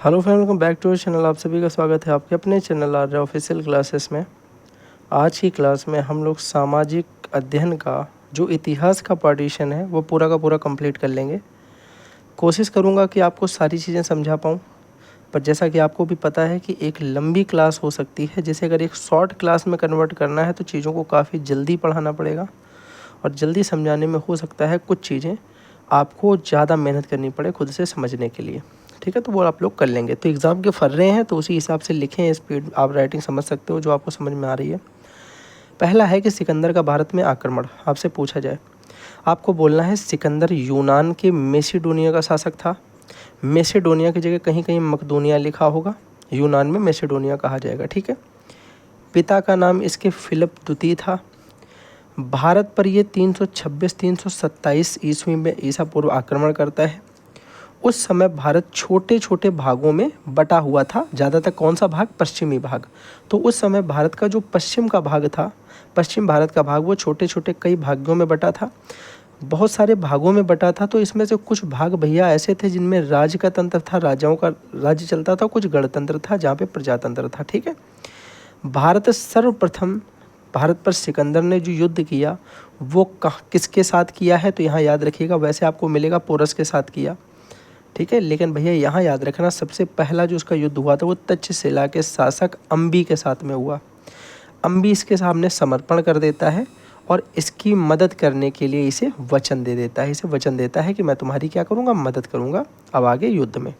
Hello friend, welcome back to channel. आप सभी का स्वागत है आपके अपने चैनल आर्य ऑफिशियल क्लासेस में। आज की क्लास में हम लोग सामाजिक अध्ययन का जो इतिहास का पार्टीशन है वो पूरा का पूरा कंप्लीट कर लेंगे। कोशिश करूँगा कि आपको सारी चीज़ें समझा पाऊँ, पर जैसा कि आपको भी पता है कि एक लंबी क्लास हो सकती है, जिसे अगर एक शॉर्ट क्लास में कन्वर्ट करना है तो चीज़ों को काफ़ी जल्दी पढ़ाना पड़ेगा और जल्दी समझाने में हो सकता है कुछ चीज़ें आपको ज़्यादा मेहनत करनी पड़े खुद से समझने के लिए। ठीक है, तो वो आप लोग कर लेंगे। तो एग्ज़ाम के फर्रे हैं तो उसी हिसाब से लिखें, स्पीड आप राइटिंग समझ सकते हो जो आपको समझ में आ रही है। पहला है कि सिकंदर का भारत में आक्रमण। आपसे पूछा जाए, आपको बोलना है सिकंदर यूनान के मेसिडोनिया का शासक था। मेसिडोनिया की जगह कहीं कहीं मकदोनिया लिखा होगा, यूनान में मेसिडोनिया कहा जाएगा। ठीक है। पिता का नाम इसके फिलिप द्वितीय था। भारत पर ये 326-327 ईस्वी में ईसा पूर्व आक्रमण करता है। उस समय भारत छोटे छोटे भागों में बटा हुआ था। ज़्यादातर कौन सा भाग? पश्चिमी भाग। तो उस समय भारत का जो पश्चिम का भाग था, पश्चिम भारत का भाग, वो छोटे छोटे कई भागों में बटा था, बहुत सारे भागों में बटा था। तो इसमें से कुछ भाग भैया ऐसे थे जिनमें राज्य का तंत्र था, राजाओं का राज्य चलता था, कुछ गणतंत्र था जहाँ पे प्रजातंत्र था। ठीक है। भारत पर सिकंदर ने जो युद्ध किया वो किसके साथ किया है? तो यहाँ याद रखिएगा, वैसे आपको मिलेगा पोरस के साथ किया। ठीक है, लेकिन भैया यहाँ याद रखना, सबसे पहला जो उसका युद्ध हुआ था वो तक्षशिला के शासक अम्बी के साथ में हुआ। अम्बी इसके सामने समर्पण कर देता है और इसकी मदद करने के लिए इसे वचन दे देता है। इसे वचन देता है कि मैं तुम्हारी क्या करूँगा? मदद करूँगा अब आगे युद्ध में।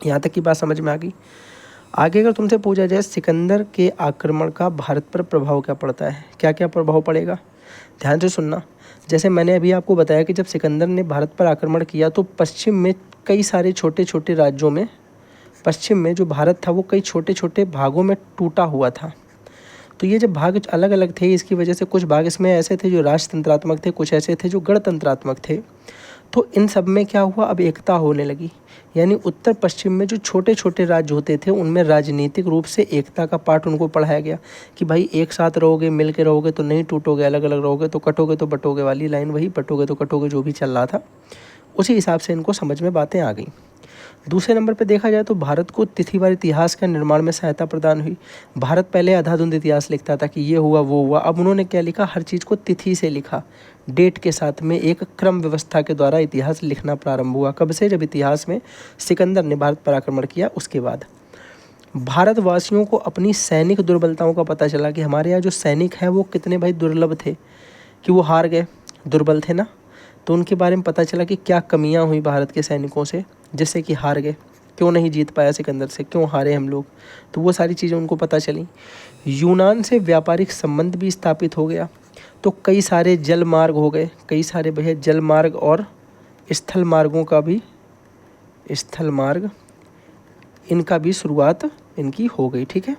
यहाँ तक की बात समझ में आ गई। आगे अगर तुमसे पूछा जाए सिकंदर के आक्रमण का भारत पर प्रभाव क्या पड़ता है, क्या क्या प्रभाव पड़ेगा, ध्यान से सुनना। जैसे मैंने अभी आपको बताया कि जब सिकंदर ने भारत पर आक्रमण किया तो पश्चिम में कई सारे छोटे छोटे राज्यों में, पश्चिम में जो भारत था वो कई छोटे छोटे भागों में टूटा हुआ था। तो ये जब भाग अलग अलग थे, इसकी वजह से कुछ भाग इसमें ऐसे थे जो राजतंत्रात्मक थे, कुछ ऐसे थे जो गणतंत्रात्मक थे। तो इन सब में क्या हुआ? अब एकता होने लगी। यानी उत्तर पश्चिम में जो छोटे छोटे राज्य होते थे उनमें राजनीतिक रूप से एकता का पाठ उनको पढ़ाया गया कि भाई एक साथ रहोगे, मिल के रहोगे तो नहीं टूटोगे, अलग अलग रहोगे तो कटोगे तो बटोगे वाली लाइन, वही बटोगे तो कटोगे जो भी चल रहा था, उसी हिसाब से इनको समझ में बातें आ गई। दूसरे नंबर पे देखा जाए तो भारत को तिथिवार इतिहास के निर्माण में सहायता प्रदान हुई। भारत पहले अंधाधुंध इतिहास लिखता था कि ये हुआ वो हुआ, अब उन्होंने क्या लिखा? हर चीज़ को तिथि से लिखा, डेट के साथ में एक क्रम व्यवस्था के द्वारा इतिहास लिखना प्रारंभ हुआ। कब से? जब इतिहास में सिकंदर ने भारत पर आक्रमण किया उसके बाद। भारतवासियों को अपनी सैनिक दुर्बलताओं का पता चला कि हमारे यहाँ जो सैनिक हैं वो कितने भाई दुर्लभ थे, कि वो हार गए, दुर्बल थे ना। तो उनके बारे में पता चला कि क्या कमियां हुई भारत के सैनिकों से जिससे कि हार गए, क्यों नहीं जीत पाया सिकंदर से, क्यों हारे हम लोग। तो वो सारी चीज़ें उनको पता चली। यूनान से व्यापारिक संबंध भी स्थापित हो गया, तो कई सारे जल मार्ग हो गए, कई सारे भैया जल मार्ग और स्थल मार्गों का भी, स्थल मार्ग इनका भी शुरुआत इनकी हो गई। ठीक है,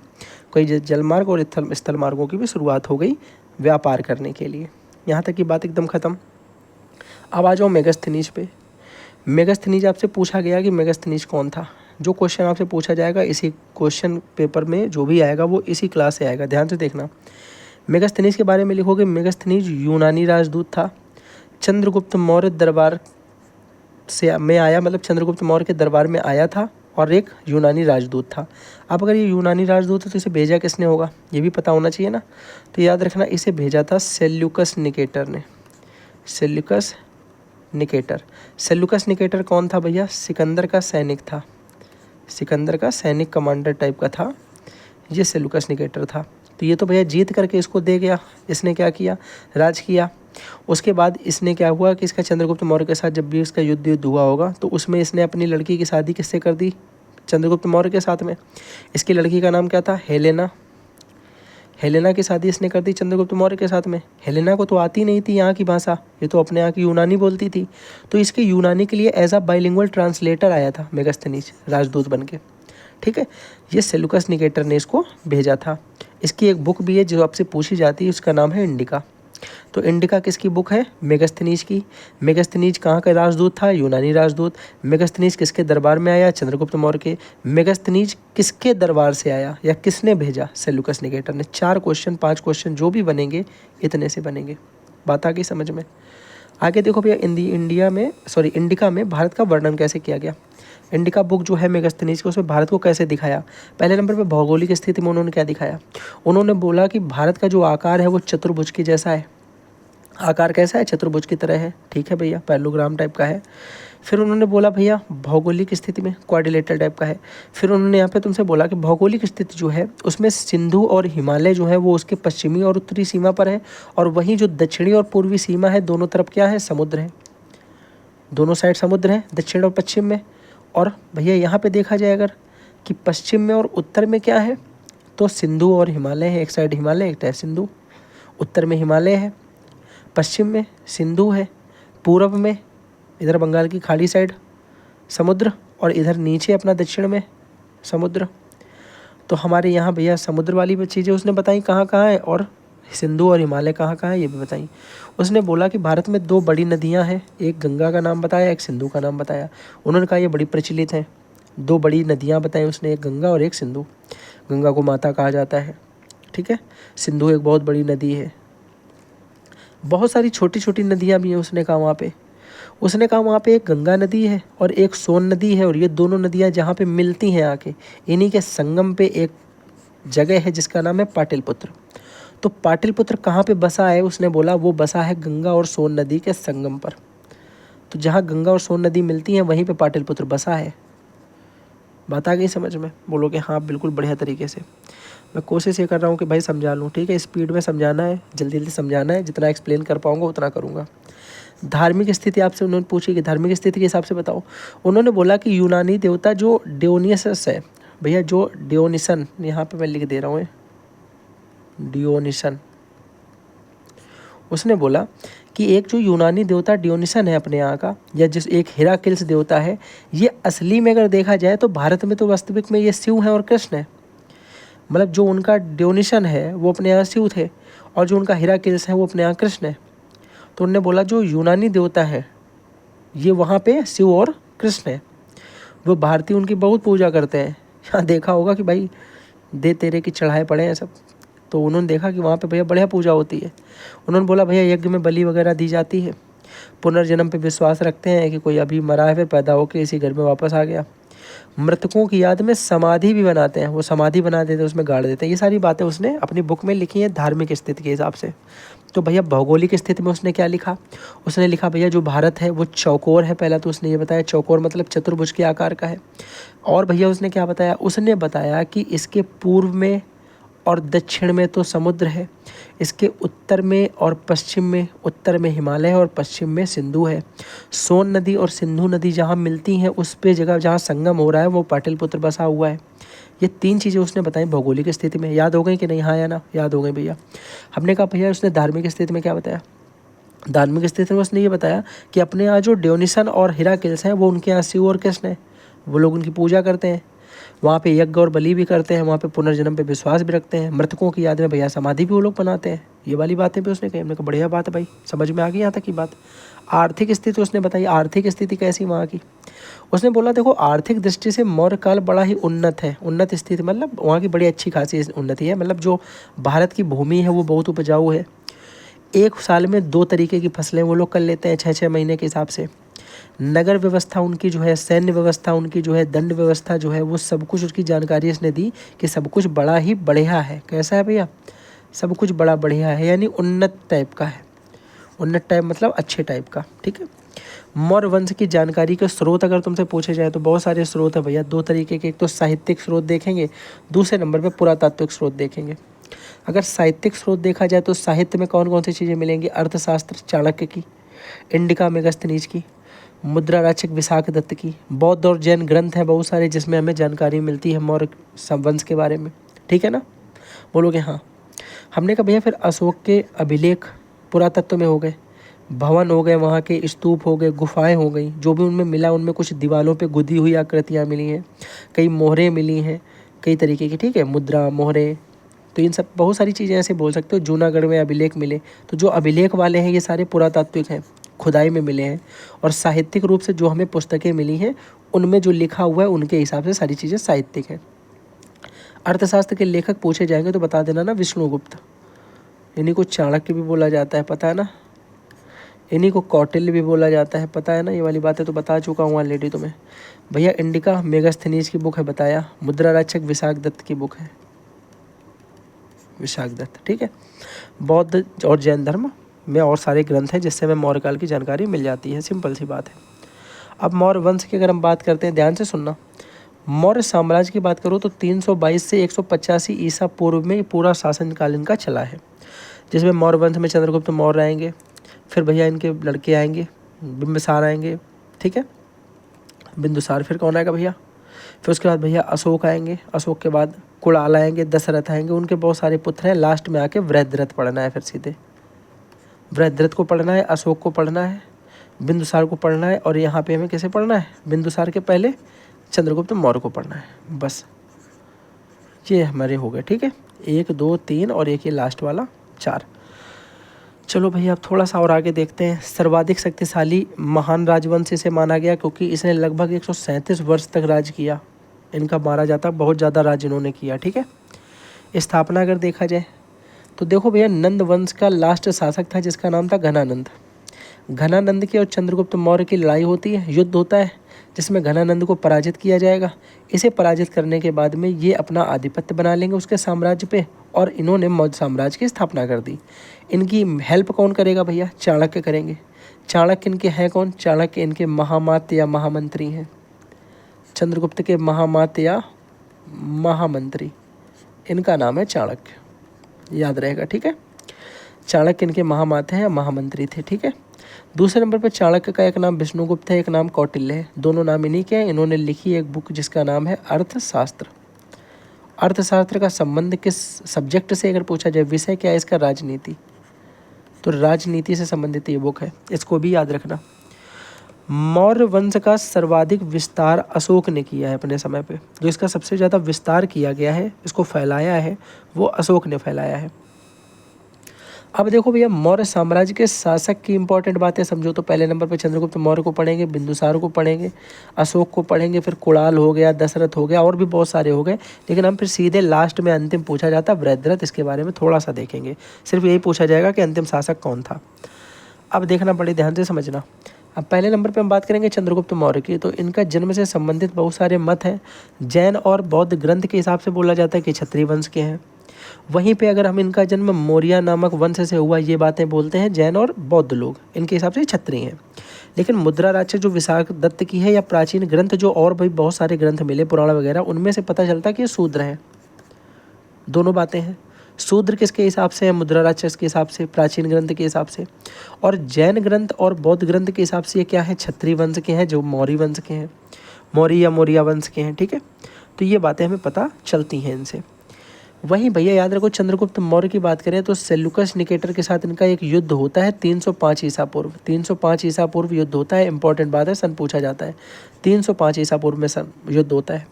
कई जल मार्ग और स्थल मार्गों की भी शुरुआत हो गई व्यापार करने के लिए। यहाँ तक की बात एकदम ख़त्म। अब आ जाओ मेगास्थनीज पे। मेगास्थनीज आपसे पूछा गया कि मेगास्थनीज कौन था। जो क्वेश्चन आपसे पूछा जाएगा इसी क्वेश्चन पेपर में जो भी आएगा वो इसी क्लास से आएगा, ध्यान से देखना। मेगास्थनीज के बारे में लिखोगे, मेगास्थनीज यूनानी राजदूत था, चंद्रगुप्त मौर्य दरबार से में आया, मतलब चंद्रगुप्त मौर्य के दरबार में आया था और एक यूनानी राजदूत था। अब अगर ये यूनानी राजदूत है तो इसे भेजा किसने होगा ये भी पता होना चाहिए ना। तो याद रखना, इसे भेजा था सेल्यूकस निकेटर ने। Seleucus Nicator. सेल्यूकस निकेटर कौन था भैया? सिकंदर का सैनिक था, सिकंदर का सैनिक कमांडर टाइप का था, ये सेल्यूकस निकेटर था। तो ये तो भैया जीत करके इसको दे गया, इसने क्या किया? राज किया। उसके बाद इसने क्या हुआ कि इसका चंद्रगुप्त मौर्य के साथ जब भी इसका युद्ध हुआ होगा तो उसमें इसने अपनी लड़की की शादी किससे कर दी? चंद्रगुप्त मौर्य के साथ में। इसकी लड़की का नाम क्या था? हेलेना। हेलेना की शादी इसने कर दी चंद्रगुप्त मौर्य के साथ में। हेलेना को तो आती नहीं थी यहाँ की भाषा, ये तो अपने यहाँ की यूनानी बोलती थी। तो इसके यूनानी के लिए एज अ बाइलिंगुअल ट्रांसलेटर आया था मेगास्थनीज राजदूत बन के। ठीक है, ये सेल्यूकस निकेटर ने इसको भेजा था। इसकी एक बुक भी है जो आपसे पूछी जाती है, उसका नाम है इंडिका। तो इंडिका किसकी बुक है? मेगास्थनीज की। मेगास्थनीज कहाँ का राजदूत था? यूनानी राजदूत। मेगास्थनीज किसके दरबार में आया? चंद्रगुप्त मौर्य के। मेगास्थनीज किसके दरबार से आया या किसने भेजा? सेल्यूकस निकेटर ने। 4 क्वेश्चन 5 क्वेश्चन जो भी बनेंगे इतने से बनेंगे। बात आ गई समझ में? आगे देखो भैया इंडिका में भारत का वर्णन कैसे किया गया। इंडिका बुक जो है मेगास्थनीज की, उसमें भारत को कैसे दिखाया। पहले नंबर पे भौगोलिक स्थिति में उन्होंने क्या दिखाया, उन्होंने बोला कि भारत का जो आकार है वो चतुर्भुज के जैसा है। आकार कैसा है, चतुर्भुज की तरह है, ठीक है भैया, पैरेललोग्राम टाइप का है। फिर उन्होंने बोला भैया भौगोलिक स्थिति में क्वाड्रिलेटरल टाइप का है। फिर उन्होंने यहाँ पे तुमसे बोला कि भौगोलिक स्थिति जो है उसमें सिंधु और हिमालय जो है वो उसके पश्चिमी और उत्तरी सीमा पर है, और वहीं जो दक्षिणी और पूर्वी सीमा है दोनों तरफ क्या है, समुद्र है, दोनों साइड समुद्र है दक्षिण और पश्चिम में। और भैया यहाँ पे देखा जाए अगर कि पश्चिम में और उत्तर में क्या है, तो सिंधु और हिमालय है, एक साइड हिमालय एक साइड सिंधु। उत्तर में हिमालय है, पश्चिम में सिंधु है, पूर्व में इधर बंगाल की खाड़ी साइड समुद्र, और इधर नीचे अपना दक्षिण में समुद्र। तो हमारे यहाँ भैया समुद्र वाली चीज़ें उसने बताई कहाँ कहाँ है, और सिंधु और हिमालय कहाँ कहाँ है ये भी बताई। उसने बोला कि भारत में 2 बड़ी नदियाँ हैं, एक गंगा का नाम बताया, एक सिंधु का नाम बताया। उन्होंने कहा ये बड़ी प्रचलित हैं, 2 बड़ी नदियाँ बताई उसने, एक गंगा और एक सिंधु। गंगा को माता कहा जाता है, ठीक है। सिंधु एक बहुत बड़ी नदी है। बहुत सारी छोटी छोटी नदियाँ भी हैं उसने कहा वहाँ पे। उसने कहा वहाँ पे एक गंगा नदी है और एक सोन नदी है, और ये दोनों नदियाँ जहाँ पे मिलती हैं आके, इन्हीं के संगम पे एक जगह है जिसका नाम है पाटलिपुत्र। तो पाटलिपुत्र कहाँ पे बसा है, उसने बोला वो बसा है गंगा और सोन नदी के संगम पर। तो जहाँ गंगा और सोन नदी मिलती हैं वहीं पे पाटलिपुत्र बसा है। बात आ गई समझ में? बोलोगे हाँ बिल्कुल बढ़िया तरीके से। मैं कोशिश ये कर रहा हूँ कि भाई समझा लूँ, ठीक है, स्पीड में समझाना है, जल्दी जल्दी समझाना है, जितना एक्सप्लेन कर पाऊँगा उतना करूँगा। धार्मिक स्थिति आपसे उन्होंने पूछी कि धार्मिक स्थिति के हिसाब से बताओ। उन्होंने बोला कि यूनानी देवता जो डियोनिसस है, भैया जो डियोनिसन, यहाँ पे मैं लिख दे रहा हूँ डियोनिसन। उसने बोला कि एक जो यूनानी देवता डियोनिसन है अपने यहाँ का, या जिस एक हेराक्लिस देवता है, ये असली में अगर देखा जाए तो भारत में तो वास्तविक में ये शिव हैं और कृष्ण है। मतलब जो उनका डियोनिसन है वो अपने यहाँ शिव थे, और जो उनका हेराक्लिस है वो अपने यहाँ कृष्ण है। तो उन्होंने बोला जो यूनानी देवता है ये वहाँ पे शिव और कृष्ण है, वो भारतीय उनकी बहुत पूजा करते हैं। यहाँ देखा होगा कि भाई दे तेरे की चढ़ाए पड़े हैं सब। तो उन्होंने देखा कि वहाँ पे भैया बढ़िया पूजा होती है। उन्होंने बोला भैया यज्ञ में बलि वगैरह दी जाती है। पुनर्जन्म पे विश्वास रखते हैं कि कोई अभी मरा है फिर पैदा होकर इसी घर में वापस आ गया। मृतकों की याद में समाधि भी बनाते हैं, वो समाधि बना देते हैं, उसमें गाड़ देते हैं। ये सारी बातें उसने अपनी बुक में लिखी हैं धार्मिक स्थिति के हिसाब से। तो भैया भौगोलिक स्थिति में उसने क्या लिखा, उसने लिखा भैया जो भारत है वो चौकोर है। पहला तो उसने ये बताया चौकोर मतलब चतुर्भुज के आकार का है। और भैया उसने क्या बताया, उसने बताया कि इसके पूर्व में और दक्षिण में तो समुद्र है, इसके उत्तर में और पश्चिम में, उत्तर में हिमालय है और पश्चिम में सिंधु है। सोन नदी और सिंधु नदी जहाँ मिलती हैं उस पे जगह जहाँ संगम हो रहा है वो पाटलिपुत्र बसा हुआ है। ये 3 चीज़ें उसने बताई भौगोलिक स्थिति में। याद हो गई कि नहीं, हाँ या ना? याद हो गई भैया। हमने कहा भैया उसने धार्मिक स्थिति में क्या बताया। धार्मिक स्थिति में उसने ये बताया कि अपने यहाँ जो डियोनिसन और हेराक्लिस हैं वो उनके यहाँ शिव और कृष्ण है, वो लोग उनकी पूजा करते हैं, वहाँ पे यज्ञ और बलि भी करते हैं, वहाँ पे पुनर्जन्म पे विश्वास भी रखते हैं, मृतकों की याद में भैया समाधि भी वो लोग बनाते हैं। ये वाली बातें भी उसने कही। हमने कहा बढ़िया बात है भाई, समझ में आ गई यहाँ तक की बात। आर्थिक स्थिति उसने बताई। आर्थिक स्थिति कैसी वहाँ की, उसने बोला देखो आर्थिक दृष्टि से मौर्य काल बड़ा ही उन्नत है। उन्नत स्थिति मतलब वहाँ की बड़ी अच्छी खासी उन्नति है। मतलब जो भारत की भूमि है वो बहुत उपजाऊ है। एक साल में 2 तरीके की फसलें वो लोग कर लेते हैं 6-6 महीने के हिसाब से। नगर व्यवस्था उनकी जो है, सैन्य व्यवस्था उनकी जो है, दंड व्यवस्था जो है, वो सब कुछ उसकी जानकारी इसने दी कि सब कुछ बड़ा ही बढ़िया है। कैसा है भैया, सब कुछ बड़ा बढ़िया है, यानी उन्नत टाइप का है। उन्नत टाइप मतलब अच्छे टाइप का, ठीक है। मौर्य वंश की जानकारी के स्रोत अगर तुमसे पूछे जाए तो बहुत सारे स्रोत है भैया, 2 तरीके के। एक तो साहित्यिक स्रोत देखेंगे, दूसरे नंबर पे पुरातात्विक स्रोत देखेंगे। अगर साहित्यिक स्रोत देखा जाए तो साहित्य में कौन कौन सी चीज़ें मिलेंगी, अर्थशास्त्र चाणक्य की, इंडिका मेगास्थनीज की, मुद्रा राक्षक विशाख दत्त की, बौद्ध और जैन ग्रंथ हैं बहुत सारे जिसमें हमें जानकारी मिलती है मौर्य वंश के बारे में, ठीक है ना? बोलोगे हाँ। हमने कहा भैया फिर अशोक के अभिलेख पुरातत्व में हो गए, भवन हो गए, वहाँ के स्तूप हो गए, गुफाएं हो गई, जो भी उनमें मिला उनमें कुछ दीवारों पे गुदी हुई आकृतियाँ मिली हैं, कई मोहरें मिली हैं कई तरीके की, ठीक है, मुद्रा मोहरें। तो इन सब बहुत सारी चीज़ें ऐसे बोल सकते हो। जूनागढ़ में अभिलेख मिले, तो जो अभिलेख वाले हैं ये सारे पुरातात्विक हैं, खुदाई में मिले हैं। और साहित्यिक रूप से जो हमें पुस्तकें मिली हैं उनमें जो लिखा हुआ है उनके हिसाब से सारी चीज़ें साहित्यिक हैं। अर्थशास्त्र के लेखक पूछे जाएंगे तो बता देना ना, विष्णुगुप्त, इन्हीं को चाणक्य भी बोला जाता है, पता है ना। इन्हीं को कौटिल्य भी बोला जाता है, पता है ना, ये वाली बातें तो बता चुका हूँ ऑलरेडी तुम्हें। भैया इंडिका मेगास्थनीज की बुक है, बताया। मुद्रा रक्षक विशाख दत्त की बुक है, विशाख दत्त, ठीक है। बौद्ध और जैन धर्म में और सारे ग्रंथ हैं जिससे हमें मौर्य काल की जानकारी मिल जाती है, सिंपल सी बात है। अब मौर्य वंश की अगर हम बात करते हैं, ध्यान से सुनना। मौर्य साम्राज्य की बात करो तो 322 से 185 ईसा पूर्व में पूरा शासनकाल इनका चला है, जिसमें मौर्य वंश में चंद्रगुप्त मौर्य आएंगे, फिर भैया इनके लड़के आएंगे, बिंबिसार आएंगे, ठीक है, बिंदुसार, फिर कौन आएगा भैया, फिर उसके बाद भैया अशोक आएंगे, अशोक के बाद कुणाल आएंगे, दशरथ आएंगे, उनके बहुत सारे पुत्र हैं, लास्ट में आके वृद्धरथ पढ़ना है, फिर सीधे वृद्धरथ को पढ़ना है, अशोक को पढ़ना है, बिंदुसार को पढ़ना है, और यहाँ पे हमें कैसे पढ़ना है, बिंदुसार के पहले चंद्रगुप्त मौर्य को पढ़ना है, बस ये हमारे हो गए, ठीक है। 1 2 3 और एक ये लास्ट वाला 4। चलो भैया अब थोड़ा सा और आगे देखते हैं। सर्वाधिक शक्तिशाली महान राजवंश इसे माना गया क्योंकि इसने लगभग 137 वर्ष तक राज किया, इनका माना जाता, बहुत ज़्यादा राज इन्होंने किया, ठीक है। स्थापना अगर देखा जाए तो देखो भैया, नंद वंश का लास्ट शासक था जिसका नाम था घनानंद। घनानंद की और चंद्रगुप्त मौर्य की लड़ाई होती है, युद्ध होता है, जिसमें घनानंद को पराजित किया जाएगा। इसे पराजित करने के बाद में ये अपना आधिपत्य बना लेंगे उसके साम्राज्य पे, और इन्होंने मौर्य साम्राज्य की स्थापना कर दी। इनकी हेल्प कौन करेगा भैया, चाणक्य करेंगे। चाणक्य इनके हैं कौन, चाणक्य इनके महामात्य या महामंत्री हैं, चंद्रगुप्त के महामात्य या महामंत्री, इनका नाम है चाणक्य, याद रहेगा, ठीक है। चाणक्य इनके महामात्य हैं या महामंत्री थे, ठीक है। दूसरे नंबर पर चाणक्य का एक नाम विष्णुगुप्त है, एक नाम कौटिल्य है, दोनों नाम इन्हीं के हैं। इन्होंने लिखी एक बुक जिसका नाम है अर्थशास्त्र। अर्थशास्त्र का संबंध किस सब्जेक्ट से अगर पूछा जाए, विषय क्या है इसका, राजनीति, तो राजनीति से संबंधित ये बुक है, इसको भी याद रखना। मौर्य वंश का सर्वाधिक विस्तार अशोक ने किया है अपने समय पे, जो इसका सबसे ज़्यादा विस्तार किया गया है, इसको फैलाया है, वो अशोक ने फैलाया है। अब देखो भैया, मौर्य साम्राज्य के शासक की इंपॉर्टेंट बातें समझो तो पहले नंबर पे चंद्रगुप्त मौर्य को पढ़ेंगे, बिंदुसार को पढ़ेंगे, अशोक को पढ़ेंगे, फिर कुणाल हो गया, दशरथ हो गया, और भी बहुत सारे हो गए। लेकिन हम फिर सीधे लास्ट में अंतिम पूछा जाता वृद्धरथ, इसके बारे में थोड़ा सा देखेंगे, सिर्फ यही पूछा जाएगा कि अंतिम शासक कौन था। अब देखना बड़े ध्यान से समझना। अब पहले नंबर पे हम बात करेंगे चंद्रगुप्त मौर्य की, तो इनका जन्म से संबंधित बहुत सारे मत हैं। जैन और बौद्ध ग्रंथ के हिसाब से बोला जाता है कि क्षत्रिय वंश के हैं। वहीं पे अगर हम इनका जन्म मौर्य नामक वंश से हुआ, ये बातें बोलते हैं जैन और बौद्ध लोग, इनके हिसाब से क्षत्रिय हैं। लेकिन मुद्रा राक्षस जो विशाख दत्त की है, या प्राचीन ग्रंथ जो और भी बहुत सारे ग्रंथ मिले पुराण वगैरह, उनमें से पता चलता है कि ये शूद्र हैं। दोनों बातें हैं, शूद्र किसके हिसाब से है, मुद्रा राक्षस के हिसाब से, प्राचीन ग्रंथ के हिसाब से, और जैन ग्रंथ और बौद्ध ग्रंथ के हिसाब से ये क्या है, क्षत्रिय वंश के हैं, जो मौर्य वंश के हैं, मौर्य या मौर्य वंश के हैं, ठीक है। तो ये बातें हमें पता चलती हैं इनसे। वहीं भैया याद रखो, चंद्रगुप्त मौर्य की बात करें तो सेल्यूकस निकेटर के साथ इनका एक युद्ध होता है 305 ईसा पूर्व। 305 ईसा पूर्व युद्ध होता है, इंपॉर्टेंट बात है, सन पूछा जाता है। 305 ईसा पूर्व में सन युद्ध होता है।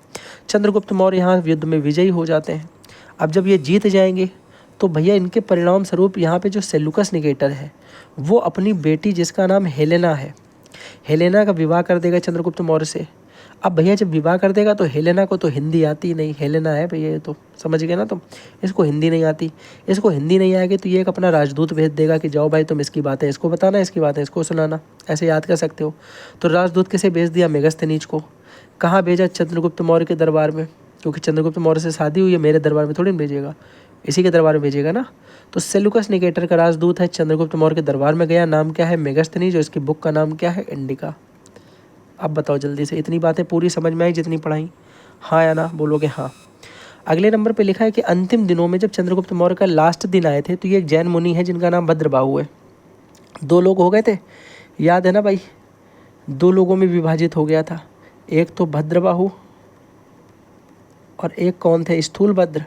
चंद्रगुप्त मौर्य यहाँ युद्ध में विजयी हो जाते हैं। अब जब ये जीत जाएंगे तो भैया इनके परिणाम स्वरूप यहाँ पे जो सेल्यूकस निकेटर है, वो अपनी बेटी जिसका नाम हेलेना है, हेलेना का विवाह कर देगा चंद्रगुप्त मौर्य से। अब भैया जब विवाह कर देगा तो हेलेना को तो हिंदी आती नहीं, हेलेना है भैया ये तो समझ गए ना तुम, इसको हिंदी नहीं आती, इसको हिंदी नहीं आएगी तो ये एक अपना राजदूत भेज देगा कि जाओ भाई तुम इसकी बातें इसको बताना, इसकी बातें इसको सुनाना, ऐसे याद कर सकते हो। तो राजदूत किसे भेज दिया, मेगस्थनीज को। कहाँ भेजा, चंद्रगुप्त मौर्य के दरबार में, क्योंकि चंद्रगुप्त मौर्य से शादी हुई है, मेरे दरबार में थोड़ी ना भेजेगा, इसी के दरबार में भेजेगा ना। तो सेल्यूकस निकेटर का राजदूत है, चंद्रगुप्त मौर्य के दरबार में गया, नाम क्या है, मेगस्थनीज, और इसकी बुक का नाम क्या है, इंडिका। अब बताओ जल्दी से, इतनी बातें पूरी समझ में आई जितनी पढ़ाई, हाँ या ना, बोलोगे हाँ। अगले नंबर पे लिखा है कि अंतिम दिनों में जब चंद्रगुप्त मौर्य का लास्ट दिन आए थे तो ये एक जैन मुनि है जिनका नाम भद्रबाहु है। 2 लोग हो गए थे, याद है ना भाई, 2 लोगों में विभाजित हो गया था, एक तो भद्रबाहु और एक कौन थे, स्थूलभद्र,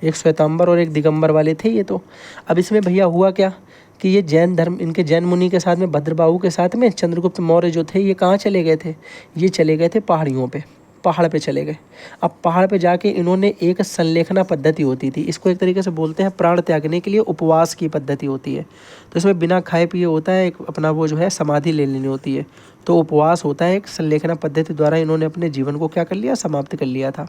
एक श्वेतांबर और एक दिगंबर वाले थे ये तो। अब इसमें भैया हुआ क्या कि ये जैन धर्म, इनके जैन मुनि के साथ में, भद्रबाहु के साथ में चंद्रगुप्त मौर्य जो थे ये कहाँ चले गए थे, ये चले गए थे पहाड़ियों पे, पहाड़ पे चले गए। अब पहाड़ पे जाके इन्होंने एक संलेखना पद्धति होती थी, इसको एक तरीके से बोलते हैं प्राण त्यागने के लिए उपवास की पद्धति होती है। तो इसमें बिना खाए पिए होता है, एक अपना वो जो है समाधि ले लेनी होती है, तो उपवास होता है एक संलेखना पद्धति द्वारा इन्होंने अपने जीवन को क्या कर लिया, समाप्त कर लिया था।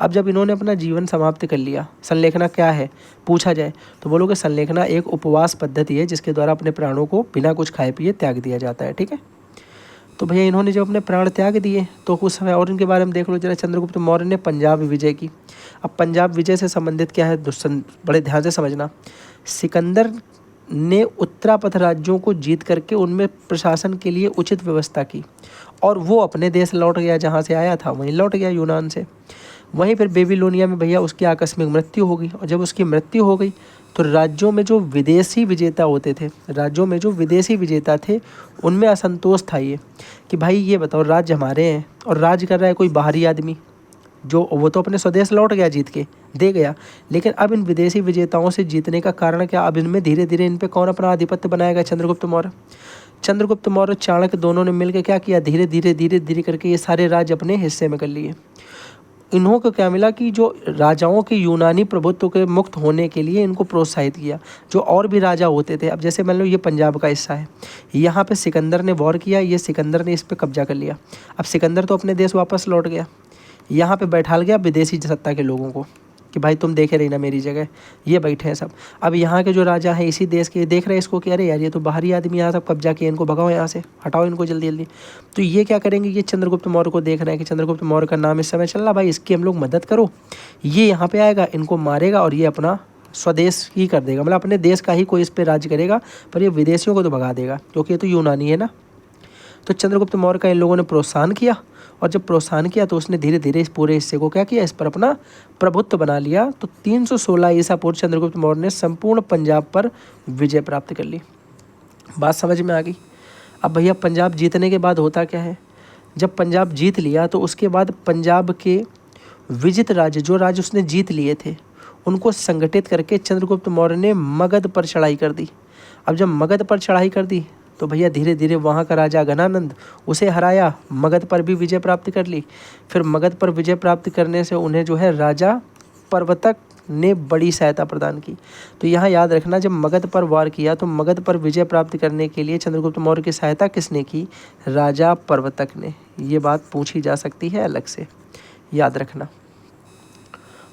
अब जब इन्होंने अपना जीवन समाप्त कर लिया, संलेखना क्या है पूछा जाए तो बोलोगे संलेखना एक उपवास पद्धति है जिसके द्वारा अपने प्राणों को बिना कुछ खाए पिए त्याग दिया जाता है। ठीक है, तो भैया इन्होंने जब अपने प्राण त्याग दिए तो कुछ समय और इनके बारे में देख लो जरा। चंद्रगुप्त मौर्य ने पंजाब विजय की। अब पंजाब विजय से संबंधित क्या है, बड़े ध्यान से समझना। सिकंदर ने उत्तरापथ राज्यों को जीत करके उनमें प्रशासन के लिए उचित व्यवस्था की और वो अपने देश लौट गया, जहाँ से आया था वहीं लौट गया, यूनान से। वहीं फिर बेबीलोनिया में भैया उसकी आकस्मिक मृत्यु हो गई और जब उसकी मृत्यु हो गई तो राज्यों में जो विदेशी विजेता होते थे, राज्यों में जो विदेशी विजेता थे उनमें असंतोष था ये कि भाई ये बताओ राज्य हमारे हैं और राज कर रहा है कोई बाहरी आदमी, जो वो तो अपने स्वदेश लौट गया, जीत के दे गया, लेकिन अब इन विदेशी विजेताओं से जीतने का कारण क्या, अब इनमें धीरे धीरे इन पे कौन अपना आधिपत्य बनाएगा, चंद्रगुप्त मौर्य। चंद्रगुप्त मौर्य चाणक्य दोनों ने मिलकर क्या किया, धीरे धीरे धीरे धीरे करके ये सारे राज्य अपने हिस्से में कर लिए। इन्हों को क्या मिला कि जो राजाओं के यूनानी प्रभुत्व के मुक्त होने के लिए इनको प्रोत्साहित किया। जो और भी राजा होते थे, अब जैसे मान लो ये पंजाब का हिस्सा है, यहाँ पे सिकंदर ने वॉर किया, ये सिकंदर ने इस पे कब्जा कर लिया। अब सिकंदर तो अपने देश वापस लौट गया, यहाँ पे बैठाल गया विदेशी सत्ता के लोगों को कि भाई तुम देखे रही ना मेरी जगह, ये बैठे हैं सब। अब यहाँ के जो राजा हैं इसी देश के देख रहे हैं इसको कि अरे यार ये तो बाहरी आदमी यहाँ सब कब्जा किए, इनको भगाओ यहाँ से, हटाओ इनको जल्दी जल्दी। तो ये क्या करेंगे, ये चंद्रगुप्त मौर्य को देख रहे हैं कि चंद्रगुप्त मौर्य का नाम इस समय चल रहा, भाई इसकी हम लोग मदद करो, ये यहाँ पे आएगा, इनको मारेगा और ये अपना स्वदेश ही कर देगा, मतलब अपने देश का ही कोई इस पर राज्य करेगा, पर ये विदेशियों को तो भगा देगा क्योंकि ये तो यूनानी है ना। तो चंद्रगुप्त मौर्य का इन लोगों ने प्रोत्साहन किया और जब प्रोत्साहन किया तो उसने धीरे धीरे इस पूरे हिस्से को क्या किया, इस पर अपना प्रभुत्व बना लिया। तो 316 ईसा पूर्व चंद्रगुप्त मौर्य ने संपूर्ण पंजाब पर विजय प्राप्त कर ली। बात समझ में आ गई। अब भैया पंजाब जीतने के बाद होता क्या है, जब पंजाब जीत लिया तो उसके बाद पंजाब के विजित राज्य, जो राज्य उसने जीत लिए थे, उनको संगठित करके चंद्रगुप्त मौर्य ने मगध पर चढ़ाई कर दी। अब जब मगध पर चढ़ाई कर दी तो भैया धीरे धीरे वहाँ का राजा घनानंद, उसे हराया, मगध पर भी विजय प्राप्त कर ली। फिर मगध पर विजय प्राप्त करने से उन्हें जो है राजा प्रवर्तक ने बड़ी सहायता प्रदान की। तो यहाँ याद रखना, जब मगध पर वार किया तो मगध पर विजय प्राप्त करने के लिए चंद्रगुप्त मौर्य की सहायता किसने की, राजा प्रवर्तक ने। ये बात पूछी जा सकती है अलग से, याद रखना।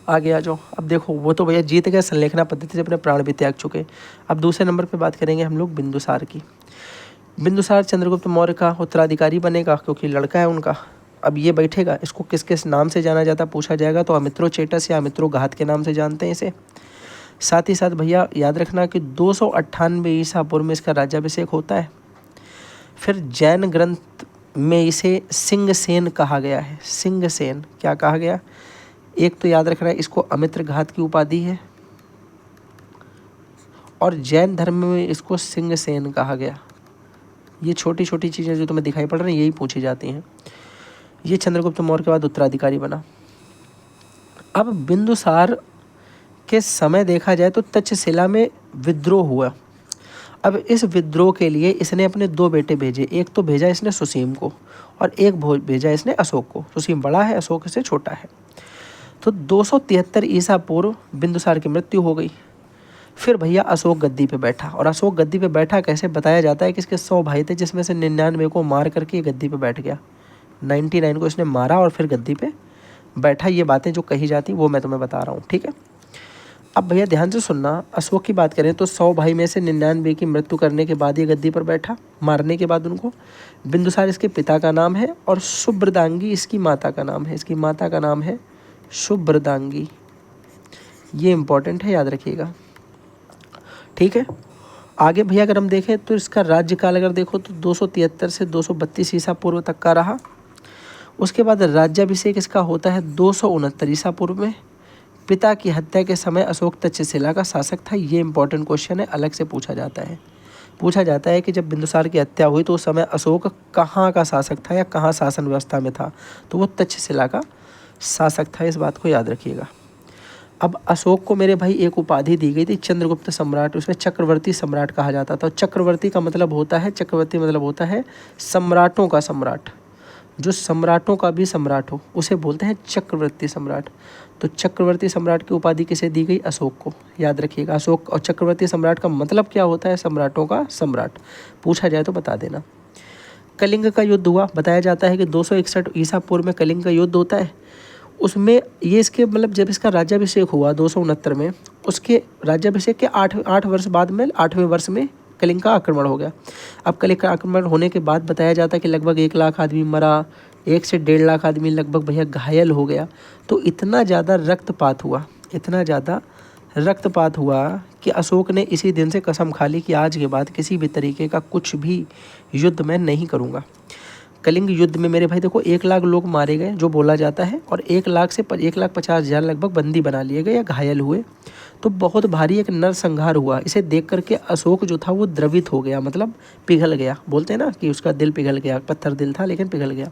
आगे आ जाओ। अब देखो वो तो भैया जीत गए, संलेखना पद्धति से अपने प्राण भी त्याग चुके। अब दूसरे नंबर पे बात करेंगे हम लोग बिंदुसार की। बिंदुसार चंद्रगुप्त मौर्य का उत्तराधिकारी बनेगा क्योंकि लड़का है उनका। अब ये बैठेगा, इसको किस किस नाम से जाना जाता पूछा जाएगा तो अमित्रोचेटस या अमित्रोघात के नाम से जानते हैं इसे। साथ ही साथ भैया याद रखना कि 298 ईसा पूर्व में इसका राज्याभिषेक होता है। फिर जैन ग्रंथ में इसे सिंहसेन कहा गया है। सिंहसेन क्या कहा गया, एक तो याद रखना है इसको अमित्रघात की उपाधि है और जैन धर्म में इसको सिंहसेन कहा गया। ये छोटी छोटी चीज़ें जो तुम्हें दिखाई पड़ रही हैं यही पूछी जाती हैं। ये चंद्रगुप्त मौर्य के बाद उत्तराधिकारी बना। अब बिंदुसार के समय देखा जाए तो तक्षशिला में विद्रोह हुआ। अब इस विद्रोह के लिए इसने अपने 2 बेटे भेजे। एक तो भेजा इसने सुसीम को और एक भेजा इसने अशोक को। सुसीम बड़ा है, अशोक से छोटा है। तो 273 ईसा पूर्व बिंदुसार की मृत्यु हो गई। फिर भैया अशोक गद्दी पे बैठा, और अशोक गद्दी पे बैठा कैसे, बताया जाता है कि इसके 100 भाई थे जिसमें से 99 को मार करके गद्दी पे बैठ गया। 99 को इसने मारा और फिर गद्दी पे बैठा। ये बातें जो कही जाती वो मैं तुम्हें बता रहा हूँ, ठीक है। अब भैया ध्यान से सुनना, अशोक की बात करें तो 100 भाई में से 99 की मृत्यु करने के बाद ये गद्दी पर बैठा, मारने के बाद उनको। बिंदुसार इसके पिता का नाम है और सुब्रदांगी इसकी माता का नाम है। इसकी माता का नाम है सुब्रदांगी। ये इंपॉर्टेंट है, याद रखिएगा, ठीक है। आगे भैया अगर हम देखें तो इसका राज्यकाल अगर देखो तो 273 से 232 ईसा पूर्व तक का रहा। उसके बाद राज्याभिषेक इसका होता है 269 ईसा पूर्व में। पिता की हत्या के समय अशोक तक्षशिला का शासक था। ये इंपॉर्टेंट क्वेश्चन है, अलग से पूछा जाता है। पूछा जाता है कि जब बिंदुसार की हत्या हुई तो उस समय अशोक कहाँ का शासक था या कहाँ शासन व्यवस्था में था, तो वो तक्षशिला का शासक था। इस बात को याद रखिएगा। अब अशोक को मेरे भाई एक उपाधि दी गई थी चंद्रगुप्त सम्राट, उसमें चक्रवर्ती सम्राट कहा जाता था। चक्रवर्ती का मतलब होता है, चक्रवर्ती मतलब होता है सम्राटों का सम्राट, जो सम्राटों का भी सम्राट हो उसे बोलते हैं चक्रवर्ती सम्राट। तो चक्रवर्ती सम्राट की उपाधि किसे दी गई, अशोक को, याद रखिएगा। अशोक और चक्रवर्ती सम्राट का मतलब क्या होता है, सम्राटों का सम्राट। पूछा जाए तो बता देना। कलिंग का युद्ध हुआ, बताया जाता है कि 261 ईसा पूर्व में कलिंग का युद्ध होता है। उसमें ये इसके मतलब जब इसका राज्याभिषेक हुआ 269 में, उसके राज्याभिषेक के 8 वर्ष बाद में 8वें वर्ष में कलिंग का आक्रमण हो गया। अब कलिंग का आक्रमण होने के बाद बताया जाता है कि लगभग 1 लाख आदमी मरा, 1 से 1.5 लाख आदमी लगभग भैया घायल हो गया। तो इतना ज़्यादा रक्तपात हुआ, इतना ज़्यादा रक्तपात हुआ कि अशोक ने इसी दिन से कसम खा ली कि आज के बाद किसी भी तरीके का कुछ भी युद्ध मैं नहीं करूँगा। कलिंग युद्ध में मेरे भाई देखो 1 लाख लोग मारे गए जो बोला जाता है, और 1 लाख से 1,50,000 लगभग बंदी बना लिए गए या घायल हुए। तो बहुत भारी एक नरसंहार हुआ। इसे देख करके अशोक जो था वो द्रवित हो गया, मतलब पिघल गया। बोलते हैं ना कि उसका दिल पिघल गया, पत्थर दिल था लेकिन पिघल गया।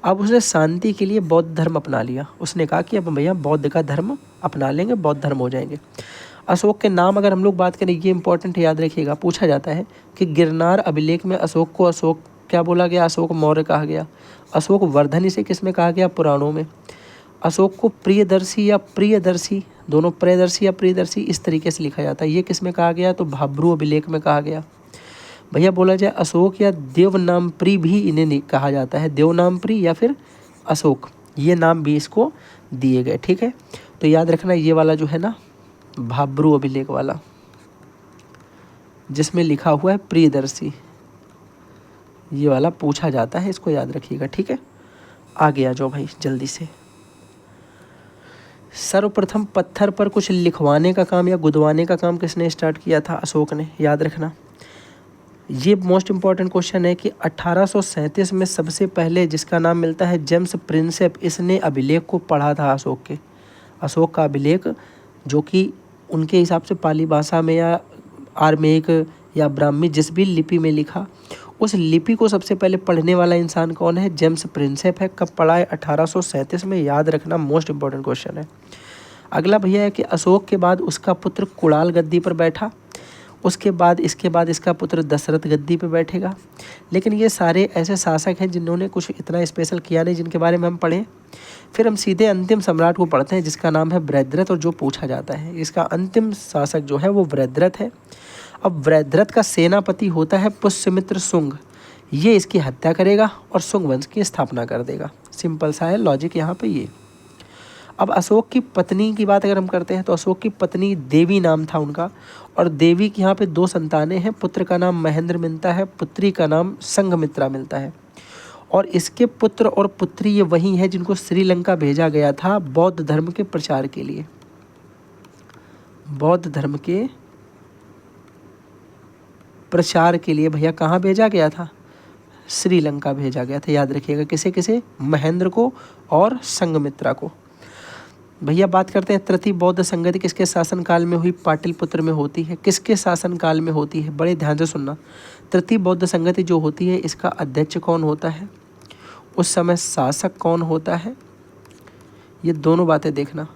अब उसने शांति के लिए बौद्ध धर्म अपना लिया। उसने कहा कि अब भैया बौद्ध का धर्म अपना लेंगे, बौद्ध धर्म हो जाएंगे। अशोक के नाम अगर हम लोग बात करें, ये इंपॉर्टेंट याद रखिएगा, पूछा जाता है कि गिरनार अभिलेख में अशोक को अशोक क्या बोला गया? अशोक मौर्य कहा गया। अशोक वर्धन इसे किस में कहा गया? पुराणों में। अशोक को प्रियदर्शी या प्रियदर्शी, दोनों प्रियदर्शी या प्रियदर्शी इस तरीके से लिखा जाता है, ये किस में कहा गया? तो भाब्रू अभिलेख में कहा गया। भैया बोला जाए अशोक या देवनामप्री भी इन्हें कहा जाता है, देवनामप्री या फिर अशोक, ये नाम भी इसको दिए गए। ठीक है, तो याद रखना ये वाला जो है ना भाब्रू अभिलेख वाला, जिसमें लिखा हुआ है प्रियदर्शी, ये वाला पूछा जाता है, इसको याद रखिएगा। ठीक है, आगे आ जाओ भाई जल्दी से। सर्वप्रथम पत्थर पर कुछ लिखवाने का काम या गुदवाने का काम किसने स्टार्ट किया था? अशोक ने। याद रखना ये मोस्ट इंपॉर्टेंट क्वेश्चन है कि 1837 में सबसे पहले जिसका नाम मिलता है जेम्स प्रिंसेप, इसने अभिलेख को पढ़ा था अशोक के। अशोक का अभिलेख जो कि उनके हिसाब से पाली भाषा में या आर्मेयिक या ब्राह्मी जिस भी लिपि में लिखा, उस लिपि को सबसे पहले पढ़ने वाला इंसान कौन है? जेम्स प्रिंसेप है। कब पढ़ा है? 1837 में। याद रखना मोस्ट इंपॉर्टेंट क्वेश्चन है। अगला भैया है कि अशोक के बाद उसका पुत्र कुणाल गद्दी पर बैठा, उसके बाद इसका पुत्र दशरथ गद्दी पे बैठेगा। लेकिन ये सारे ऐसे शासक हैं जिन्होंने कुछ इतना स्पेशल किया नहीं, जिनके बारे में हम पढ़ें। फिर हम सीधे अंतिम सम्राट को पढ़ते हैं जिसका नाम है वृद्धरथ, और जो पूछा जाता है इसका अंतिम शासक जो है वो वृद्धरथ है। अब वृद्धरथ का सेनापति होता है पुष्यमित्र शुंग, ये इसकी हत्या करेगा और शुंग वंश की स्थापना कर देगा। सिंपल सा है लॉजिक यहाँ पे ये। अब अशोक की पत्नी की बात अगर हम करते हैं तो अशोक की पत्नी देवी नाम था उनका, और देवी की यहाँ पे 2 संतानें हैं। पुत्र का नाम महेंद्र मिलता है, पुत्री का नाम संघमित्रा मिलता है। और इसके पुत्र और पुत्री ये वही हैं जिनको श्रीलंका भेजा गया था बौद्ध धर्म के प्रचार के लिए। बौद्ध धर्म के प्रचार के लिए भैया कहाँ भेजा गया था? श्रीलंका भेजा गया था। याद रखिएगा किसे किसे? महेंद्र को और संघमित्रा को। भैया बात करते हैं तृतीय बौद्ध संगति किसके शासनकाल में हुई? पाटलिपुत्र में होती है। किसके शासनकाल में होती है? बड़े ध्यान से सुनना। तृतीय बौद्ध संगति जो होती है इसका अध्यक्ष कौन होता है? उस समय शासक कौन होता है? ये दोनों बातें देखना।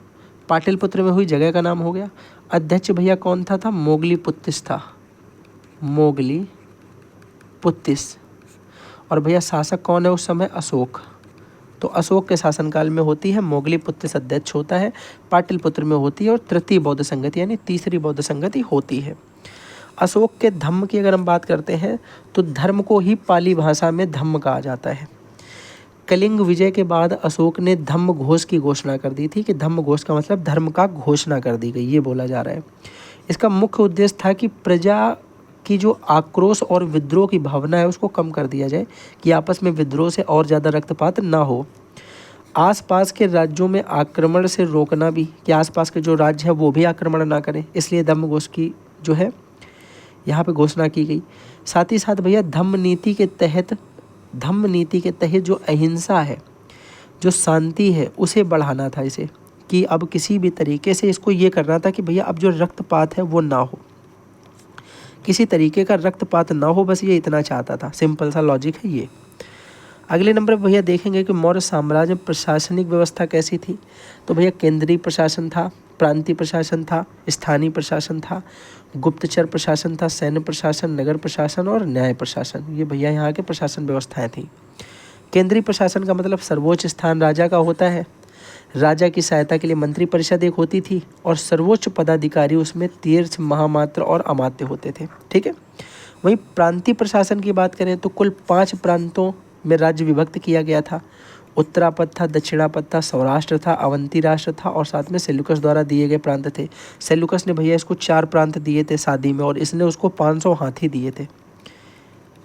पाटलिपुत्र में हुई जगह का नाम हो गया। अध्यक्ष भैया कौन था? मोगलीपुत्तिस था, मोगलीपुत्तिस। और भैया शासक कौन है उस समय? अशोक। तो अशोक के शासनकाल में होती है, मोगलीपुत्तिस अध्यक्ष होता है, पाटलिपुत्र में होती है, और तृतीय बौद्ध संगति यानी तीसरी बौद्ध संगति होती है। अशोक के धम्म की अगर हम बात करते हैं तो धर्म को ही पाली भाषा में धम्म कहा जाता है। कलिंग विजय के बाद अशोक ने धम्म घोष की घोषणा कर दी थी कि धम्म घोष का मतलब धर्म का घोषणा कर दी गई, ये बोला जा रहा है। इसका मुख्य उद्देश्य था कि प्रजा की जो आक्रोश और विद्रोह की भावना है उसको कम कर दिया जाए, कि आपस में विद्रोह से और ज़्यादा रक्तपात ना हो। आसपास के राज्यों में आक्रमण से रोकना भी, कि आसपास के जो राज्य है वो भी आक्रमण ना करें, इसलिए धम्म घोष की जो है यहाँ पे घोषणा की गई। साथ ही साथ भैया धम्म नीति के तहत जो अहिंसा है, जो शांति है, उसे बढ़ाना था इसे, कि अब किसी भी तरीके से इसको ये करना था कि भैया अब जो रक्तपात है वो ना हो, किसी तरीके का रक्तपात ना हो, बस ये इतना चाहता था। सिंपल सा लॉजिक है ये। अगले नंबर पर भैया देखेंगे कि मौर्य साम्राज्य में प्रशासनिक व्यवस्था कैसी थी। तो भैया केंद्रीय प्रशासन था, प्रांतीय प्रशासन था, स्थानीय प्रशासन था, गुप्तचर प्रशासन था, सैन्य प्रशासन, नगर प्रशासन और न्याय प्रशासन। ये भैया यहाँ के प्रशासन व्यवस्थाएं थी। केंद्रीय प्रशासन का मतलब सर्वोच्च स्थान राजा का होता है। राजा की सहायता के लिए मंत्री परिषद एक होती थी, और सर्वोच्च पदाधिकारी उसमें तीर्थ, महामात्र और अमात्य होते थे। ठीक है, वहीं प्रांतीय प्रशासन की बात करें तो कुल 5 प्रांतों में राज्य विभक्त किया गया था। उत्तरापद था, दक्षिणापद था, सौराष्ट्र था, अवंती राष्ट्र था और साथ में सेल्यूकस द्वारा दिए गए प्रांत थे। सेल्यूकस ने भैया इसको 4 प्रांत दिए थे शादी में और इसने उसको 500 हाथी दिए थे।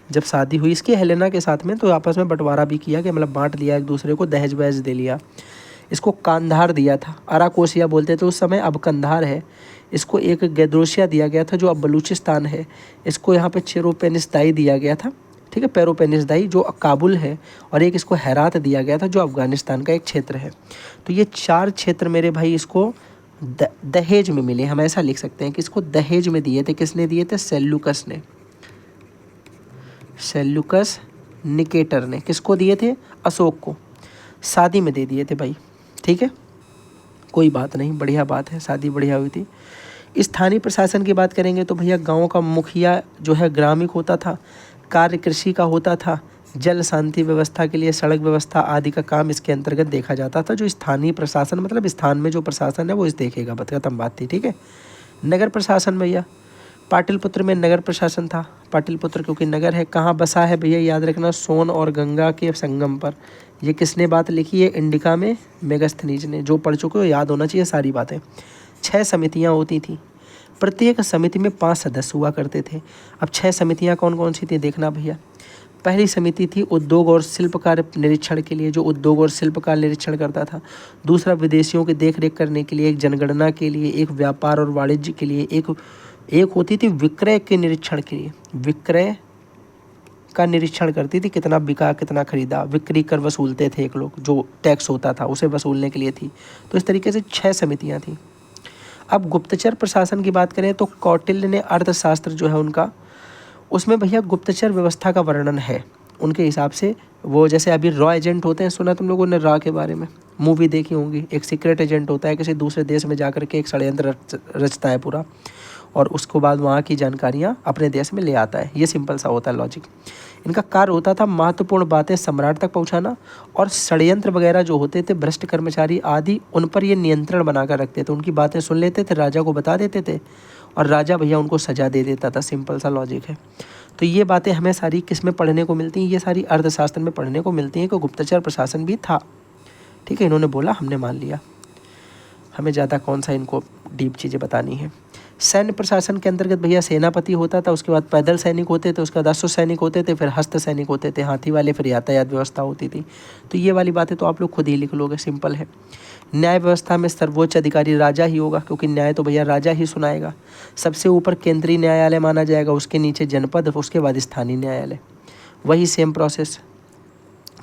जब शादी हुई इसकी हेलेना के साथ में तो आपस में बंटवारा भी किया कि मतलब बांट लिया, एक दूसरे को दहेज वहेज दे लिया। इसको कांधार दिया था, अराकोसिया बोलते थे उस समय, अब कंधार है। इसको एक गैद्रोसिया दिया गया था जो अब बलूचिस्तान है। इसको यहाँ पे चेरोपेनिसदाई दिया गया था, ठीक है, पेरोपेनिसदाई जो काबुल है। और एक इसको हेरात दिया गया था जो अफगानिस्तान का एक क्षेत्र है। तो ये 4 क्षेत्र मेरे भाई इसको दहेज में मिले, हम ऐसा लिख सकते हैं कि इसको दहेज में दिए थे। किसने दिए थे? सेल्यूकस ने। सेल्यूकस निकेटर ने किसको दिए थे? अशोक को। शादी में दे दिए थे भाई, ठीक है, कोई बात नहीं, बढ़िया बात है, शादी बढ़िया हुई थी। स्थानीय प्रशासन की बात करेंगे तो भैया गांव का मुखिया जो है ग्रामीण होता था, कार्य कृषि का होता था, जल शांति व्यवस्था के लिए सड़क व्यवस्था आदि का काम इसके अंतर्गत देखा जाता था। जो स्थानीय प्रशासन मतलब स्थान में जो प्रशासन है वो इस देखेगा, खत्म बात थी, ठीक है। नगर प्रशासन भैया, पाटलिपुत्र में नगर प्रशासन था। पाटलिपुत्र क्योंकि नगर है, कहाँ बसा है भैया याद रखना, सोन और गंगा के संगम पर। ये किसने बात लिखी है? इंडिका में मेगास्थनीज ने। जो पढ़ चुके हो याद होना चाहिए सारी बातें। 6 समितियाँ होती थी, प्रत्येक समिति में 5 सदस्य हुआ करते थे। अब 6 समितियाँ कौन कौन सी थी देखना भैया। पहली समिति थी उद्योग और शिल्प कार्य निरीक्षण के लिए, जो उद्योग और शिल्प का निरीक्षण करता था। दूसरा विदेशियों की देखरेख करने के लिए, एक जनगणना के लिए, एक व्यापार और वाणिज्य के लिए, एक होती थी विक्रय के निरीक्षण के लिए, विक्रय का निरीक्षण करती थी, कितना बिका कितना खरीदा, बिक्री कर वसूलते थे एक लोग, जो टैक्स होता था उसे वसूलने के लिए थी। तो इस तरीके से 6 समितियां थी। अब गुप्तचर प्रशासन की बात करें तो कौटिल्य ने अर्थशास्त्र जो है उनका, उसमें भैया गुप्तचर व्यवस्था का वर्णन है उनके हिसाब से। वो जैसे अभी रॉ एजेंट होते हैं, सुना तुम लोगों ने रॉ के बारे में, मूवी देखी होंगी। एक सीक्रेट एजेंट होता है, किसी दूसरे देश में जाकर के एक षड्यंत्र रचता है पूरा और उसको बाद वहाँ की जानकारियाँ अपने देश में ले आता है। ये सिंपल सा होता है लॉजिक। इनका कार्य होता था महत्वपूर्ण बातें सम्राट तक पहुँचाना और षड्यंत्र वगैरह जो होते थे, भ्रष्ट कर्मचारी आदि, उन पर ये नियंत्रण बनाकर रखते थे। उनकी बातें सुन लेते थे, राजा को बता देते थे और राजा भैया उनको सजा दे देता था। सिंपल सा लॉजिक है। तो ये बातें हमें सारी किस में पढ़ने को मिलती हैं? ये सारी अर्थशास्त्र में पढ़ने को मिलती हैं कि गुप्तचर प्रशासन भी था, ठीक है। इन्होंने बोला, हमने मान लिया, हमें ज़्यादा कौन सा इनको डीप चीज़ें बतानी है। सैन्य प्रशासन के अंतर्गत भैया सेनापति होता था, उसके बाद पैदल सैनिक होते थे, उसके बाद अश्व सैनिक होते थे, फिर हस्त सैनिक होते थे, हाथी वाले, फिर यातायात व्यवस्था होती थी। तो ये वाली बातें तो आप लोग खुद ही लिख लोगे, सिंपल है। न्याय व्यवस्था में सर्वोच्च अधिकारी राजा ही होगा, क्योंकि न्याय तो भैया राजा ही सुनाएगा। सबसे ऊपर केंद्रीय न्यायालय माना जाएगा, उसके नीचे जनपद, उसके बाद स्थानीय न्यायालय। वही सेम प्रोसेस,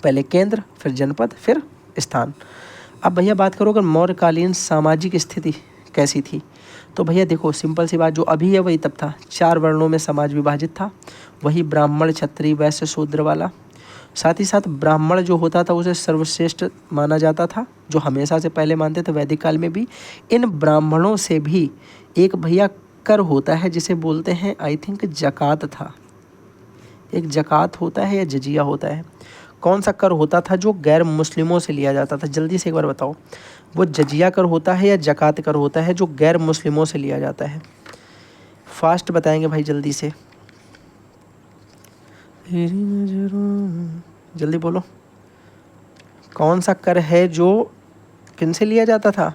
पहले केंद्र, फिर जनपद, फिर स्थान। अब भैया बात करो अगर मौर्यकालीन सामाजिक स्थिति कैसी थी, तो भैया देखो सिंपल सी बात, जो अभी है वही तब था। 4 वर्णों में समाज विभाजित था, वही ब्राह्मण, क्षत्रिय, वैश्य, शूद्र वाला। साथ ही साथ ब्राह्मण जो होता था उसे सर्वश्रेष्ठ माना जाता था, जो हमेशा से पहले मानते थे, वैदिक काल में भी। इन ब्राह्मणों से भी एक भैया कर होता है जिसे बोलते हैं, आई थिंक जकात था, एक जकात होता है या जजिया होता है, कौन सा कर होता था जो गैर मुस्लिमों से लिया जाता था? जल्दी से एक बार बताओ, वो जजिया कर होता है या जकात कर होता है जो गैर मुस्लिमों से लिया जाता है? फास्ट बताएंगे भाई, जल्दी से, जल्दी बोलो, कौन सा कर है जो किन से लिया जाता था?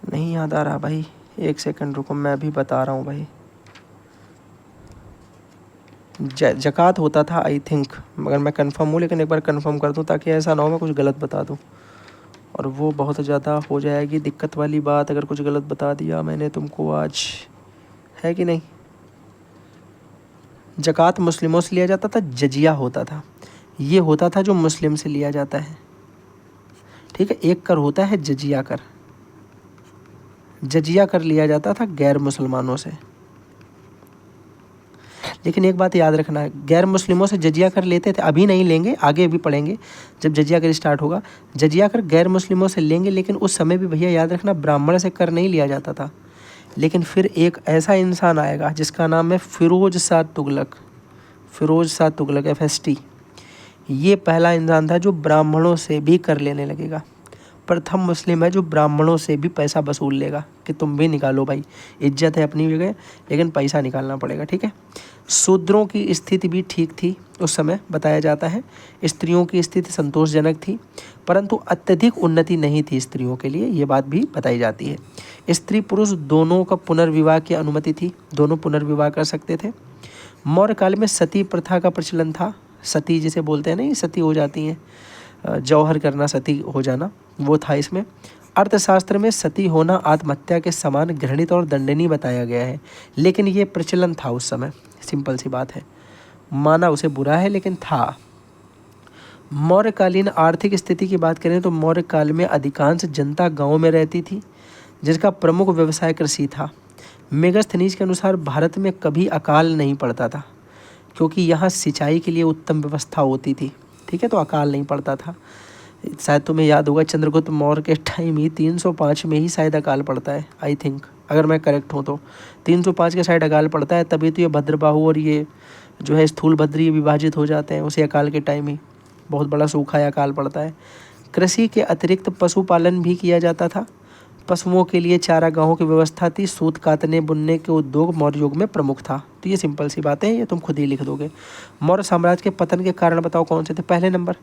नहीं याद आ रहा भाई, एक सेकंड रुको, मैं भी बता रहा हूँ भाई। जकात होता था आई थिंक, मगर मैं कंफर्म हूँ, लेकिन एक बार कंफर्म कर दूँ ताकि ऐसा ना हो मैं कुछ गलत बता दूँ और वो बहुत ज़्यादा हो जाएगी दिक्कत वाली बात अगर कुछ गलत बता दिया मैंने तुमको आज, है कि नहीं। जकात मुस्लिमों से लिया जाता था, जजिया होता था, ये होता था जो मुस्लिम से लिया जाता है, ठीक है। एक कर होता है जजिया कर, जजिया कर लिया जाता था गैर मुसलमानों से। लेकिन एक बात याद रखना है, गैर मुस्लिमों से जजिया कर लेते थे, अभी नहीं लेंगे, आगे भी पढ़ेंगे जब जजिया कर स्टार्ट होगा। जजिया कर गैर मुस्लिमों से लेंगे, लेकिन उस समय भी भैया याद रखना ब्राह्मण से कर नहीं लिया जाता था। लेकिन फिर एक ऐसा इंसान आएगा जिसका नाम है फिरोज शाह तुगलक, फिरोज शाह तुगलक, FST। ये पहला इंसान था जो ब्राह्मणों से भी कर लेने लगेगा। प्रथम मुस्लिम है जो ब्राह्मणों से भी पैसा वसूल लेगा कि तुम भी निकालो भाई, इज्जत है अपनी जगह लेकिन पैसा निकालना पड़ेगा, ठीक है। शूद्रों की स्थिति भी ठीक थी उस समय, बताया जाता है। स्त्रियों की स्थिति संतोषजनक थी, परंतु अत्यधिक उन्नति नहीं थी स्त्रियों के लिए, ये बात भी बताई जाती है। स्त्री पुरुष दोनों का पुनर्विवाह की अनुमति थी, दोनों पुनर्विवाह कर सकते थे। मौर्य काल में सती प्रथा का प्रचलन था। सती जिसे बोलते हैं ना, ये सती हो जाती हैं, जौहर करना, सती हो जाना, वो था इसमें। अर्थशास्त्र में सती होना आत्महत्या के समान घृणित और दंडनीय बताया गया है, लेकिन ये प्रचलन था उस समय, सिंपल सी बात है, माना उसे बुरा है लेकिन था। मौर्यकालीन आर्थिक स्थिति की बात करें तो मौर्य काल में अधिकांश जनता गांव में रहती थी, जिसका प्रमुख व्यवसाय कृषि था। मेगास्थनीज के अनुसार भारत में कभी अकाल नहीं पड़ता था, क्योंकि यहाँ सिंचाई के लिए उत्तम व्यवस्था होती थी, ठीक है, तो अकाल नहीं पड़ता था। शायद तुम्हें याद होगा चंद्रगुप्त मौर्य के टाइम ही 305 में ही शायद अकाल पड़ता है, आई थिंक, अगर मैं करेक्ट हूँ तो 305 के शायद अकाल पड़ता है, तभी तो ये भद्रबाहु और ये जो है स्थूलभद्र ये विभाजित हो जाते हैं, उसी अकाल के टाइम ही बहुत बड़ा सूखा या अकाल पड़ता है। कृषि के अतिरिक्त पशुपालन भी किया जाता था। पशुओं के लिए चारागाहों की व्यवस्था थी। सूत कातने बुनने के उद्योग मौर्य युग में प्रमुख था। तो ये सिंपल सी बातें हैं, ये तुम खुद ही लिख दोगे। मौर्य साम्राज्य के पतन के कारण बताओ कौन से थे। पहले नंबर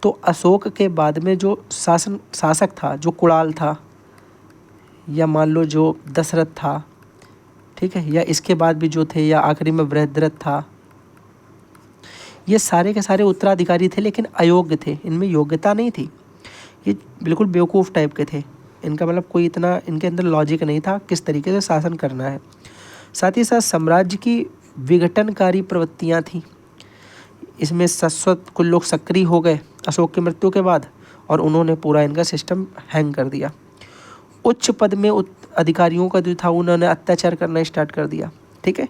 तो अशोक के बाद में जो शासक था, जो कुणाल था, या मान लो जो दशरथ था, ठीक है, या इसके बाद भी जो थे, या आखिरी में बृहद्रथ था, ये सारे के सारे उत्तराधिकारी थे लेकिन अयोग्य थे, इनमें योग्यता नहीं थी, ये बिल्कुल बेवकूफ़ टाइप के थे। इनका मतलब कोई इतना इनके अंदर लॉजिक नहीं था किस तरीके से शासन करना है। साथ ही साथ साम्राज्य की विघटनकारी प्रवृत्तियां थी। इसमें शाश्वत कुछ लोग सक्रिय हो गए अशोक की मृत्यु के बाद, और उन्होंने पूरा इनका सिस्टम हैंग कर दिया। उच्च पद में अधिकारियों का जो था, उन्होंने अत्याचार करना स्टार्ट कर दिया, ठीक है।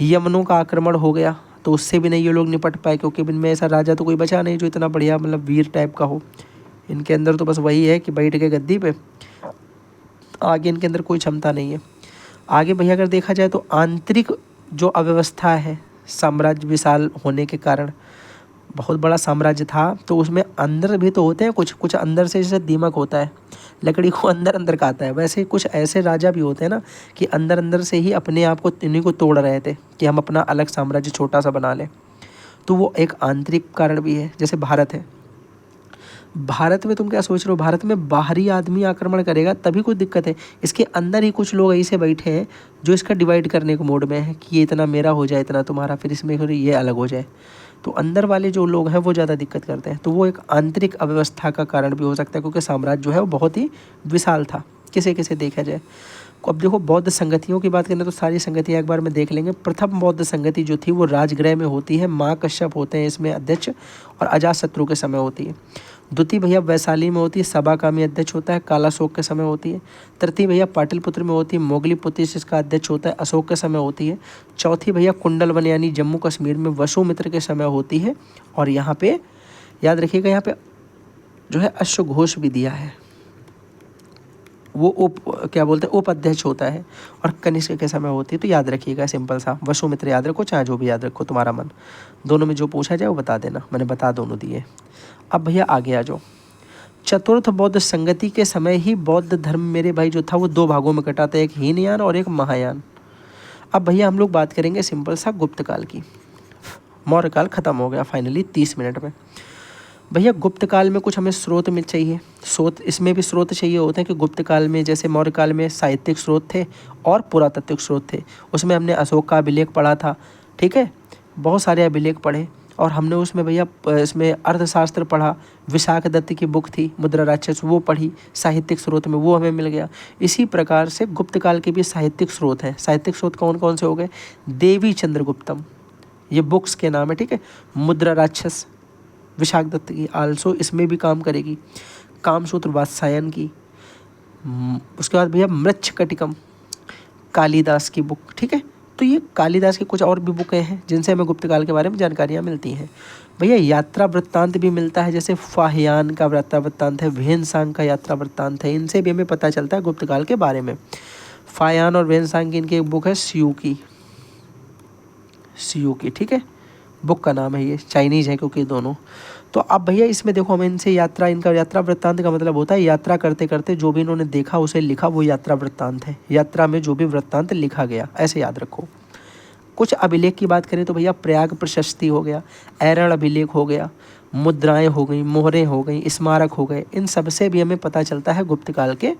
यमनों का आक्रमण हो गया, तो उससे भी नहीं ये लोग निपट पाए, क्योंकि इनमें ऐसा राजा तो कोई बचा नहीं जो इतना बढ़िया मतलब वीर टाइप का हो। इनके अंदर तो बस वही है कि बैठ के गद्दी पे, आगे इनके अंदर कोई क्षमता नहीं है। आगे भैया अगर देखा जाए तो आंतरिक जो अव्यवस्था है, साम्राज्य विशाल होने के कारण बहुत बड़ा साम्राज्य था, तो उसमें अंदर भी तो होते हैं कुछ कुछ अंदर से, जैसे दीमक होता है लकड़ी को अंदर अंदर खाता है, वैसे कुछ ऐसे राजा भी होते हैं ना कि अंदर अंदर से ही अपने आप को इन्हीं को तोड़ रहे थे कि हम अपना अलग साम्राज्य छोटा सा बना लें। तो वो एक आंतरिक कारण भी है। जैसे भारत है, भारत में तुम क्या सोच रहे हो, भारत में बाहरी आदमी आक्रमण करेगा तभी कुछ दिक्कत है, इसके अंदर ही कुछ लोग ऐसे बैठे हैं जो इसका डिवाइड करने के मोड में है कि ये इतना मेरा हो जाए, इतना तुम्हारा, फिर इसमें फिर ये अलग हो जाए। तो अंदर वाले जो लोग हैं वो ज़्यादा दिक्कत करते हैं। तो वो एक आंतरिक अव्यवस्था का कारण भी हो सकता है, क्योंकि साम्राज्य जो है वो बहुत ही विशाल था किसे किसे देखा जाए। अब देखो बौद्ध संगतियों की बात करें तो सारी संगतियाँ एक बार में देख लेंगे। प्रथम बौद्ध संगति जो थी वो राजगृह में होती है, माँ कश्यप होते हैं इसमें अध्यक्ष, और अजातशत्रु के समय होती है। द्वितीय भैया वैशाली में होती है, सबाकामी अध्यक्ष होता है, कालाशोक के समय होती है। तृतीय भैया पाटलिपुत्र में होती है, मोगलीपुत्र इसका अध्यक्ष होता है, अशोक के समय होती है। चौथी भैया कुंडलवन यानी जम्मू कश्मीर में वसुमित्र के समय होती है। और यहाँ पे याद रखिएगा, यहाँ पे जो है अश्वघोष भी दिया है, वो उप अध्यक्ष होता है, और कनिष्क के समय होती है। तो याद रखिएगा सिंपल सा, वसुमित्र याद रखो, चाहे जो भी याद रखो तुम्हारा मन, दोनों में जो पूछा जाए वो बता देना, मैंने बता दोनों दिए। अब भैया आगे आ जाओ। चतुर्थ बौद्ध संगति के समय ही बौद्ध धर्म मेरे भाई जो था वो दो भागों में कटा था, एक हीनयान और एक महायान। अब भैया हम लोग बात करेंगे सिंपल सा गुप्त काल की। मौर्य काल खत्म हो गया फाइनली 30 मिनट में। भैया गुप्त काल में कुछ हमें स्रोत मिल चाहिए, स्रोत इसमें भी स्रोत चाहिए होते हैं कि गुप्त काल में जैसे मौर्य काल में साहित्यिक स्रोत थे और पुरातात्विक स्रोत थे। उसमें हमने अशोक का अभिलेख पढ़ा था, ठीक है, बहुत सारे अभिलेख पढ़े, और हमने उसमें भैया इसमें अर्थशास्त्र पढ़ा, विशाख दत्त की बुक थी मुद्रा राक्षस, वो पढ़ी साहित्यिक स्रोत में, वो हमें मिल गया। इसी प्रकार से गुप्त काल के भी साहित्यिक स्रोत हैं। साहित्यिक स्रोत कौन कौन से हो गए, देवी चंद्रगुप्तम, ये बुक्स के नाम है, ठीक है। मुद्रा राक्षस विशाख दत्त की आल्सो इसमें भी काम करेगी। कामसूत्र वात्सायन की, उसके बाद भैया मृच्छकटिकम कालिदास की बुक, ठीक है। तो ये कालिदास की कुछ और भी बुकें हैं जिनसे हमें गुप्त काल के बारे में जानकारियाँ मिलती हैं। भैया यात्रा वृत्तांत भी मिलता है, जैसे फाहियान का यात्रा वृत्तांत है, वेनसांग का यात्रा वृत्तांत है, इनसे भी हमें पता चलता है गुप्त काल के बारे में। फाहियान और वेनसांग की इनकी एक बुक है सियूकी, ठीक है, बुक का नाम है, ये चाइनीज़ है क्योंकि दोनों। तो अब भैया इसमें देखो हमें इनसे यात्रा, इनका यात्रा वृत्तांत का मतलब होता है यात्रा करते करते जो भी इन्होंने देखा उसे लिखा, वो यात्रा वृत्तांत है। यात्रा में जो भी वृत्तांत लिखा गया, ऐसे याद रखो। कुछ अभिलेख की बात करें तो भैया प्रयाग प्रशस्ति हो गया, ऐरण अभिलेख हो गया, मुद्राएं हो गई, मोहरें हो गई, स्मारक हो गए, इन सब से भी हमें पता चलता है गुप्त काल के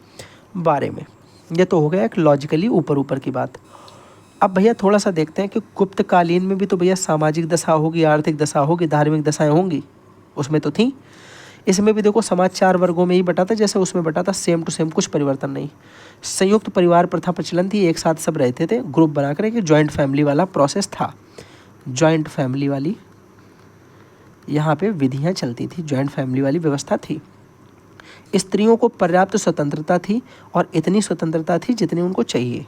बारे में। ये तो हो गया एक लॉजिकली ऊपर ऊपर की बात। अब भैया थोड़ा सा देखते हैं कि गुप्त कालीन में भी तो भैया सामाजिक दशा होगी, आर्थिक दशा होगी, धार्मिक दशाएं होंगी, उसमें तो थी। इसमें भी देखो समाज 4 वर्गों में ही बटा था जैसे उसमें बटा था, सेम टू सेम, कुछ परिवर्तन नहीं। संयुक्त परिवार प्रथा प्रचलन थी, एक साथ सब रहते थे ग्रुप बना कर, कि जॉइंट फैमिली वाला प्रोसेस था, जॉइंट फैमिली वाली यहाँ पे विधियाँ चलती थी, जॉइंट फैमिली वाली व्यवस्था थी। स्त्रियों को पर्याप्त स्वतंत्रता थी और इतनी स्वतंत्रता थी जितनी उनको चाहिए।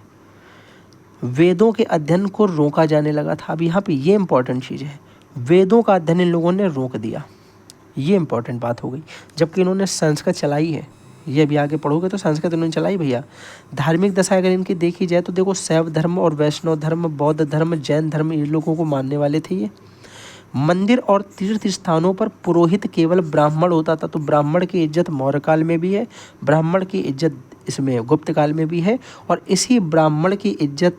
वेदों के अध्ययन को रोका जाने लगा था। अब यहाँ पे ये इंपॉर्टेंट चीज़ है, वेदों का अध्ययन इन लोगों ने रोक दिया, ये इंपॉर्टेंट बात हो गई। जबकि इन्होंने संस्कृत चलाई है, ये भी आगे पढ़ोगे तो संस्कृत इन्होंने चलाई भैया। धार्मिक दशा अगर इनकी देखी जाए तो देखो शैव धर्म और वैष्णव धर्म, बौद्ध धर्म, जैन धर्म, इन लोगों को मानने वाले थे ये। मंदिर और तीर्थ स्थानों पर पुरोहित केवल ब्राह्मण होता था, तो ब्राह्मण की इज्जत मौर्य काल में भी है, ब्राह्मण की इज्जत इसमें गुप्त काल में भी है। और इसी ब्राह्मण की इज्जत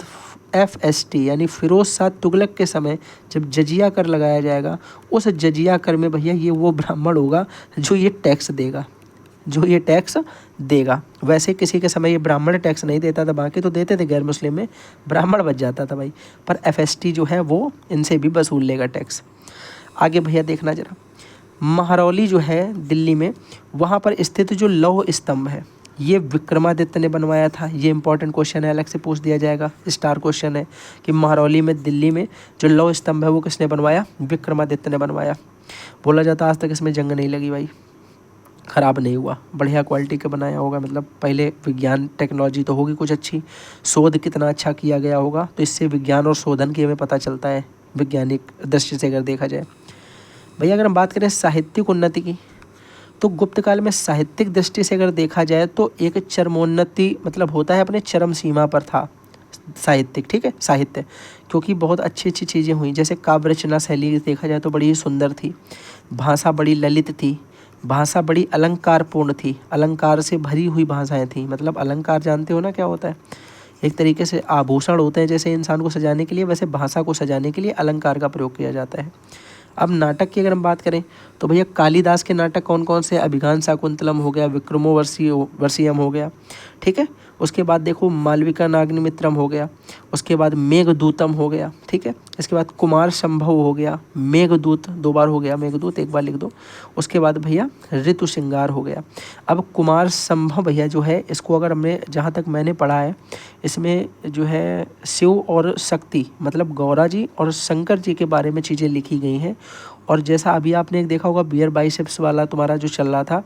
FST यानी फिरोज शाह तुगलक के समय जब जजिया कर लगाया जाएगा, उस जजिया कर में भैया ये वो ब्राह्मण होगा जो ये टैक्स देगा, जो ये टैक्स देगा। वैसे किसी के समय ये ब्राह्मण टैक्स नहीं देता था, बाकी तो देते थे गैर मुस्लिम में, ब्राह्मण बच जाता था भाई। पर FST जो है वो इनसे भी वसूल लेगा टैक्स। आगे भैया देखना जरा, महरौली जो है दिल्ली में, वहाँ पर स्थित जो लौह स्तंभ है ये विक्रमादित्य ने बनवाया था। ये इंपॉर्टेंट क्वेश्चन है, अलग से पूछ दिया जाएगा, स्टार क्वेश्चन है कि महरौली में दिल्ली में जो लौह स्तंभ है वो किसने बनवाया? विक्रमादित्य ने बनवाया। बोला जाता आज तक इसमें जंग नहीं लगी भाई, ख़राब नहीं हुआ, बढ़िया क्वालिटी का बनाया होगा। मतलब पहले विज्ञान टेक्नोलॉजी तो होगी कुछ अच्छी, शोध कितना अच्छा किया गया होगा, तो इससे विज्ञान और शोधन की हमें पता चलता है वैज्ञानिक दृष्टि से अगर देखा जाए। भैया अगर हम बात करें साहित्यिक उन्नति की, तो गुप्त काल में साहित्यिक दृष्टि से अगर देखा जाए तो एक चरमोन्नति मतलब होता है, अपने चरम सीमा पर था साहित्यिक, ठीक है, साहित्य, क्योंकि बहुत अच्छी अच्छी चीज़ें हुई। जैसे काव्य रचना शैली देखा जाए तो बड़ी ही सुंदर थी, भाषा बड़ी ललित थी, भाषा बड़ी अलंकारपूर्ण थी, अलंकार से भरी हुई भाषाएं थी। मतलब अलंकार जानते हो ना क्या होता है? एक तरीके से आभूषण होते हैं, जैसे इंसान को सजाने के लिए, वैसे भाषा को सजाने के लिए अलंकार का प्रयोग किया जाता है। अब नाटक की अगर हम बात करें तो भैया कालिदास के नाटक कौन कौन से? अभिज्ञान शाकुंतलम हो गया, विक्रमोर्वशीयम हो गया, ठीक है। उसके बाद देखो मालविका नागनिमित्रम हो गया, उसके बाद मेघदूतम हो गया, ठीक है। इसके बाद कुमार संभव हो गया, मेघदूत 2 बार हो गया, मेघदूत 1 बार लिख दो। उसके बाद भैया ऋतु श्रृंगार हो गया। अब कुमार संभव भैया जो है, इसको अगर हमने, जहाँ तक मैंने पढ़ा है, इसमें जो है शिव और शक्ति मतलब गौरा जी और शंकर जी के बारे में चीज़ें लिखी गई हैं। और जैसा अभी आपने एक देखा होगा बियर बाइसेप्स वाला तुम्हारा जो चल रहा था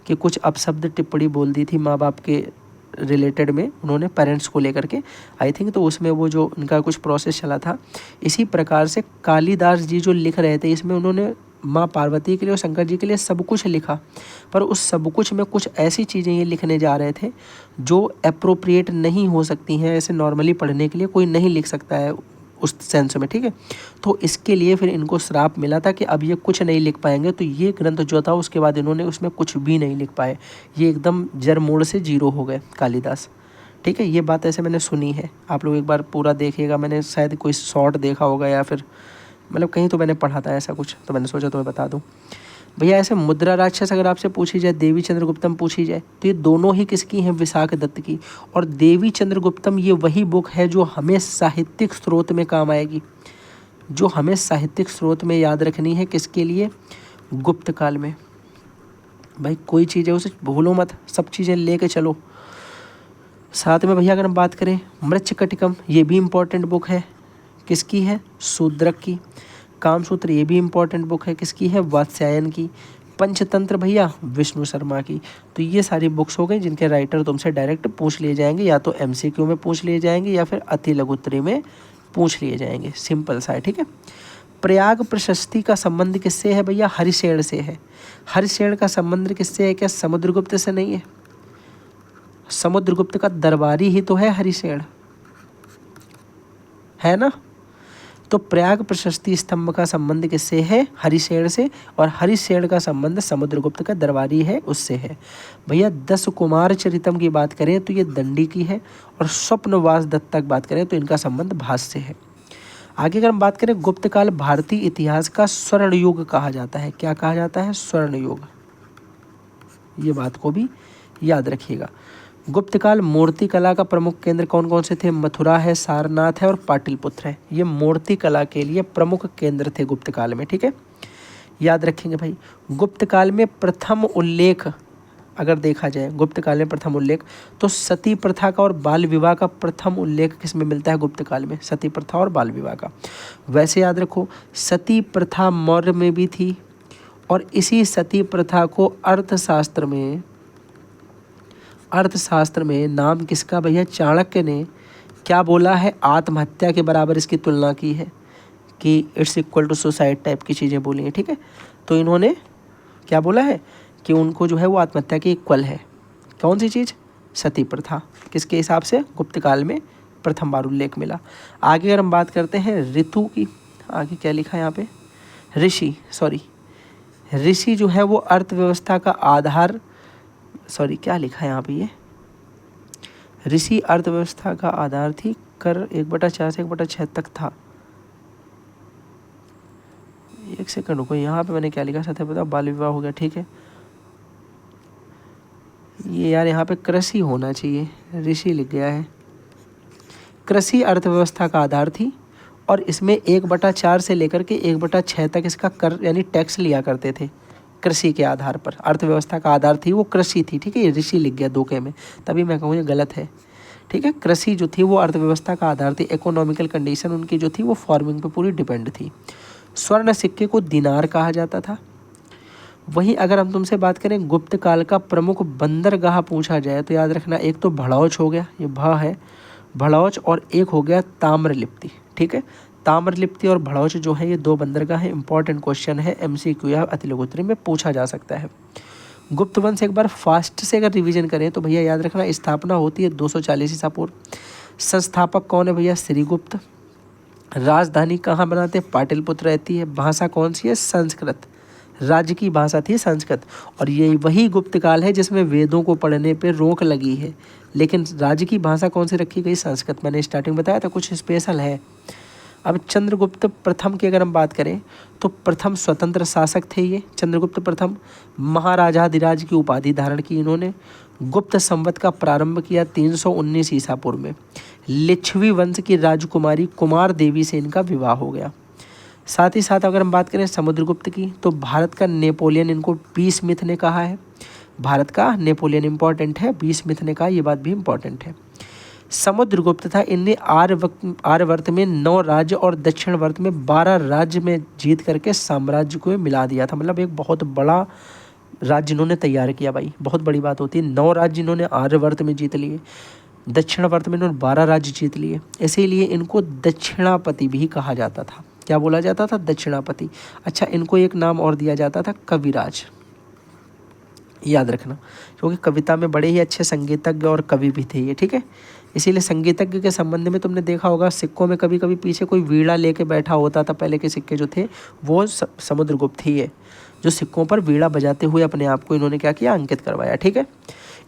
कि कुछ अपशब्द टिप्पणी बोल दी थी माँ बाप के रिलेटेड में, उन्होंने पेरेंट्स को लेकर के, आई थिंक, तो उसमें वो जो उनका कुछ प्रोसेस चला था। इसी प्रकार से कालिदास जी जो लिख रहे थे, इसमें उन्होंने माँ पार्वती के लिए और शंकर जी के लिए सब कुछ लिखा, पर उस सब कुछ में कुछ ऐसी चीज़ें ये लिखने जा रहे थे जो अप्रोप्रिएट नहीं हो सकती हैं, ऐसे नॉर्मली पढ़ने के लिए कोई नहीं लिख सकता है उस सेंस में, ठीक है। तो इसके लिए फिर इनको श्राप मिला था कि अब ये कुछ नहीं लिख पाएंगे, तो ये ग्रंथ जो था उसके बाद इन्होंने उसमें कुछ भी नहीं लिख पाए, ये एकदम जड़ मोड़ से जीरो हो गए कालिदास, ठीक है। ये बात ऐसे मैंने सुनी है, आप लोग एक बार पूरा देखिएगा, मैंने शायद कोई शॉर्ट देखा होगा या फिर मतलब कहीं तो मैंने पढ़ा था ऐसा कुछ, तो मैंने सोचा तुम्हें बता दूँ। भैया ऐसे मुद्रा राक्षस अगर आपसे पूछी जाए, देवी चंद्रगुप्तम पूछी जाए, तो ये दोनों ही किसकी हैं? विशाख दत्त की। और देवी चंद्रगुप्तम ये वही बुक है जो हमें साहित्यिक स्रोत में काम आएगी, जो हमें साहित्यिक स्रोत में याद रखनी है, किसके लिए? गुप्त काल में। भाई कोई चीज़ है उसे भूलो मत, सब चीज़ें लेके चलो साथ में। भैया अगर हम बात करें मृच्छकटिकम, ये भी इम्पोर्टेंट बुक है, किसकी है? शूद्रक की। कामसूत्र ये भी इम्पोर्टेंट बुक है, किसकी है? वात्स्यायन की। पंचतंत्र भैया विष्णु शर्मा की। तो ये सारी बुक्स हो गई जिनके राइटर तुमसे डायरेक्ट पूछ लिए जाएंगे, या तो MCQ में पूछ लिए जाएंगे या फिर अति लघुत्तरी में पूछ लिए जाएंगे, सिंपल सा है, ठीक है। प्रयाग प्रशस्ति का संबंध किससे है भैया? हरिशेण से है। हरिशेण का संबंध किससे है? क्या समुद्रगुप्त से नहीं है? समुद्रगुप्त का दरबारी ही तो है हरिशेण, है ना। तो प्रयाग प्रशस्ति स्तंभ का संबंध किससे है? हरिशेन से, और हरिशेन का संबंध समुद्रगुप्त का दरबारी है उससे है। भैया 10 कुमार चरितम की बात करें तो ये दंडी की है, और स्वप्नवास दत्ता की बात करें तो इनका संबंध भास से है। आगे अगर हम बात करें, गुप्त काल भारतीय इतिहास का स्वर्ण युग कहा जाता है। क्या कहा जाता है? स्वर्ण युग। ये बात को भी याद रखिएगा। गुप्त काल मूर्ति कला का प्रमुख केंद्र कौन कौन से थे? मथुरा है, सारनाथ है और पाटलिपुत्र है। ये मूर्ति कला के लिए प्रमुख केंद्र थे गुप्त काल में, ठीक है, याद रखेंगे भाई। गुप्त काल में प्रथम उल्लेख अगर देखा जाए, गुप्त काल में प्रथम उल्लेख तो सती प्रथा का और बाल विवाह का प्रथम उल्लेख किस में मिलता है? गुप्त काल में सती प्रथा और बाल विवाह का। वैसे याद रखो, सती प्रथा मौर्य में भी थी, और इसी सती प्रथा को अर्थशास्त्र में नाम किसका? भैया चाणक्य ने क्या बोला है? आत्महत्या के बराबर इसकी तुलना की है कि it's equal to suicide type की चीज़ें बोली हैं, ठीक है। तो इन्होंने क्या बोला है कि उनको जो है वो आत्महत्या के इक्वल है। कौन सी चीज़? सती प्रथा। किसके हिसाब से? गुप्त काल में प्रथम बार उल्लेख मिला। आगे अगर हम बात करते हैं ऋतु की, आगे क्या लिखा है यहाँ पे? ऋषि जो है वो अर्थव्यवस्था का आधार, क्या लिखा है यहाँ पे? ये ऋषि अर्थव्यवस्था का आधार थी। कर 1/4 से 1/6 तक था। एक सेकंड रुको, यहाँ पे मैंने क्या लिखा? सत्य पता बाल विवाह हो गया, ठीक है। ये यार यहाँ पे कृषि होना चाहिए, ऋषि लिख गया है। कृषि अर्थव्यवस्था का आधार थी, और इसमें 1/4 से लेकर के 1/6 तक इसका कर यानी टैक्स लिया करते थे कृषि के आधार पर। अर्थव्यवस्था का आधार थी वो कृषि थी, ठीक है। ये ऋषि लिख गया 2 में, तभी मैं कहूँ ये गलत है, ठीक है। कृषि जो थी वो अर्थव्यवस्था का आधार थी। इकोनॉमिकल कंडीशन उनकी जो थी वो फार्मिंग पे पूरी डिपेंड थी। स्वर्ण सिक्के को दिनार कहा जाता था। वहीं अगर हम तुमसे बात करें गुप्त काल का प्रमुख बंदरगाह पूछा जाए तो याद रखना, एक तो भड़ौच हो गया, ये भ है भड़ौच, और एक हो गया ताम्रलिप्ति, ठीक है। ताम्रलिप्ति और भड़ौच जो है ये 2 बंदरगाह है। इंपॉर्टेंट क्वेश्चन है, MCQ या अति लघु उत्तरी में पूछा जा सकता है। गुप्त वंश एक बार फास्ट से अगर रिवीजन करें तो भैया याद रखना, स्थापना होती है 240 ईसा पूर्व। संस्थापक कौन है भैया? श्रीगुप्त। राजधानी कहाँ बनाते हैं? पाटलिपुत्र रहती है। भाषा कौन सी है? संस्कृत। राज्य की भाषा थी संस्कृत, और ये वही गुप्त काल है जिसमें वेदों को पढ़ने पे रोक लगी है। लेकिन राज्य की भाषा कौन सी रखी गई? संस्कृत। मैंने स्टार्टिंग बताया था, कुछ स्पेशल है। अब चंद्रगुप्त प्रथम की अगर हम बात करें तो प्रथम स्वतंत्र शासक थे ये। चंद्रगुप्त प्रथम महाराजाधिराज की उपाधि धारण की इन्होंने। गुप्त संवत का प्रारंभ किया 319 ईसा पूर्व में। लिच्छवी वंश की राजकुमारी कुमार देवी से इनका विवाह हो गया। साथ ही साथ अगर हम बात करें समुद्रगुप्त की तो भारत का नेपोलियन इनको पी स्मिथ ने कहा है। भारत का नेपोलियन इंपॉर्टेंट है, बी स्मिथ ने कहा, ये बात भी इंपॉर्टेंट है। समुद्रगुप्त था, इनने आर्यवर्त में 9 राज्य और दक्षिणवर्त में 12 राज्य में जीत करके साम्राज्य को मिला दिया था। मतलब एक बहुत बड़ा राज्य इन्होंने तैयार किया भाई, बहुत बड़ी बात होती है। 9 राज्य इन्होंने आर्यवर्त में जीत लिए, दक्षिणावर्त में इन्होंने 12 राज्य जीत लिए, इसीलिए इनको दक्षिणापति भी कहा जाता था। क्या बोला जाता था? दक्षिणापति। अच्छा, इनको एक नाम और दिया जाता था, कविराज, याद रखना, क्योंकि कविता में बड़े ही अच्छे संगीतज्ञ और कवि भी थे ये, ठीक है। इसीलिए संगीतज्ञ के संबंध में तुमने देखा होगा सिक्कों में कभी कभी पीछे कोई वीणा लेके बैठा होता था। पहले के सिक्के जो थे वो समुद्रगुप्त ही है, जो सिक्कों पर वीणा बजाते हुए अपने आप को इन्होंने क्या किया? अंकित करवाया, ठीक है।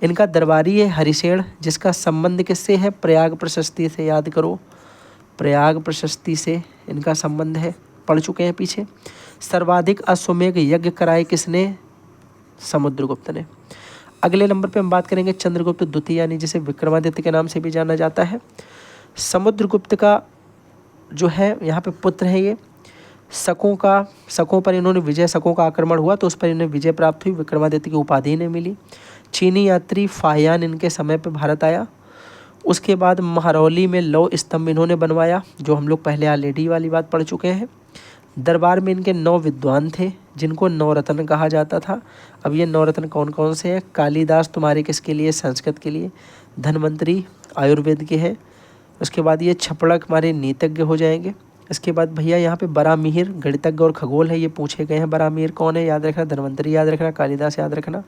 इनका दरबारी है हरिशेन, जिसका संबंध किससे है? प्रयाग प्रशस्ति से। याद करो, प्रयाग प्रशस्ति से इनका संबंध है, पढ़ चुके हैं पीछे। सर्वाधिक अश्वमेध यज्ञ कराए किसने? समुद्रगुप्त ने। अगले नंबर पे हम बात करेंगे चंद्रगुप्त द्वितीय, यानी जिसे विक्रमादित्य के नाम से भी जाना जाता है। समुद्रगुप्त का जो है यहाँ पे पुत्र है ये। शकों पर इन्होंने विजय, शकों का आक्रमण हुआ तो उस पर इन्हें विजय प्राप्त हुई, विक्रमादित्य की उपाधि इन्हें मिली। चीनी यात्री फाहियान इनके समय पे भारत आया। उसके बाद महरौली में लौह स्तंभ इन्होंने बनवाया, जो हम लोग पहले ऑलरेडी वाली बात पढ़ चुके हैं। दरबार में इनके 9 विद्वान थे जिनको नवरत्न कहा जाता था। अब ये नवरत्न कौन कौन से हैं? कालिदास तुम्हारे किसके लिए? संस्कृत के लिए। धन्वंतरी आयुर्वेद के हैं। उसके बाद ये छपड़क हमारे नीतज्ञ हो जाएंगे। इसके बाद भैया यहाँ पे बरामिहिर गणितज्ञ और खगोल है, ये पूछे गए हैं। बरामिहिर कौन है? याद रखना। धन्वंतरी याद रखना, कालिदास याद रखना।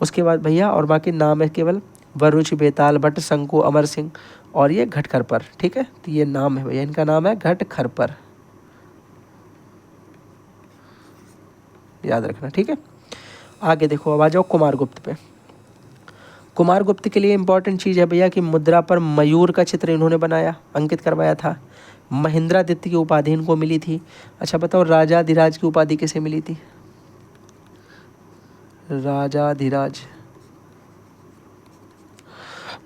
उसके बाद भैया और बाकी नाम है केवल वरुच, बेताल, भट्ट, शंकु, अमर सिंह और ये घटखरपर, ठीक है। तो ये नाम है भैया, इनका नाम है घटखरपर, याद रखना, ठीक है। आगे देखो, अब आ जाओ कुमारगुप्त पे। कुमारगुप्त के लिए इंपॉर्टेंट चीज़ है भैया कि मुद्रा पर मयूर का चित्र इन्होंने बनाया, अंकित करवाया था। महेंद्रादित्य की उपाधि इनको मिली थी। अच्छा बताओ, राजाधिराज की उपाधि किसे मिली थी? राजाधिराज।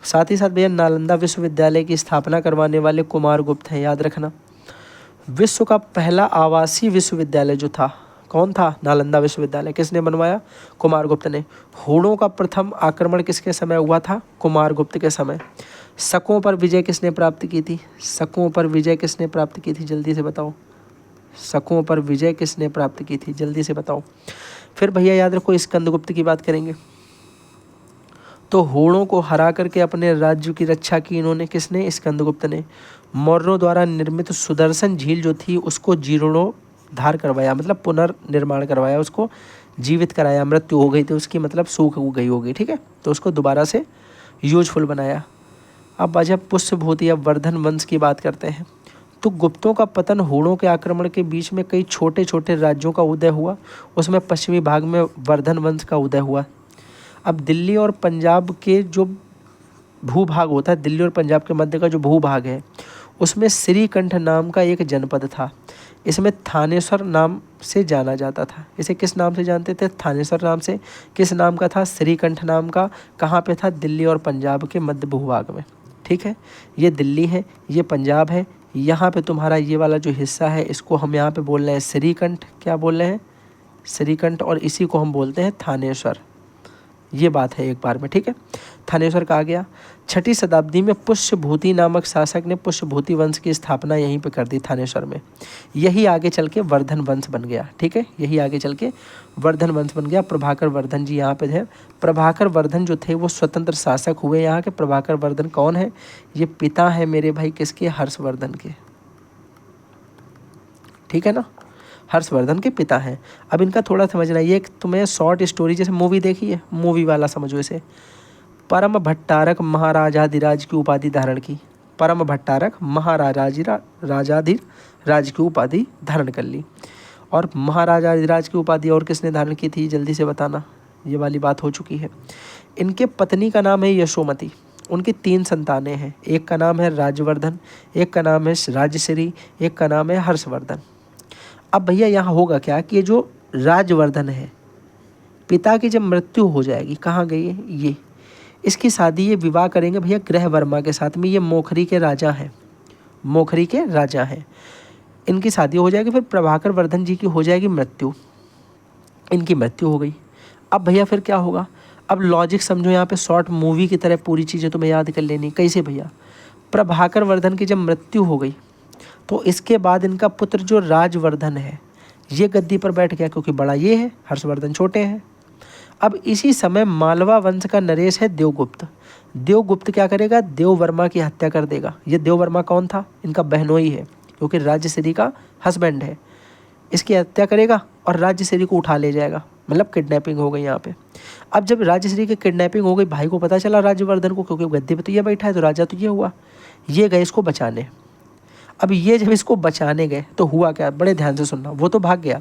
साथ ही साथ भैया नालंदा विश्वविद्यालय की स्थापना करवाने वाले कुमारगुप्त हैं, याद रखना। विश्व का पहला आवासीय विश्वविद्यालय जो था, कौन था? नालंदा विश्वविद्यालय। किसने बनवाया? कुमारगुप्त ने। हूणों का प्रथम आक्रमण किसके समय हुआ था? कुमारगुप्त के समय। शकों पर विजय किसने प्राप्त की थी? शकों पर विजय किसने प्राप्त की थी? जल्दी से बताओ। शकों पर विजय किसने प्राप्त की थी? जल्दी से बताओ। फिर भैया याद रखो, स्कंदगुप्त की बात करेंगे तो हूणों को हरा करके अपने राज्य की रक्षा की इन्होंने। किसने? स्कंदगुप्त ने। मौर्यों द्वारा निर्मित सुदर्शन झील जो थी उसको जीर्णोद्धार करवाया, मतलब पुनर्निर्माण करवाया, उसको जीवित कराया। मृत्यु हो गई थी उसकी, मतलब सूख गई होगी, ठीक है, तो उसको दोबारा से यूजफुल बनाया। अब वजह पुष्यभूति या वर्धन वंश की बात करते हैं तो गुप्तों का पतन, हूणों के आक्रमण के बीच में कई छोटे छोटे राज्यों का उदय हुआ, उसमें पश्चिमी भाग में वर्धन वंश का उदय हुआ। अब दिल्ली और पंजाब के जो भूभाग होता है, दिल्ली और पंजाब के मध्य का जो भूभाग है, उसमें श्रीकंठ नाम का एक जनपद था। इसमें थानेश्वर नाम से जाना जाता था। इसे किस नाम से जानते थे? थानेश्वर नाम से। किस नाम का था? श्रीकंठ नाम का। कहाँ पे था? दिल्ली और पंजाब के मध्य भूभाग में, ठीक है। ये दिल्ली है, ये पंजाब है। यहाँ पे तुम्हारा ये वाला जो हिस्सा है, इसको हम यहाँ पे बोल रहे हैं श्रीकंठ। क्या बोल रहे हैं? श्रीकंठ। और इसी को हम बोलते हैं थानेश्वर। ये बात है एक बार में, ठीक है। थानेश्वर कहा गया। 6ठी शताब्दी में पुष्यभूति नामक शासक ने पुष्यभूति वंश की स्थापना यहीं पे कर दी, थानेश्वर में। यही आगे चल के वर्धन वंश बन गया, ठीक है। यही आगे चल के वर्धन वंश बन गया। प्रभाकर वर्धन जी यहाँ पे है। प्रभाकर वर्धन जो थे वो स्वतंत्र शासक हुए यहाँ के। प्रभाकर वर्धन कौन है? ये पिता है मेरे भाई किसके? हर्षवर्धन के, ठीक है ना। हर्षवर्धन के पिता हैं। अब इनका थोड़ा समझना, ये तुम्हें शॉर्ट स्टोरी, जैसे मूवी देखी है, मूवी वाला समझो इसे। परम भट्टारक महाराजाधिराज की उपाधि धारण की। परम भट्टारक राजाधिराज की उपाधि धारण कर ली। और महाराजाधिराज की उपाधि और किसने धारण की थी? जल्दी से बताना, ये वाली बात हो चुकी है। इनके पत्नी का नाम है यशोमती। उनकी 3 संतानें हैं। एक का नाम है राजवर्धन, एक का नाम है राजश्री, एक का नाम है हर्षवर्धन। अब भैया यहाँ होगा क्या कि ये जो राजवर्धन है, पिता की जब मृत्यु हो जाएगी, कहाँ गई है ये, इसकी शादी ये विवाह करेंगे भैया ग्रह वर्मा के साथ में। ये मोखरी के राजा हैं, मोखरी के राजा हैं। इनकी शादी हो जाएगी, फिर प्रभाकर वर्धन जी की हो जाएगी मृत्यु। इनकी मृत्यु हो गई। अब भैया फिर क्या होगा? अब लॉजिक समझो, यहाँ पे शॉर्ट मूवी की तरह पूरी चीज़ें तुम्हें याद कर लेनी। कैसे भैया? प्रभाकर वर्धन की जब मृत्यु हो गई तो इसके बाद इनका पुत्र जो राजवर्धन है ये गद्दी पर बैठ गया, क्योंकि बड़ा ये है, हर्षवर्धन छोटे हैं। अब इसी समय मालवा वंश का नरेश है देवगुप्त। देवगुप्त क्या करेगा? देववर्मा की हत्या कर देगा। ये देववर्मा कौन था? इनका बहनोई है, क्योंकि राजश्री का हस्बैंड है। इसकी हत्या करेगा और राजश्री को उठा ले जाएगा, मतलब किडनैपिंग हो गई यहाँ पे। अब जब राजश्री की किडनैपिंग हो गई, भाई को पता चला राजवर्धन को, क्योंकि गद्दी पे तो ये बैठा है, तो राजा तो ये हुआ। ये गए इसको बचाने। अब ये जब इसको बचाने गए तो हुआ क्या? बड़े ध्यान से सुनना। वो तो भाग गया।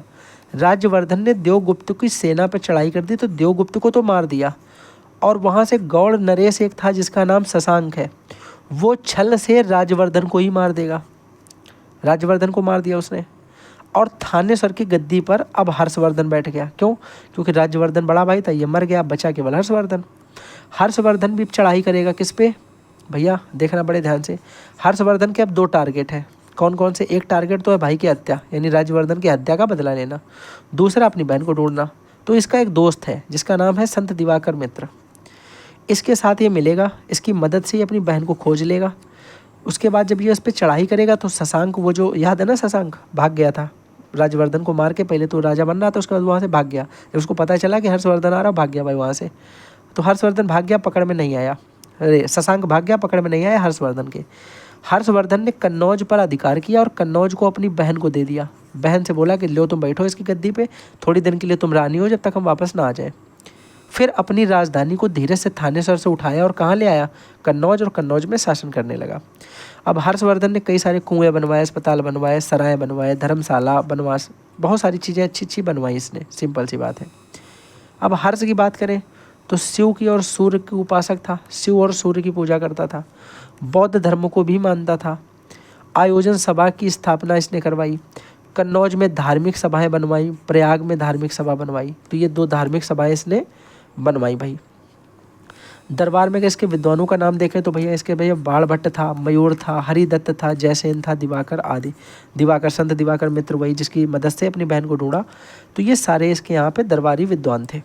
राजवर्धन ने देवगुप्त की सेना पर चढ़ाई कर दी, तो देवगुप्त को तो मार दिया। और वहाँ से गौड़ नरेश एक था जिसका नाम शशांक है, वो छल से राजवर्धन को ही मार देगा। राजवर्धन को मार दिया उसने। और थानेश्वर की गद्दी पर अब हर्षवर्धन बैठ गया। क्यों? क्योंकि राजवर्धन बड़ा भाई था, ये मर गया, बचा केवल हर्षवर्धन। हर्षवर्धन भी चढ़ाई करेगा किस पे? भैया देखना बड़े ध्यान से। हर्षवर्धन के अब 2 टारगेट हैं। कौन कौन से? एक टारगेट तो है भाई की हत्या, यानी राजवर्धन की हत्या का बदला लेना। दूसरा अपनी बहन को ढूंढना। तो इसका एक दोस्त है जिसका नाम है संत दिवाकर मित्र। इसके साथ ये मिलेगा, इसकी मदद से ये अपनी बहन को खोज लेगा। उसके बाद जब ये उस पर चढ़ाई करेगा तो शशांक, वो जो याद है ना, शशांक भाग गया था राजवर्धन को मार के। पहले तो राजा बन रहा था, उसके बाद वहाँ से भाग गया। जब उसको पता चला कि हर्षवर्धन आ रहा, भाग गया भाई वहाँ से। तो हर्षवर्धन भाग गया, पकड़ में नहीं आया। अरे शशांक भाग गया, पकड़ में नहीं आया हर्षवर्धन के। हर्षवर्धन ने कन्नौज पर अधिकार किया और कन्नौज को अपनी बहन को दे दिया। बहन से बोला कि लो तुम बैठो इसकी गद्दी पे, थोड़ी दिन के लिए तुम रानी हो, जब तक हम वापस ना आ जाए। फिर अपनी राजधानी को धीरे से थानेश्वर से उठाया और कहाँ ले आया? कन्नौज। और कन्नौज में शासन करने लगा। अब हर्षवर्धन ने कई सारे कुएं बनवाए, अस्पताल बनवाए, सराय बनवाए, धर्मशाला बहुत सारी चीज़ें अच्छी अच्छी बनवाई इसने, सिंपल सी बात है। अब हर्ष की बात करें तो शिव की और सूर्य की उपासक था, शिव और सूर्य की पूजा करता था, बौद्ध धर्म को भी मानता था। आयोजन सभा की स्थापना इसने करवाई, कन्नौज में धार्मिक सभाएं बनवाई, प्रयाग में धार्मिक सभा बनवाई। तो ये 2 धार्मिक सभाएं इसने बनवाई भाई। दरबार में इसके विद्वानों का नाम देखें तो भैया इसके भैया बाणभट्ट था, मयूर था, हरिदत्त था, जयसेन था, दिवाकर आदि। दिवाकर, संत दिवाकर मित्र वही जिसकी मदद से अपनी बहन को ढूंढा। तो ये सारे इसके यहाँ पे दरबारी विद्वान थे।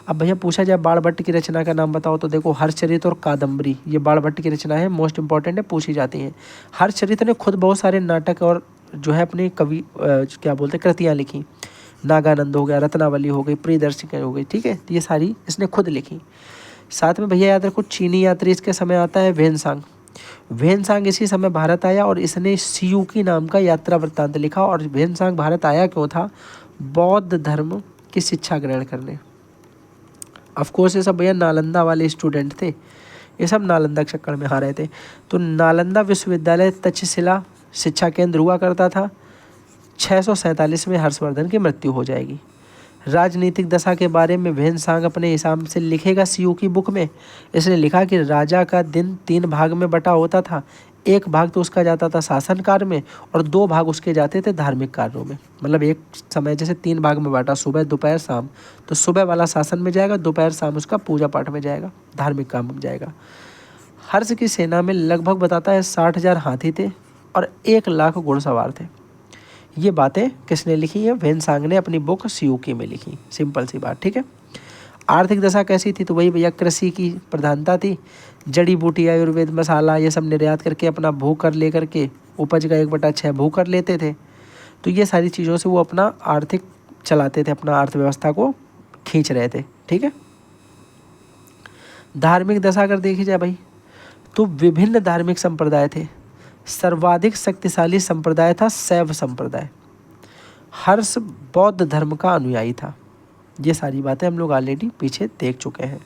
अब भैया पूछा जाए बाणभट्ट की रचना का नाम बताओ, तो देखो हर्षचरित और कादम्बरी ये बाणभट्ट की रचना है, मोस्ट इंपॉर्टेंट है, पूछी जाती हैं। हर्षचरित ने खुद बहुत सारे नाटक और जो है अपनी कवि क्या बोलते हैं कृतियाँ लिखी। नागानंद हो गया, रत्नावली हो गई, प्रियदर्शिका हो गई, ठीक है, तो ये सारी इसने खुद लिखी। साथ में भैया याद रखो चीनी यात्री इसके समय आता है वेनसांग। वेनसांग इसी समय भारत आया और इसने सियूकी नाम का यात्रा वृत्तांत लिखा। और वेनसांग भारत आया क्यों था? बौद्ध धर्म की शिक्षा ग्रहण करने। ऑफ कोर्स ये सब भैया नालंदा वाले स्टूडेंट थे, ये सब नालंदा के चक्कर में आ रहे थे। तो नालंदा विश्वविद्यालय तक्षशिला शिक्षा केंद्र हुआ करता था। 647 में हर्षवर्धन की मृत्यु हो जाएगी। राजनीतिक दशा के बारे में वेनसांग अपने हिसाब से लिखेगा सीयू की बुक में। इसने लिखा कि राजा का दिन 3 भाग में बटा होता था। 1 भाग तो उसका जाता था शासन कार्य में और 2 भाग उसके जाते थे धार्मिक कार्यों में। मतलब एक समय जैसे 3 भाग में बांटा, सुबह दोपहर शाम, तो सुबह वाला शासन में जाएगा, दोपहर शाम उसका पूजा पाठ में जाएगा, धार्मिक काम में जाएगा। हर्ष की सेना में लगभग बताता है 60,000 हाथी थे और 1 लाख घुड़सवार थे। ये बातें किसने लिखी है? वेनसांग ने अपनी बुक सियूकी में लिखी। सिंपल सी बात, ठीक है। आर्थिक दशा कैसी थी? तो वही भैया कृषि की प्रधानता थी। जड़ी बूटी, आयुर्वेद, मसाला ये सब निर्यात करके अपना भू कर लेकर के उपज का 1/6 भू कर लेते थे। तो ये सारी चीज़ों से वो अपना आर्थिक चलाते थे, अपना अर्थव्यवस्था को खींच रहे थे, ठीक है। धार्मिक दशा अगर देखी जाए भाई तो विभिन्न धार्मिक संप्रदाय थे। सर्वाधिक शक्तिशाली संप्रदाय था शैव संप्रदाय। हर्ष बौद्ध धर्म का अनुयायी था। ये सारी बातें हम लोग ऑलरेडी पीछे देख चुके हैं।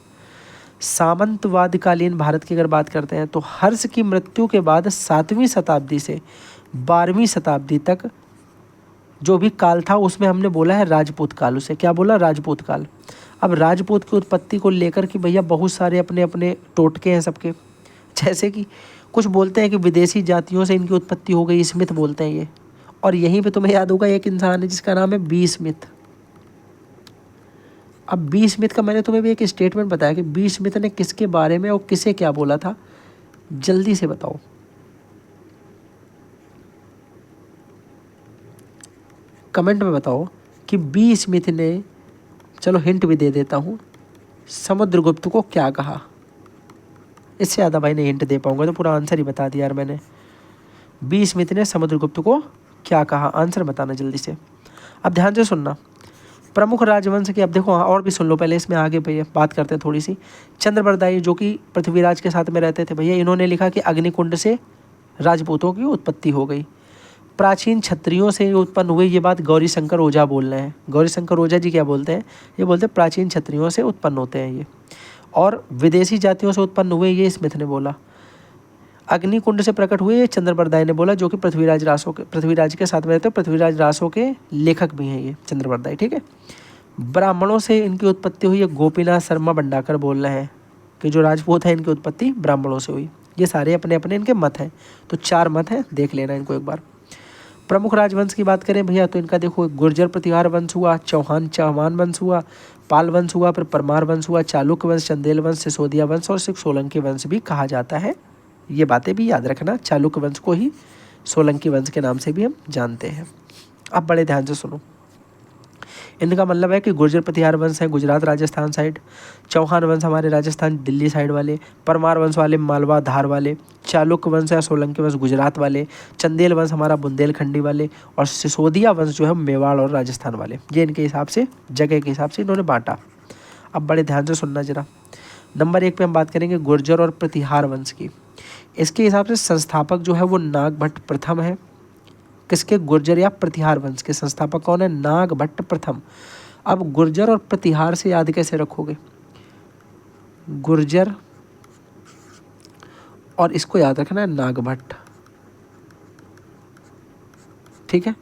सामंतवादकालीन भारत की अगर बात करते हैं तो हर्ष की मृत्यु के बाद 7वीं शताब्दी से 12वीं शताब्दी तक जो भी काल था उसमें हमने बोला है राजपूत काल। उसे क्या बोला? राजपूत काल। अब राजपूत की उत्पत्ति को लेकर कि भैया बहुत सारे अपने अपने टोटके हैं सबके। जैसे कि कुछ बोलते हैं कि विदेशी जातियों से इनकी उत्पत्ति हो गई, स्मिथ बोलते हैं ये। और यहीं पे तुम्हें याद होगा एक इंसान है जिसका नाम है बी स्मिथ। अब बी स्मिथ का मैंने तुम्हें भी एक स्टेटमेंट बताया कि बी स्मिथ ने किसके बारे में और किसे क्या बोला था, जल्दी से बताओ। कमेंट में बताओ कि बी स्मिथ ने, चलो हिंट भी दे देता हूँ, समुद्रगुप्त को क्या कहा। इससे ज़्यादा भाई नहीं हिंट दे पाऊंगा, तो पूरा आंसर ही बता दिया यार मैंने। बी स्मिथ ने समुद्रगुप्त को क्या कहा? आंसर बताना जल्दी से। अब ध्यान से सुनना। प्रमुख राजवंश की, अब देखो और भी सुन लो, पहले इसमें आगे भैया बात करते हैं थोड़ी सी। चंद्रबरदाई जो कि पृथ्वीराज के साथ में रहते थे भैया, इन्होंने लिखा कि अग्निकुंड से राजपूतों की उत्पत्ति हो गई। प्राचीन क्षत्रियों से उत्पन्न हुए, ये बात गौरी शंकर ओझा बोल रहे हैं। गौरी शंकर ओझा जी क्या बोलते हैं? ये बोलते हैं प्राचीन क्षत्रियों से उत्पन्न होते हैं ये, और विदेशी जातियों से उत्पन्न हुए, ये स्मिथ ने बोला। अग्निकुंड से प्रकट हुए, ये चंद्रबरदाई ने बोला, जो कि पृथ्वीराज के साथ में रहते, पृथ्वीराज रासों के लेखक भी हैं ये चंद्रबरदाई, ठीक है। ब्राह्मणों से इनकी उत्पत्ति हुई है, गोपीनाथ शर्मा भंडाकर बोल रहे हैं कि जो राजपूत है इनकी उत्पत्ति ब्राह्मणों से हुई। ये सारे अपने अपने इनके मत हैं, तो 4 मत हैं, देख लेना इनको एक बार। प्रमुख राजवंश की बात करें भैया तो इनका देखो गुर्जर प्रतिहार वंश हुआ, चौहान वंश हुआ, पाल वंश हुआ, फिर परमार वंश हुआ, चालुक्य वंश, चंदेल वंश, सिसोदिया वंश और सोलंकी वंश भी कहा जाता है। ये बातें भी याद रखना, चालुक्य वंश को ही सोलंकी वंश के नाम से भी हम जानते हैं। अब बड़े ध्यान से सुनो, इनका मतलब है कि गुर्जर प्रतिहार वंश है गुजरात राजस्थान साइड, चौहान वंश हमारे राजस्थान दिल्ली साइड वाले, परमार वंश वाले मालवा धार वाले, चालुक्य वंश या सोलंकी वंश गुजरात वाले, चंदेल वंश हमारा बुंदेलखंडी वाले, और सिसोदिया वंश जो है मेवाड़ और राजस्थान वाले। ये इनके हिसाब से, जगह के हिसाब से इन्होंने बांटा। अब बड़े ध्यान से सुनना जरा। नंबर 1 पे हम बात करेंगे गुर्जर और प्रतिहार वंश की। इसके हिसाब से संस्थापक जो है वो नागभट्ट प्रथम है। किसके? गुर्जर या प्रतिहार वंश के संस्थापक कौन है? नागभट्ट प्रथम। अब गुर्जर और प्रतिहार से याद कैसे रखोगे? गुर्जर और इसको याद रखना है नागभट्ट, ठीक है।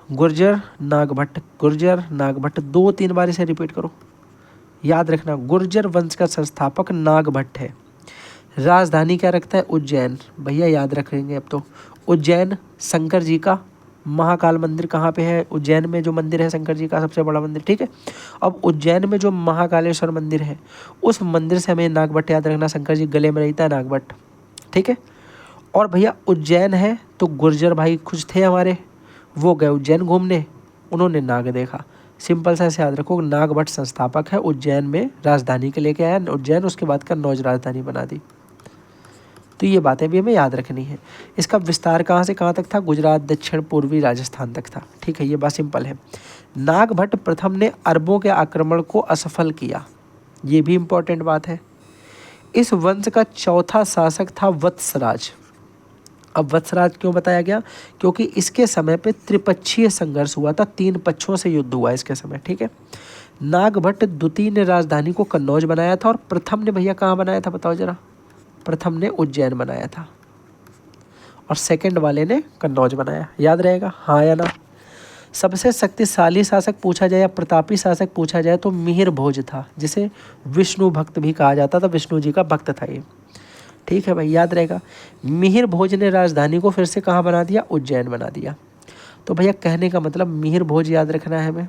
गुर्जर नागभट्ट, गुर्जर नागभट्ट, 2-3 बार इसे रिपीट करो, याद रखना। गुर्जर वंश का संस्थापक नागभट्ट है। राजधानी क्या रखता है? उज्जैन। भैया याद रखेंगे अब तो। उज्जैन शंकर जी का महाकाल मंदिर कहाँ पे है? उज्जैन में जो मंदिर है शंकर जी का सबसे बड़ा मंदिर, ठीक है। अब उज्जैन में जो महाकालेश्वर मंदिर है उस मंदिर से हमें नागभट्ट याद रखना, शंकर जी गले में रहता है नागभट्ट, ठीक है। और भैया उज्जैन है तो गुर्जर भाई कुछ थे हमारे, वो गए उज्जैन घूमने, उन्होंने नाग देखा। सिंपल सा ऐसे याद रखो, नागभट्ट संस्थापक है, उज्जैन में राजधानी के लेके आया उज्जैन, उसके बाद कन्नौज राजधानी बना दी। तो ये बातें भी हमें याद रखनी है। इसका विस्तार कहाँ से कहाँ तक था? गुजरात, दक्षिण पूर्वी राजस्थान तक था, ठीक है। ये बात सिंपल है। नागभट्ट प्रथम ने अरबों के आक्रमण को असफल किया, ये भी इंपॉर्टेंट बात है। इस वंश का चौथा शासक था वत्सराज। अब वत्सराज क्यों बताया गया? क्योंकि इसके समय पे त्रिपक्षीय संघर्ष हुआ था, 3 पक्षों से युद्ध हुआ इसके समय, ठीक है। नागभट्ट द्वितीय ने राजधानी को कन्नौज बनाया था और प्रथम ने भैया कहाँ बनाया था बताओ जरा? प्रथम ने उज्जैन बनाया था और सेकंड वाले ने कन्नौज बनाया, याद रहेगा हाँ या ना? सबसे शक्तिशाली शासक पूछा जाए या प्रतापी शासक पूछा जाए तो मिहिर भोज था, जिसे विष्णु भक्त भी कहा जाता था, विष्णु जी का भक्त था ये, ठीक है भाई, याद रहेगा। मिहिर भोज ने राजधानी को फिर से कहाँ बना दिया? उज्जैन बना दिया। तो भैया कहने का मतलब मिहिर भोज याद रखना है हमें,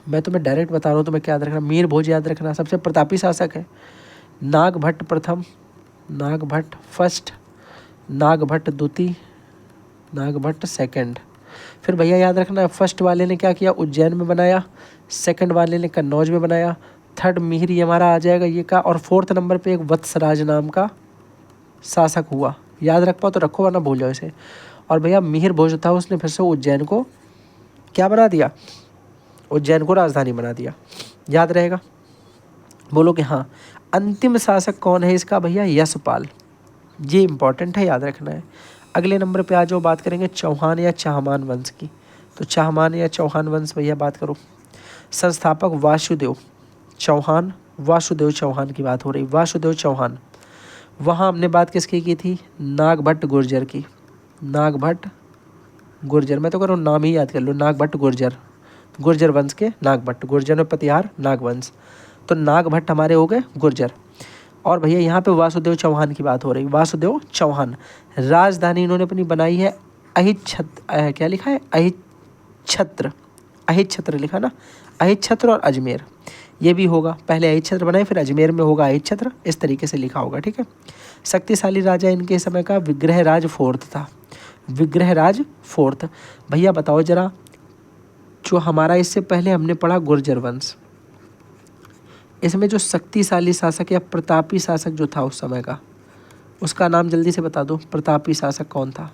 मैं तुम्हें डायरेक्ट बता रहा हूँ तुम्हें क्या याद रखना। मिहिर भोज याद रखना सबसे प्रतापी शासक है। नागभट्ट प्रथम, नागभट्ट फर्स्ट, नागभट्ट द्वितीय, नागभट्ट सेकंड। फिर भैया याद रखना फर्स्ट वाले ने क्या किया? उज्जैन में बनाया, सेकंड वाले ने कन्नौज में बनाया, थर्ड मिहिर ये हमारा आ जाएगा ये का, और फोर्थ नंबर पे एक वत्सराज नाम का शासक हुआ। याद रख पाओ तो रखो वरना भूल जाओ इसे। और भैया मिहिर भोज था, उसने फिर से उज्जैन को क्या बना दिया? उज्जैन को राजधानी बना दिया, याद रहेगा? बोलो कि हाँ। अंतिम शासक कौन है इसका? भैया यशपाल, ये इंपॉर्टेंट है, याद रखना है। अगले नंबर पे आज जो बात करेंगे चौहान या चाहमान वंश की, तो चाहमान या चौहान वंश भैया बात करो। संस्थापक वासुदेव चौहान, वासुदेव चौहान की बात हो रही, वासुदेव चौहान। वहाँ हमने बात किसकी की थी? नागभट्ट गुर्जर की, नागभट्ट गुर्जर, मैं तो कह रहा हूँ नाम ही याद कर लो, नागभट्ट गुर्जर, गुर्जर वंश के नागभट्ट, गुर्जर में प्रतिहार नागवंश, तो नागभट्ट हमारे हो गए गुर्जर। और भैया यहाँ पे वासुदेव चौहान की बात हो रही, वासुदेव चौहान। राजधानी इन्होंने अपनी बनाई है अहिच्छत्र, क्या लिखा है? अहिच्छत्र, अहिच्छत्र लिखा ना, अहिच्छत्र और अजमेर, ये भी होगा, पहले अहिच्छत्र बनाए फिर अजमेर में होगा अहिच्छत्र, इस तरीके से लिखा होगा, ठीक है। शक्तिशाली राजा इनके समय का विग्रहराज फोर्थ था, विग्रहराज फोर्थ। भैया बताओ जरा, जो हमारा इससे पहले हमने पढ़ा गुर्जर वंश, इसमें जो शक्तिशाली शासक या प्रतापी शासक जो था उस समय का, उसका नाम जल्दी से बता दो। प्रतापी शासक कौन था?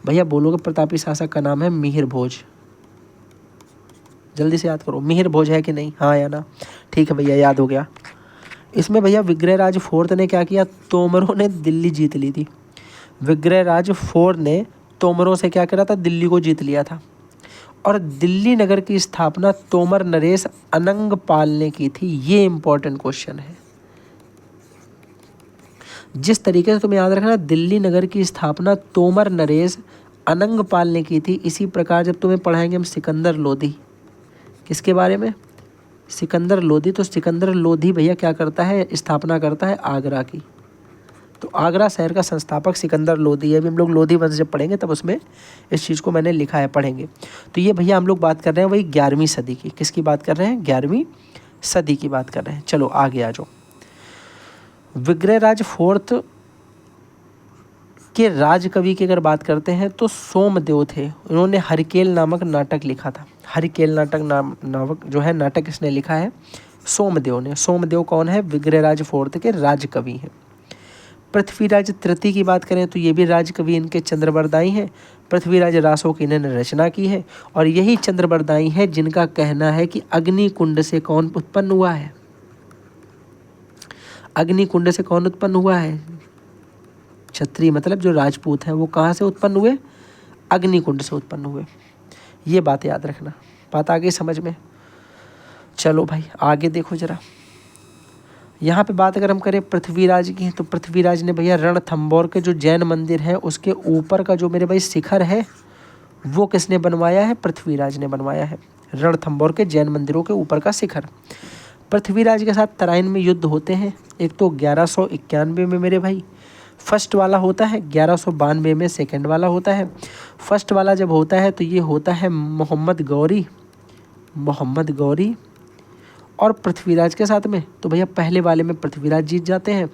भैया बोलोगे प्रतापी शासक का नाम है मिहिर भोज, जल्दी से याद करो, मिहिर भोज है कि नहीं, हाँ या ना? ठीक है भैया, याद हो गया। इसमें भैया विग्रहराज फोर्थ ने क्या किया? तोमरों ने दिल्ली जीत ली थी। विग्रहराज फोर्थ ने तोमरों से क्या करा था? दिल्ली को जीत लिया था। और दिल्ली नगर की स्थापना तोमर नरेश अनंगपाल ने की थी, ये इंपॉर्टेंट क्वेश्चन है। जिस तरीके से तुम्हें याद रखना, दिल्ली नगर की स्थापना तोमर नरेश अनंगपाल ने की थी, इसी प्रकार जब तुम्हें पढ़ाएंगे हम सिकंदर लोधी, किसके बारे में? सिकंदर लोधी। तो सिकंदर लोधी भैया क्या करता है? स्थापना करता है आगरा की, तो आगरा शहर का संस्थापक सिकंदर लोधी है। अभी हम लोग लोधी वंश जब पढ़ेंगे तब उसमें इस चीज़ को मैंने लिखा है, पढ़ेंगे। तो ये भैया हम लोग बात कर रहे हैं वही 11वीं सदी की, किसकी बात कर रहे हैं? 11वीं सदी की बात कर रहे हैं। चलो आगे आ जाओ। विग्रहराज फोर्थ के राजकवि की अगर बात करते हैं तो सोमदेव थे, उन्होंने हरिकेल नामक नाटक लिखा था। हरिकेल नामक जो है नाटक इसने लिखा है सोमदेव ने। सोमदेव कौन है? विग्रहराज फोर्थ के राजकवि हैं। पृथ्वीराज तृतीय की बात करें तो ये भी राजकवि इनके चंद्रबरदाई हैं। पृथ्वीराज रासो की इन्होंने रचना की है और यही चंद्रबरदाई है जिनका कहना है कि अग्निकुंड से कौन उत्पन्न हुआ है? अग्निकुंड से कौन उत्पन्न हुआ है? क्षत्रिय, मतलब जो राजपूत हैं, वो कहाँ से उत्पन्न हुए? अग्निकुंड से उत्पन्न हुए। ये बात याद रखना, बात आ गई समझ में? चलो भाई आगे देखो जरा। यहाँ पे बात अगर हम करें पृथ्वीराज की, तो पृथ्वीराज ने भैया रणथंभौर के जो जैन मंदिर है उसके ऊपर का जो मेरे भाई शिखर है वो किसने बनवाया है? पृथ्वीराज ने बनवाया है। रणथंभौर के जैन मंदिरों के ऊपर का शिखर। पृथ्वीराज के साथ तराइन में युद्ध होते हैं। एक तो 1191 में मेरे भाई फर्स्ट वाला होता है, 1192 में सेकंड वाला होता है। फर्स्ट वाला जब होता है तो ये होता है मोहम्मद गौरी और पृथ्वीराज के साथ में। तो भैया पहले वाले में पृथ्वीराज जीत जाते हैं,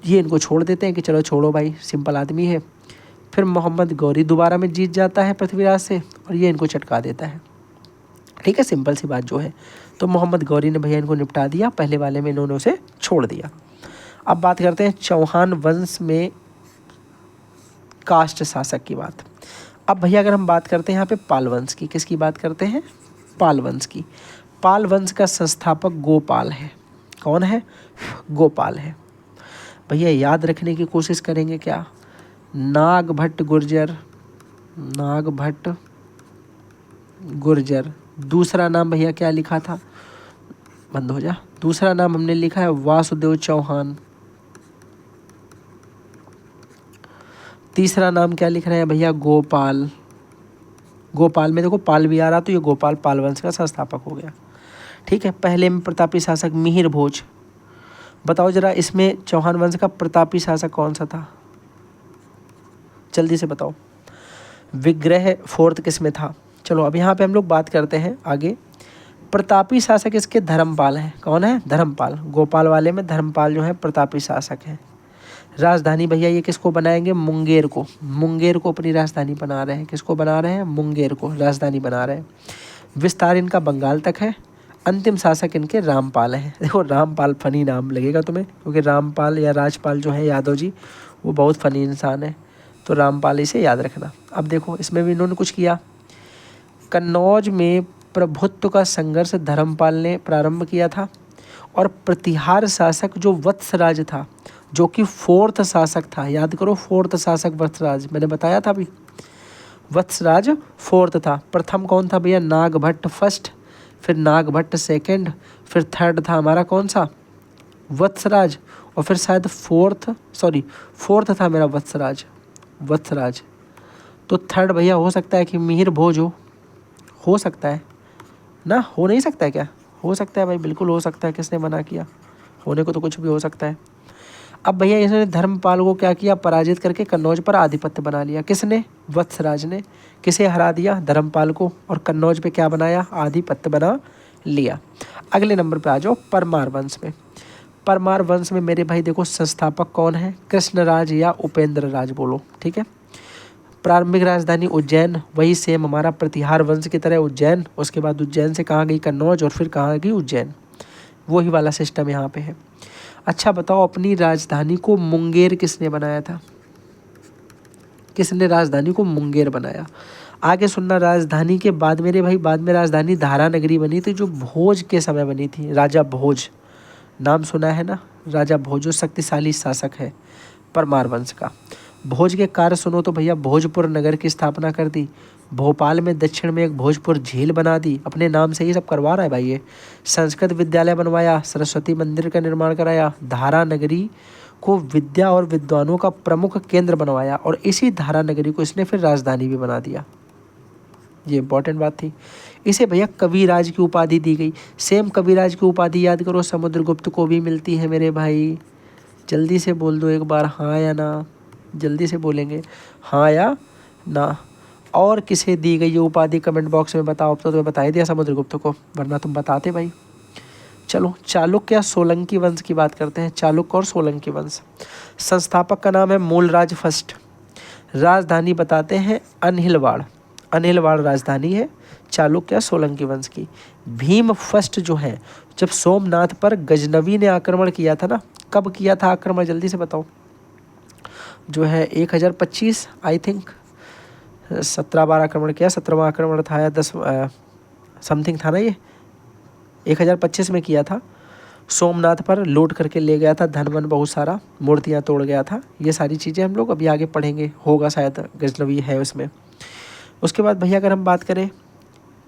ये इनको छोड़ देते हैं कि चलो छोड़ो भाई, सिंपल आदमी है। फिर मोहम्मद गौरी दोबारा में जीत जाता है पृथ्वीराज से और ये इनको चटका देता है। ठीक है, सिंपल सी बात जो है। तो मोहम्मद गौरी ने भैया इनको निपटा दिया, पहले वाले में इन्होंने उसे छोड़ दिया। अब बात करते हैं चौहान वंश में कास्ट शासक की बात। अब भैया अगर हम बात करते हैं यहाँ पे पाल वंश की, किसकी बात करते हैं? पाल वंश की। पाल वंश का संस्थापक गोपाल है। कौन है? गोपाल है। भैया याद रखने की कोशिश करेंगे क्या? नागभट्ट गुर्जर। दूसरा नाम भैया क्या लिखा था? बंद हो जा। दूसरा नाम हमने लिखा है वासुदेव चौहान। तीसरा नाम क्या लिख रहे हैं भैया? गोपाल। गोपाल में देखो पाल भी आ रहा तो ये गोपाल पाल वंश का संस्थापक हो गया। ठीक है, पहले में प्रतापी शासक मिहिर भोज। बताओ जरा इसमें चौहान वंश का प्रतापी शासक कौन सा था? जल्दी से बताओ। विग्रह फोर्थ किस में था? चलो अब यहाँ पे हम लोग बात करते हैं आगे। प्रतापी शासक इसके धर्मपाल हैं। कौन है? धर्मपाल। गोपाल वाले में धर्मपाल जो है प्रतापी शासक है। राजधानी भैया ये किसको बनाएंगे? मुंगेर को। मुंगेर को अपनी राजधानी बना रहे हैं। किसको बना रहे हैं? मुंगेर को राजधानी बना रहे हैं। विस्तार इनका बंगाल तक है। अंतिम शासक इनके रामपाल हैं। देखो रामपाल फनी नाम लगेगा तुम्हें, क्योंकि रामपाल या राजपाल जो है यादव जी वो बहुत फनी इंसान है, तो रामपाल इसे याद रखना। अब देखो इसमें भी इन्होंने कुछ किया। कन्नौज में प्रभुत्व का संघर्ष धर्मपाल ने प्रारंभ किया था और प्रतिहार शासक जो वत्सराज था, जो कि फोर्थ शासक था, याद करो फोर्थ शासक वत्सराज, मैंने बताया था अभी वत्सराज फोर्थ था। प्रथम कौन था भैया? नागभट्ट फर्स्ट, फिर नागभट्ट सेकंड, फिर थर्ड था हमारा कौन सा? वत्सराज, और फिर शायद फोर्थ था मेरा वत्सराज। तो थर्ड भैया हो सकता है कि मिहिर भोज हो सकता है ना? हो नहीं सकता है क्या? हो सकता है भाई, बिल्कुल हो सकता है। किसने मना किया? होने को तो कुछ भी हो सकता है। अब भैया इसने धर्मपाल को क्या किया? पराजित करके कन्नौज पर आधिपत्य बना लिया। किसने? वत्सराज ने। किसे हरा दिया? धर्मपाल को। और कन्नौज पे क्या बनाया? आधिपत्य बना लिया। अगले नंबर पे आ जाओ परमार वंश में। परमार वंश में मेरे भाई देखो संस्थापक कौन है? कृष्णराज या उपेंद्र राज बोलो। ठीक है, प्रारंभिक राजधानी उज्जैन, वही सेम हमारा प्रतिहार वंश की तरह उज्जैन। उसके बाद उज्जैन से कहाँ गई? कन्नौज, और फिर कहाँ गई? उज्जैन। वही वाला सिस्टम यहाँ पे है। अच्छा बताओ अपनी राजधानी को मुंगेर किसने बनाया था? किसने राजधानी को मुंगेर बनाया? आगे सुनना। राजधानी के बाद मेरे भाई बाद में राजधानी धारा नगरी बनी थी, जो भोज के समय बनी थी। राजा भोज, नाम सुना है ना? राजा भोज जो शक्तिशाली शासक है परमार वंश का। भोज के कार्य सुनो तो भैया भोजपुर नगर की स्थापना कर दी। भोपाल में दक्षिण में एक भोजपुर झील बना दी, अपने नाम से ही सब करवा रहा है भाई ये। संस्कृत विद्यालय बनवाया, सरस्वती मंदिर का निर्माण कराया, धारा नगरी को विद्या और विद्वानों का प्रमुख केंद्र बनवाया, और इसी धारा नगरी को इसने फिर राजधानी भी बना दिया। ये इंपॉर्टेंट बात थी। इसे भैया कविराज की उपाधि दी गई। सेम कविराज की उपाधि याद करो समुद्रगुप्त को भी मिलती है मेरे भाई। जल्दी से बोल दो एक बार, हाँ या ना? जल्दी से बोलेंगे हाँ या ना। और किसे दी गई ये उपाधि कमेंट बॉक्स में बताओ। अब तो तुम्हें बता ही दिया समुद्रगुप्त को, वरना तुम बताते भाई। चलो चालुक्य या सोलंकी वंश की बात करते हैं। चालुक्य और सोलंकी वंश। संस्थापक का नाम है मूलराज फर्स्ट। राजधानी बताते हैं अनहिलवाड़। अनहिलवाड़ राजधानी है चालुक्य या सोलंकी वंश की। भीम फर्स्ट जो है, जब सोमनाथ पर गजनवी ने आक्रमण किया था ना, कब किया था आक्रमण? जल्दी से बताओ। जो है 1025 आई थिंक 17 बार आक्रमण किया। 17वां आक्रमण था या 10 समथिंग था ना, ये 1025 में किया था। सोमनाथ पर लूट करके ले गया था, धन वन बहुत सारा, मूर्तियाँ तोड़ गया था। ये सारी चीज़ें हम लोग अभी आगे पढ़ेंगे, होगा शायद गजनवी है उसमें। उसके बाद भैया अगर हम बात करें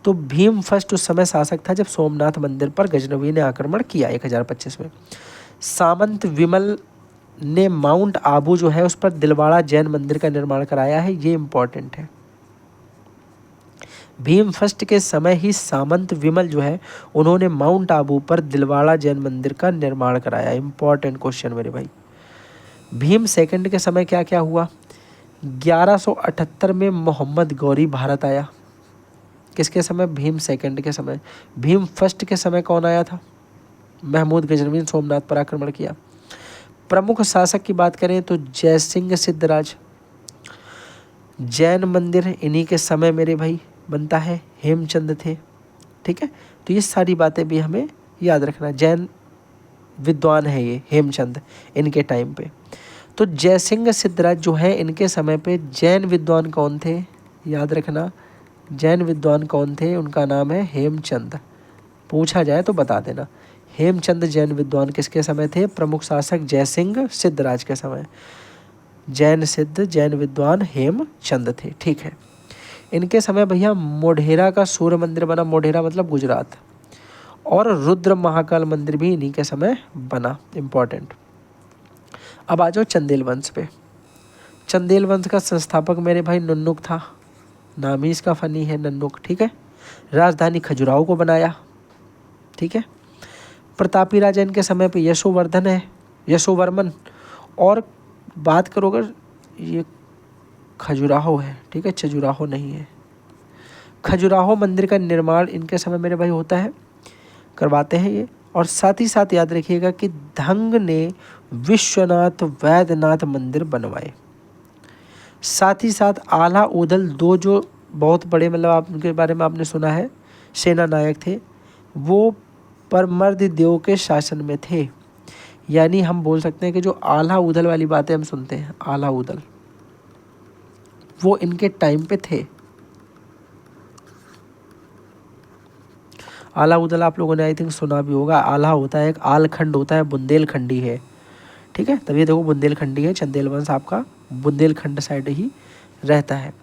तो भीम फर्स्ट उस समय शासक था जब सोमनाथ मंदिर पर गजनवी ने आक्रमण किया 1025 में। सामंत विमल ने माउंट आबू जो है उस पर दिलवाड़ा जैन मंदिर का निर्माण कराया है। ये इम्पॉर्टेंट है। भीम फर्स्ट के समय ही सामंत विमल जो है उन्होंने माउंट आबू पर दिलवाड़ा जैन मंदिर का निर्माण कराया। इंपॉर्टेंट क्वेश्चन मेरे भाई। भीम सेकंड के समय क्या क्या हुआ? 1178 में मोहम्मद गौरी भारत आया। किसके समय? भीम सेकंड के समय। भीम फर्स्ट के समय कौन आया था? महमूद गजनवी, सोमनाथ पर आक्रमण किया। प्रमुख शासक की बात करें तो जयसिंह सिद्धराज। जैन मंदिर इन्हीं के समय मेरे भाई बनता है, हेमचंद थे। ठीक है, तो ये सारी बातें भी हमें याद रखना। जैन विद्वान है ये हेमचंद, इनके टाइम पे। तो जयसिंह सिद्धराज जो है इनके समय पे जैन विद्वान कौन थे? याद रखना, जैन विद्वान कौन थे? उनका नाम है हेमचंद। पूछा जाए तो बता देना। हेमचंद जैन विद्वान किसके समय थे? प्रमुख शासक जयसिंह सिद्धराज के समय। जैन सिद्ध जैन विद्वान हेमचंद थे। ठीक है, इनके समय भैया मोढेरा का सूर्य मंदिर बना। मोढेरा मतलब गुजरात। और रुद्र महाकाल मंदिर भी इन्हीं के समय बना। इंपॉर्टेंट। अब आ जाओ चंदेल वंश पे। चंदेल वंश का संस्थापक मेरे भाई नन्नुक था। नाम ही इसका फनी है, नन्नुक। ठीक है, राजधानी खजुराहो को बनाया। ठीक है, प्रतापी राजा इनके समय पे यशोवर्धन है, यशोवर्मन। और बात करो अगर, ये खजुराहो है। ठीक है, खजुराहो नहीं है। खजुराहो मंदिर का निर्माण इनके समय मेरे भाई होता है, करवाते हैं ये। और साथ ही साथ याद रखिएगा कि धंग ने विश्वनाथ वैद्यनाथ मंदिर बनवाए। साथ ही साथ आला उदल, दो जो बहुत बड़े, मतलब आप उनके बारे में आपने सुना है, सेना नायक थे, वो परमर्द देव के शासन में थे। यानी हम बोल सकते हैं कि जो आला उदल वाली बातें हम सुनते हैं, आला उदल, वो इनके टाइम पे थे। आला उदल आप लोगों ने आई थिंक सुना भी होगा। आला होता है एक, आलखंड होता है, बुंदेलखंडी है। ठीक है, तभी देखो बुंदेलखंडी है। चंदेल वंश आपका बुंदेलखंड साइड ही रहता है।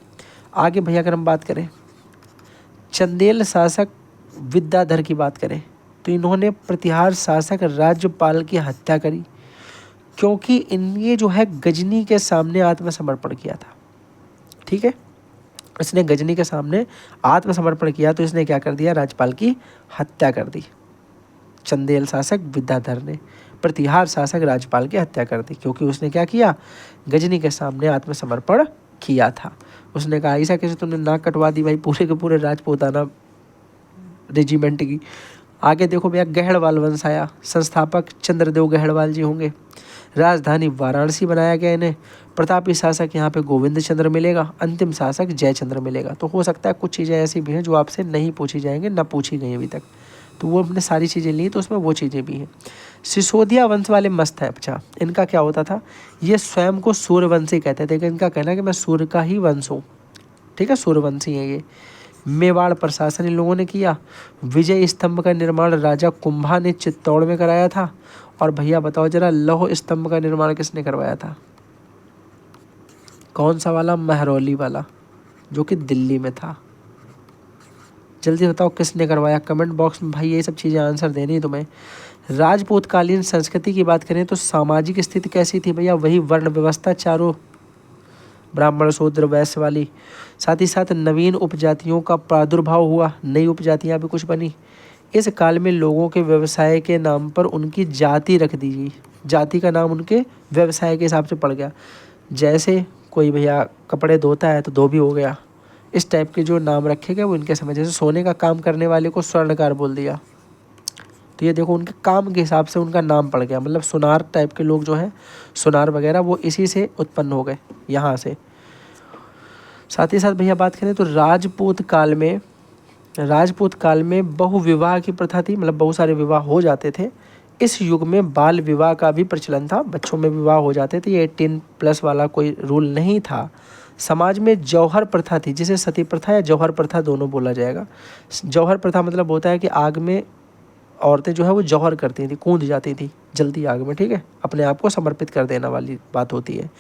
आगे भैया अगर हम बात करें चंदेल शासक विद्याधर की बात करें तो इन्होंने प्रतिहार शासक राज्यपाल की हत्या करी, क्योंकि इनने जो है गजनी के सामने आत्मसमर्पण किया था। ठीक है, इसने गजनी के सामने आत्मसमर्पण किया तो इसने क्या कर दिया? राज्यपाल की हत्या कर दी। चंदेल शासक विद्याधर ने प्रतिहार शासक राज्यपाल की हत्या कर दी, क्योंकि उसने क्या किया? गजनी के सामने आत्मसमर्पण किया था। उसने कहा ऐसा कैसे तुमने नाक कटवा दी भाई पूरे के पूरे राजपूताना रेजिमेंट की। आगे देखो भैया गहड़वाल वंश आया। संस्थापक चंद्रदेव गहड़वाल जी होंगे। राजधानी वाराणसी बनाया गया इन्हें। प्रतापी शासक यहाँ पे गोविंद चंद्र मिलेगा। अंतिम शासक जयचंद्र मिलेगा। तो हो सकता है कुछ चीज़ें ऐसी भी हैं जो आपसे नहीं पूछी जाएंगी, ना पूछी गई अभी तक, तो वो हमने सारी चीज़ें ली तो उसमें वो चीज़ें भी हैं। सिसोदिया वंश वाले मस्त है। अच्छा, इनका क्या होता था? ये स्वयं को सूर्यवंशी कहते थे कि इनका कहना है कि मैं सूर्य का ही वंश हूँ। ठीक है, सूर्यवंशी है ये। मेवाड़ प्रशासन इन लोगों ने किया। विजय स्तंभ का निर्माण राजा कुंभा ने चित्तौड़ में कराया था। और भैया बताओ जरा, लौह स्तंभ का निर्माण किसने करवाया था? कौन सा वाला? महरौली वाला, जो कि दिल्ली में था। जल्दी बताओ किसने करवाया कमेंट बॉक्स में भाई, ये सब चीज़ें आंसर देनी है तुम्हें। राजपूतकालीन संस्कृति की बात करें तो सामाजिक स्थिति कैसी थी भैया? वही वर्ण व्यवस्था, चारों ब्राह्मण शूद्र वैश्य वाली। साथ ही साथ नवीन उपजातियों का प्रादुर्भाव हुआ, नई उपजातियां भी कुछ बनी। इस काल में लोगों के व्यवसाय के नाम पर उनकी जाति रख दी गई। जाति का नाम उनके व्यवसाय के हिसाब से पड़ गया। जैसे कोई भैया कपड़े धोता है तो धोबी हो गया। इस टाइप के जो नाम रखे गए वो इनके समय, जैसे सोने का काम करने वाले को स्वर्णकार बोल दिया, तो ये देखो उनके काम के हिसाब से उनका नाम पड़ गया। मतलब सुनार टाइप के लोग जो हैं, सुनार वगैरह, वो इसी से उत्पन्न हो गए यहाँ से। साथ ही साथ भैया बात करें तो राजपूत काल में बहुविवाह की प्रथा थी, मतलब बहुत सारे विवाह हो जाते थे। इस युग में बाल विवाह का भी प्रचलन था, बच्चों में विवाह हो जाते थे। ये 18+ वाला कोई रूल नहीं था। समाज में जौहर प्रथा थी, जिसे सती प्रथा या जौहर प्रथा दोनों बोला जाएगा। जौहर प्रथा मतलब होता है कि आग में औरतें जो है वो जौहर करती थी, कूद जाती थी जलती आग में। ठीक है, अपने आप को समर्पित कर देना वाली बात होती है।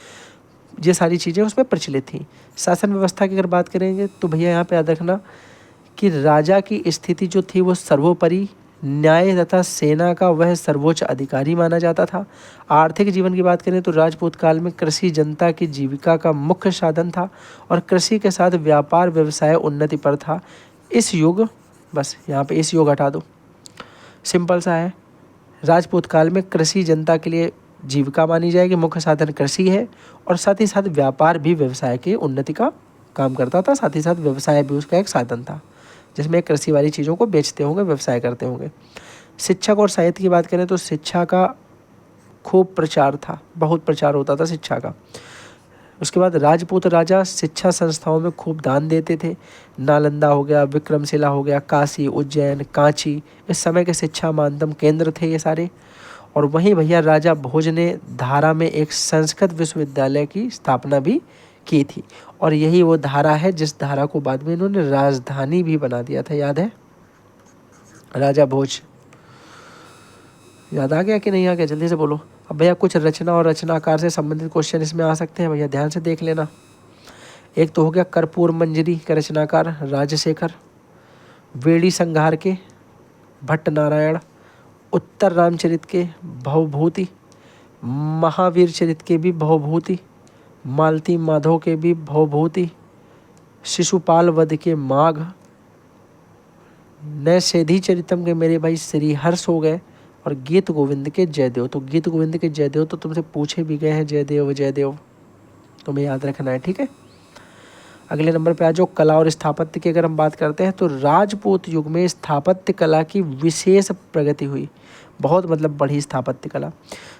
ये सारी चीज़ें उसमें प्रचलित थी। शासन व्यवस्था की अगर बात करेंगे तो भैया यहाँ पे याद रखना कि राजा की स्थिति जो थी वो सर्वोपरि, न्याय तथा सेना का वह सर्वोच्च अधिकारी माना जाता था। आर्थिक जीवन की बात करें तो राजपूत काल में कृषि जनता की जीविका का मुख्य साधन था और कृषि के साथ व्यापार व्यवसाय उन्नति पर था। इस युग, बस यहाँ पे इस युग हटा दो, सिंपल सा है। राजपूत काल में कृषि जनता के लिए जीविका मानी जाएगी, मुख्य साधन कृषि है, और साथ ही साथ व्यापार भी व्यवसाय की उन्नति का काम करता था, साथ ही साथ व्यवसाय भी उसका एक साधन था, जिसमें कृषि वाली चीज़ों को बेचते होंगे, व्यवसाय करते होंगे। शिक्षक और साहित्य की बात करें तो शिक्षा का खूब प्रचार था, बहुत प्रचार होता था शिक्षा का। उसके बाद राजपूत राजा शिक्षा संस्थाओं में खूब दान देते थे। नालंदा हो गया, विक्रमशिला हो गया, काशी, उज्जैन, कांची, इस समय के शिक्षा माध्यम केंद्र थे ये सारे। और वहीं भैया राजा भोज ने धारा में एक संस्कृत विश्वविद्यालय की स्थापना भी की थी, और यही वो धारा है जिस धारा को बाद में इन्होंने राजधानी भी बना दिया था, याद है? राजा भोज, याद आ गया कि नहीं आ गया? जल्दी से बोलो। अब भैया कुछ रचना और रचनाकार से संबंधित क्वेश्चन इसमें आ सकते हैं भैया, ध्यान से देख लेना। एक तो हो गया कर्पूर मंजरी का रचनाकार राजशेखर, वेड़ी संघार के भट्ट नारायण, उत्तर रामचरित के भवभूति, महावीर चरित के भी भवभूति, मालती माधव के भी भवभूति, शिशुपाल वध के माघ, नैषधि चरितम के मेरे भाई श्रीहर्ष हो गए, और गीत गोविंद के जयदेव। तो गीत गोविंद के जयदेव तो तुमसे पूछे भी गए हैं, जयदेव जयदेव, तुम्हें याद रखना है, ठीक है। अगले नंबर पे आ जाओ, कला और स्थापत्य की अगर हम बात करते हैं तो राजपूत युग में स्थापत्य कला की विशेष प्रगति हुई, बहुत मतलब बढ़ी स्थापत्य कला।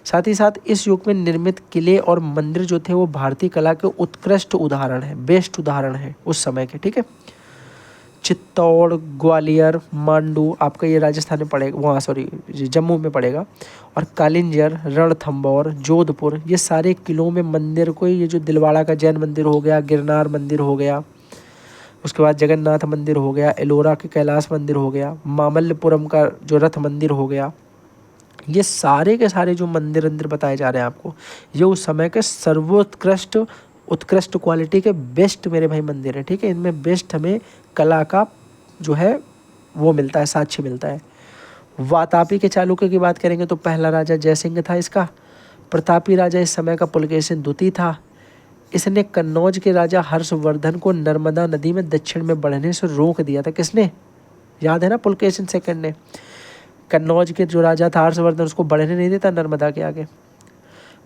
साथ ही साथ इस युग में निर्मित किले और मंदिर जो थे वो भारतीय कला के उत्कृष्ट उदाहरण है, बेस्ट उदाहरण है उस समय के, ठीक है। चित्तौड़, ग्वालियर, मांडू, आपका ये राजस्थान में पड़ेगा, वहाँ सॉरी जम्मू में पड़ेगा, और कालिंजर, रणथंबोर, जोधपुर, ये सारे किलों में मंदिर को, ये जो दिलवाड़ा का जैन मंदिर हो गया, गिरनार मंदिर हो गया, उसके बाद जगन्नाथ मंदिर हो गया, एलोरा के कैलाश मंदिर हो गया, मामल्लपुरम का जो रथ मंदिर हो गया, ये सारे के सारे जो मंदिर अंदर बताए जा रहे हैं आपको, ये उस समय के सर्वोत्कृष्ट उत्कृष्ट क्वालिटी के बेस्ट मेरे भाई मंदिर है, ठीक है। इनमें बेस्ट हमें कला का जो है वो मिलता है, साक्ष्य मिलता है। वातापी के चालुक्य की बात करेंगे तो पहला राजा जयसिंह था इसका। प्रतापी राजा इस समय का पुलकेशिन द्वितीय था। इसने कन्नौज के राजा हर्षवर्धन को नर्मदा नदी में दक्षिण में बढ़ने से रोक दिया था। किसने? याद है ना, पुलकेशिन सेकंड ने। कन्नौज के जो राजा था हर्षवर्धन, उसको बढ़ने नहीं देता नर्मदा के आगे।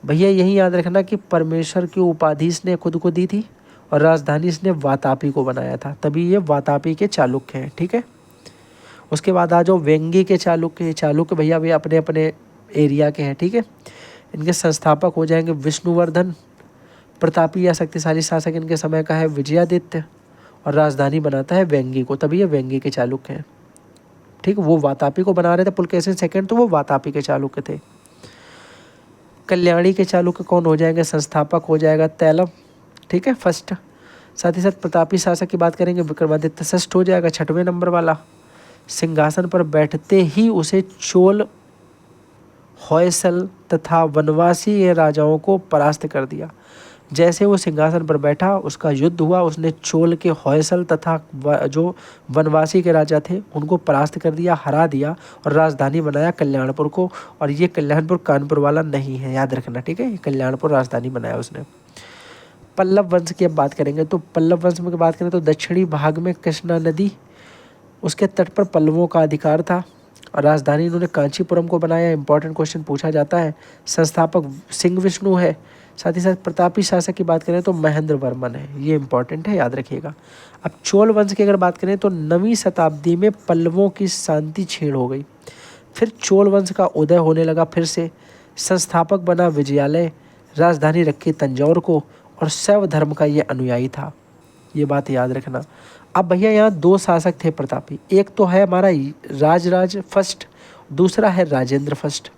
भैया यही याद रखना कि परमेश्वर की उपाधि इसने खुद को दी थी, और राजधानी इसने वातापी को बनाया था, तभी ये वातापी के चालुक्य हैं, ठीक है। उसके बाद आ जाओ वेंगी के चालुक्य। चालुक्य भैया भी अपने अपने एरिया के हैं, ठीक है। इनके संस्थापक हो जाएंगे विष्णुवर्धन। प्रतापी या शक्तिशाली शासक इनके समय का है विजयादित्य, और राजधानी बनाता है वेंगी को, तभी ये वेंगी के चालुक्य हैं, ठीक। वो वातापी को बना रहे थे पुलकेशिन सेकंड, तो वो वातापी के चालुक्य थे। कल्याणी के चालुक्य कौन हो जाएंगे? संस्थापक हो जाएगा तैलव, ठीक है, फर्स्ट। साथ ही साथ प्रतापी शासक की बात करेंगे विक्रमादित्य षष्ठ हो जाएगा, 6वें नंबर वाला। सिंहासन पर बैठते ही उसे चोल, होयसल तथा वनवासी ये राजाओं को परास्त कर दिया। जैसे वो सिंहासन पर बैठा, उसका युद्ध हुआ, उसने चोल के, होयसल तथा जो वनवासी के राजा थे उनको परास्त कर दिया, हरा दिया, और राजधानी बनाया कल्याणपुर को। और ये कल्याणपुर कानपुर वाला नहीं है, याद रखना, ठीक है। कल्याणपुर राजधानी बनाया उसने। पल्लव वंश की अब बात करेंगे तो पल्लव वंश में बात करें तो दक्षिणी भाग में कृष्णा नदी, उसके तट पर पल्लवों का अधिकार था, और राजधानी इन्होंने कांचीपुरम को बनाया। इंपॉर्टेंट क्वेश्चन पूछा जाता है। संस्थापक सिंह विष्णु है। साथ ही साथ प्रतापी शासक की बात करें तो महेंद्र वर्मन है, ये इंपॉर्टेंट है, याद रखिएगा। अब चोल वंश की अगर बात करें तो 9वीं शताब्दी में पल्लवों की शांति छीड़ हो गई, फिर चोल वंश का उदय होने लगा फिर से। संस्थापक बना विजयालय, राजधानी रखी तंजौर को, और शैव धर्म का ये अनुयायी था, ये बात याद रखना। अब भैया यहाँ 2 शासक थे प्रतापी, एक तो है हमारा राजराज फर्स्ट, दूसरा है राजेंद्र फर्स्ट।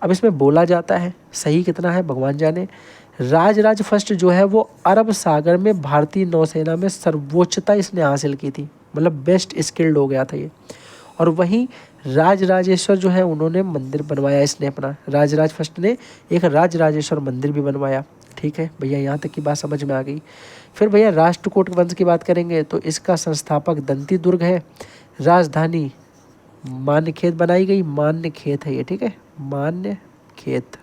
अब इसमें बोला जाता है, सही कितना है भगवान जाने, राजराज फर्स्ट जो है वो अरब सागर में भारतीय नौसेना में सर्वोच्चता इसने हासिल की थी, मतलब बेस्ट स्किल्ड हो गया था ये। और वहीं राजराजेश्वर जो है उन्होंने मंदिर बनवाया, इसने अपना राजराज फर्स्ट ने एक राजराजेश्वर मंदिर भी बनवाया, ठीक है भैया, यहाँ तक की बात समझ में आ गई। फिर भैया राष्ट्रकूट वंश की बात करेंगे तो इसका संस्थापक दंती दुर्ग है, राजधानी मान्य खेत बनाई गई, मान्य खेत है ये, ठीक है, मान्य खेत।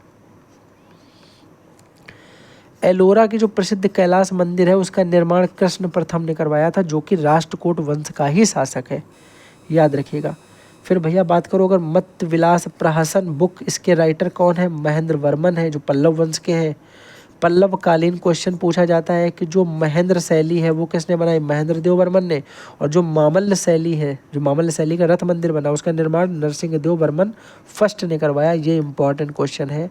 एलोरा की जो प्रसिद्ध कैलाश मंदिर है उसका निर्माण कृष्ण प्रथम ने करवाया था, जो कि राष्ट्रकूट वंश का ही शासक है, याद रखिएगा। फिर भैया बात करो अगर मत विलास प्रहसन बुक, इसके राइटर कौन है? महेंद्र वर्मन है, जो पल्लव वंश के हैं। पल्लव कालीन क्वेश्चन पूछा जाता है कि जो महेंद्र शैली है वो किसने बनाई? महेंद्र देव वर्मन ने। और जो मामल्ल शैली है, जो मामल्ल शैली का रथ मंदिर बना, उसका निर्माण नरसिंह देव वर्मन फर्स्ट ने करवाया। ये इंपॉर्टेंट क्वेश्चन है,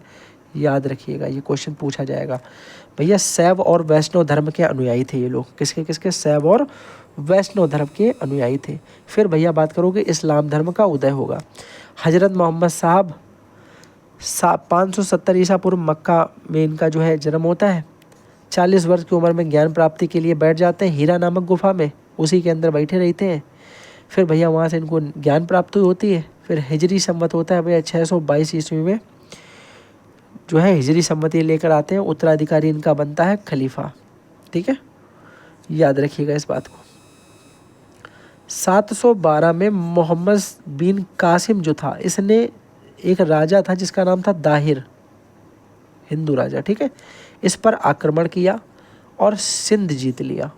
याद रखिएगा, ये क्वेश्चन पूछा जाएगा। भैया शैव और वैष्णव धर्म के अनुयायी थे ये लोग, किसके किसके? शैव और वैष्णव धर्म के अनुयायी थे। फिर भैया बात करोगे इस्लाम धर्म का उदय होगा। हजरत मोहम्मद साहब 570 ईसा पूर्व मक्का में इनका जो है जन्म होता है। 40 वर्ष की उम्र में ज्ञान प्राप्ति के लिए बैठ जाते हैं हीरा नामक गुफा में, उसी के अंदर बैठे रहते हैं। फिर भैया वहाँ से इनको ज्ञान प्राप्ति होती है। फिर हिजरी संवत होता है भैया 622 ईस्वी में जो है हिजरी सम्मति लेकर आते हैं। उत्तराधिकारी इनका बनता है खलीफा, ठीक है, याद रखिएगा इस बात को। 712 में मोहम्मद बिन कासिम जो था, इसने एक राजा था जिसका नाम था दाहिर, हिंदू राजा, ठीक है, इस पर आक्रमण किया और सिंध जीत लिया।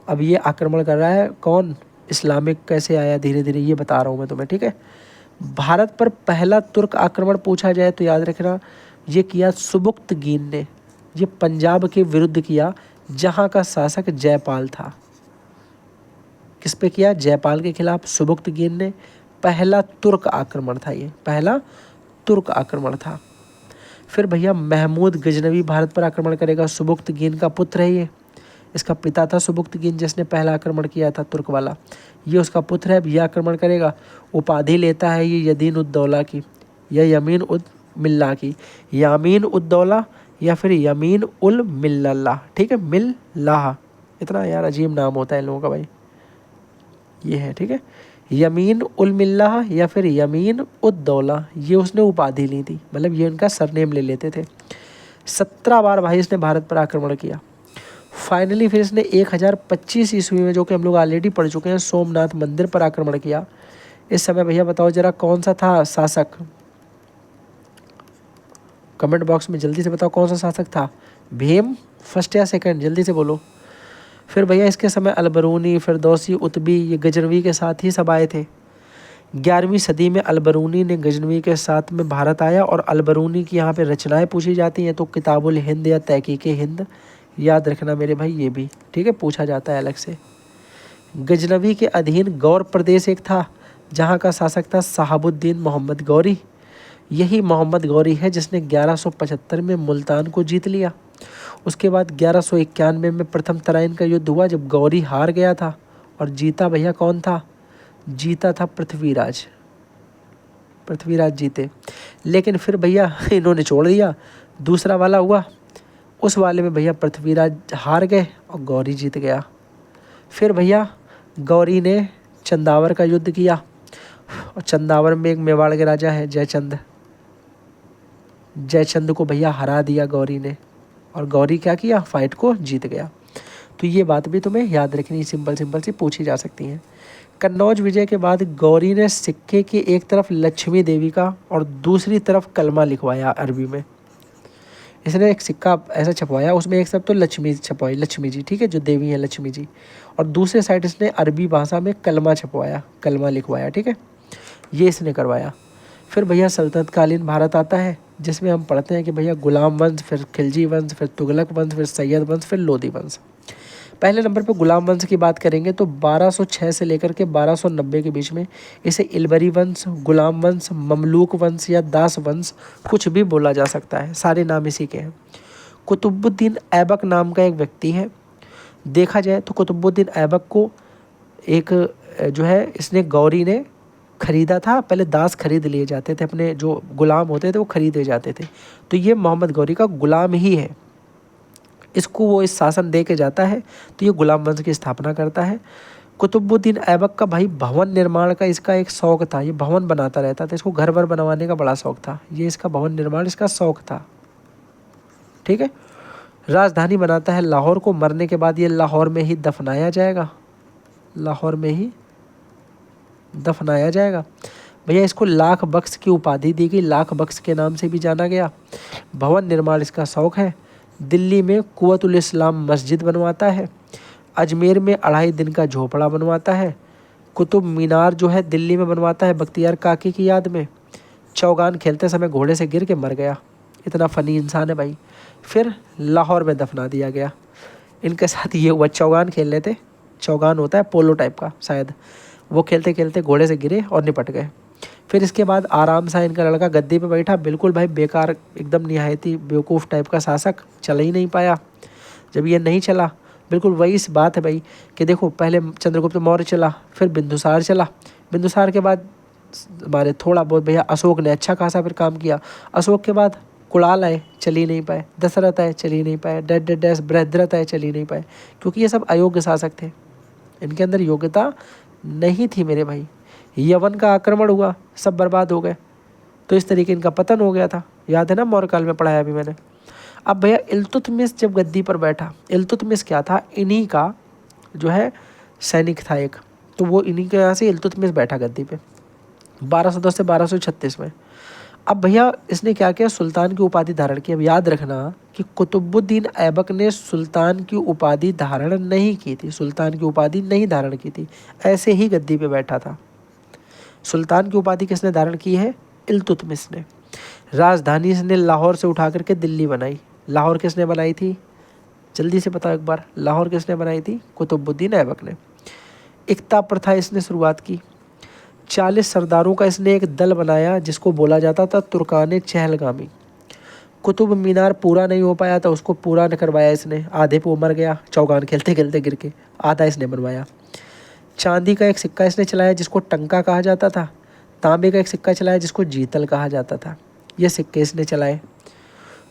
अब ये आक्रमण कर रहा है कौन? इस्लामिक कैसे आया धीरे धीरे ये बता रहा हूँ मैं तुम्हें, ठीक है। भारत पर पहला तुर्क आक्रमण पूछा जाए तो याद रखना ये किया सुबुक्तगीन ने। ये पंजाब के विरुद्ध किया जहाँ का शासक जयपाल था। किस पे किया? जयपाल के खिलाफ सुबुक्तगीन ने। पहला तुर्क आक्रमण था ये, पहला तुर्क आक्रमण था। फिर भैया महमूद गजनवी भारत पर आक्रमण करेगा। सुबुक्तगीन का पुत्र है ये, इसका पिता था सुबुक्तगीन जिसने पहला आक्रमण किया था तुर्क वाला, ये उसका पुत्र है। ये आक्रमण करेगा, उपाधि लेता है ये यदीन उद्दौला की या यमीन उद मिल्ला की, यामीन उद्दौला या फिर यमीन उल मिल्ला, ठीक है, मिल्लाह, इतना यार अजीब नाम होता है इन लोगों का भाई, ये है, ठीक है, यमीन उल मिल्लाह या फिर यमीन उद्दौला, ये उसने उपाधि ली थी, मतलब ये उनका सरनेम ले लेते थे। 17 बार भाई इसने भारत पर आक्रमण किया। फाइनली फिर इसने 1025 ईस्वी में, जो कि हम लोग ऑलरेडी पढ़ चुके हैं, सोमनाथ मंदिर पर आक्रमण किया। इस समय भैया बताओ जरा कौन सा था शासक? कमेंट बॉक्स में जल्दी से बताओ कौन सा शासक था? भीम फर्स्ट या सेकंड? जल्दी से बोलो। फिर भैया इसके समय अलबरूनी, फिरदौसी, उतबी, ये गजनवी के साथ ही सब आए थे। 11वीं सदी में अलबरूनी ने गजनवी के साथ में भारत आया और अलबरूनी की यहाँ पे रचनाएं पूछी जाती हैं तो किताबुल हिंद या तहकीके हिंद, याद रखना मेरे भाई ये भी, ठीक है, पूछा जाता है अलग से। गजनवी के अधीन गौर प्रदेश एक था जहाँ का शासक था शहाबुद्दीन मोहम्मद गौरी। यही मोहम्मद गौरी है जिसने 1175 में मुल्तान को जीत लिया। उसके बाद 1191 में प्रथम तराइन का युद्ध हुआ जब गौरी हार गया था और जीता भैया कौन था? जीता था पृथ्वीराज, पृथ्वीराज जीते। लेकिन फिर भैया इन्होंने छोड़ दिया, दूसरा वाला हुआ, उस वाले में भैया पृथ्वीराज हार गए और गौरी जीत गया। फिर भैया गौरी ने चंदावर का युद्ध किया और चंदावर में एक मेवाड़ के राजा है जयचंद, जयचंद को भैया हरा दिया गौरी ने और गौरी क्या किया? फाइट को जीत गया। तो ये बात भी तुम्हें याद रखनी, सिंपल सिंपल सी पूछी जा सकती हैं। कन्नौज विजय के बाद गौरी ने सिक्के की एक तरफ लक्ष्मी देवी का और दूसरी तरफ कलमा लिखवाया अरबी में। इसने एक सिक्का ऐसा छपवाया, उसमें एक तरफ तो लक्ष्मी छपवाई, लक्ष्मी जी, ठीक है, जो देवी है लक्ष्मी जी, और दूसरे साइड इसने अरबी भाषा में कलमा छपवाया, कलमा लिखवाया, ठीक है, ये इसने करवाया। फिर भैया सल्तनत कालीन भारत आता है जिसमें हम पढ़ते हैं कि भैया गुलाम वंश, फिर खिलजी वंश, फिर तुगलक वंश, फिर सैयद वंश, फिर लोधी वंश। पहले नंबर पर गुलाम वंश की बात करेंगे तो 1206 से लेकर के 1290 के बीच में इसे इलबरी वंश, गुलाम वंश, ममलूक वंश या दास वंश कुछ भी बोला जा सकता है, सारे नाम इसी के हैं। कुतुबुद्दीन ऐबक नाम का एक व्यक्ति है। देखा जाए तो कुतुबुद्दीन ऐबक को एक जो है इसने गौरी ने खरीदा था। पहले दास खरीद लिए जाते थे, अपने जो गुलाम होते थे वो खरीदे जाते थे, तो ये मोहम्मद गौरी का गुलाम ही है। इसको वो इस शासन दे के जाता है तो ये गुलाम वंश की स्थापना करता है। कुतुबुद्दीन ऐबक का भाई भवन निर्माण का इसका एक शौक था, ये भवन बनाता रहता था, इसको घर वर बनवाने का बड़ा शौक था, ये इसका भवन निर्माण इसका शौक था, ठीक है। राजधानी बनाता है लाहौर को। मरने के बाद ये लाहौर में ही दफनाया जाएगा, लाहौर में ही दफनाया जाएगा। भैया इसको लाख बख्श की उपाधि दी गई, लाख बख्श के नाम से भी जाना गया। भवन निर्माण इसका शौक है। दिल्ली में कुव्वतुल इस्लाम मस्जिद बनवाता है, अजमेर में 2.5 दिन का झोपड़ा बनवाता है, कुतुब मीनार जो है दिल्ली में बनवाता है बख्तियार काकी की याद में, चौगान खेलते समय घोड़े से गिर के मर गया, इतना फ़नी इंसान है भाई, फिर लाहौर में दफना दिया गया। इनके साथ ये हुआ, चौगान खेल रहे थे, चौगान होता है पोलो टाइप का शायद, वो खेलते खेलते घोड़े से गिरे और निपट गए। फिर इसके बाद आराम सा इनका लड़का गद्दी पे बैठा, बिल्कुल भाई बेकार एकदम निहायती बेवकूफ़ टाइप का शासक, चल ही नहीं पाया। जब ये नहीं चला, बिल्कुल वही इस बात है भाई कि देखो पहले चंद्रगुप्त मौर्य चला, फिर बिंदुसार चला, बिंदुसार के बाद हमारे थोड़ा बहुत भैया अशोक ने अच्छा खासा फिर काम किया, अशोक के बाद कुणाल आए, चल ही नहीं पाए, दशरथ आए, चल ही नहीं पाए, डैश बृहद्रथ आए, चल ही नहीं पाए, क्योंकि ये सब अयोग्य शासक थे, इनके अंदर योग्यता नहीं थी मेरे भाई। यवन का आक्रमण हुआ, सब बर्बाद हो गए, तो इस तरीके इनका पतन हो गया था, याद है ना, मौर्य काल में पढ़ाया अभी मैंने। अब भैया इल्तुतमिश जब गद्दी पर बैठा, इल्तुतमिश क्या था, इन्हीं का जो है सैनिक था एक, तो वो इन्हीं के यहाँ से इल्तुतमिश बैठा गद्दी पे 1210 से 1236 में। अब भैया इसने क्या किया, सुल्तान की उपाधि धारण की। अब याद रखना कि कुतुबुद्दीन ऐबक ने सुल्तान की उपाधि धारण नहीं की थी, सुल्तान की उपाधि नहीं धारण की थी, ऐसे ही गद्दी पे बैठा था। सुल्तान की उपाधि किसने धारण की है, इल्तुतमिश ने। राजधानी इसने लाहौर से उठा करके दिल्ली बनाई। लाहौर किसने बनाई थी, जल्दी से बताओ एक बार, लाहौर किसने बनाई थी, कुतुबुद्दीन ऐबक ने। इक्ता प्रथा इसने शुरुआत की। 40 सरदारों का इसने एक दल बनाया जिसको बोला जाता था तुर्कान चहलगामी। कुतुब मीनार पूरा नहीं हो पाया था, उसको पूरा न करवाया इसने, आधे पे वो मर गया चौगान खेलते खेलते गिर के, आधा इसने बनवाया। चांदी का एक सिक्का इसने चलाया जिसको टंका कहा जाता था, तांबे का एक सिक्का चलाया जिसको जीतल कहा जाता था, ये सिक्के इसने चलाए।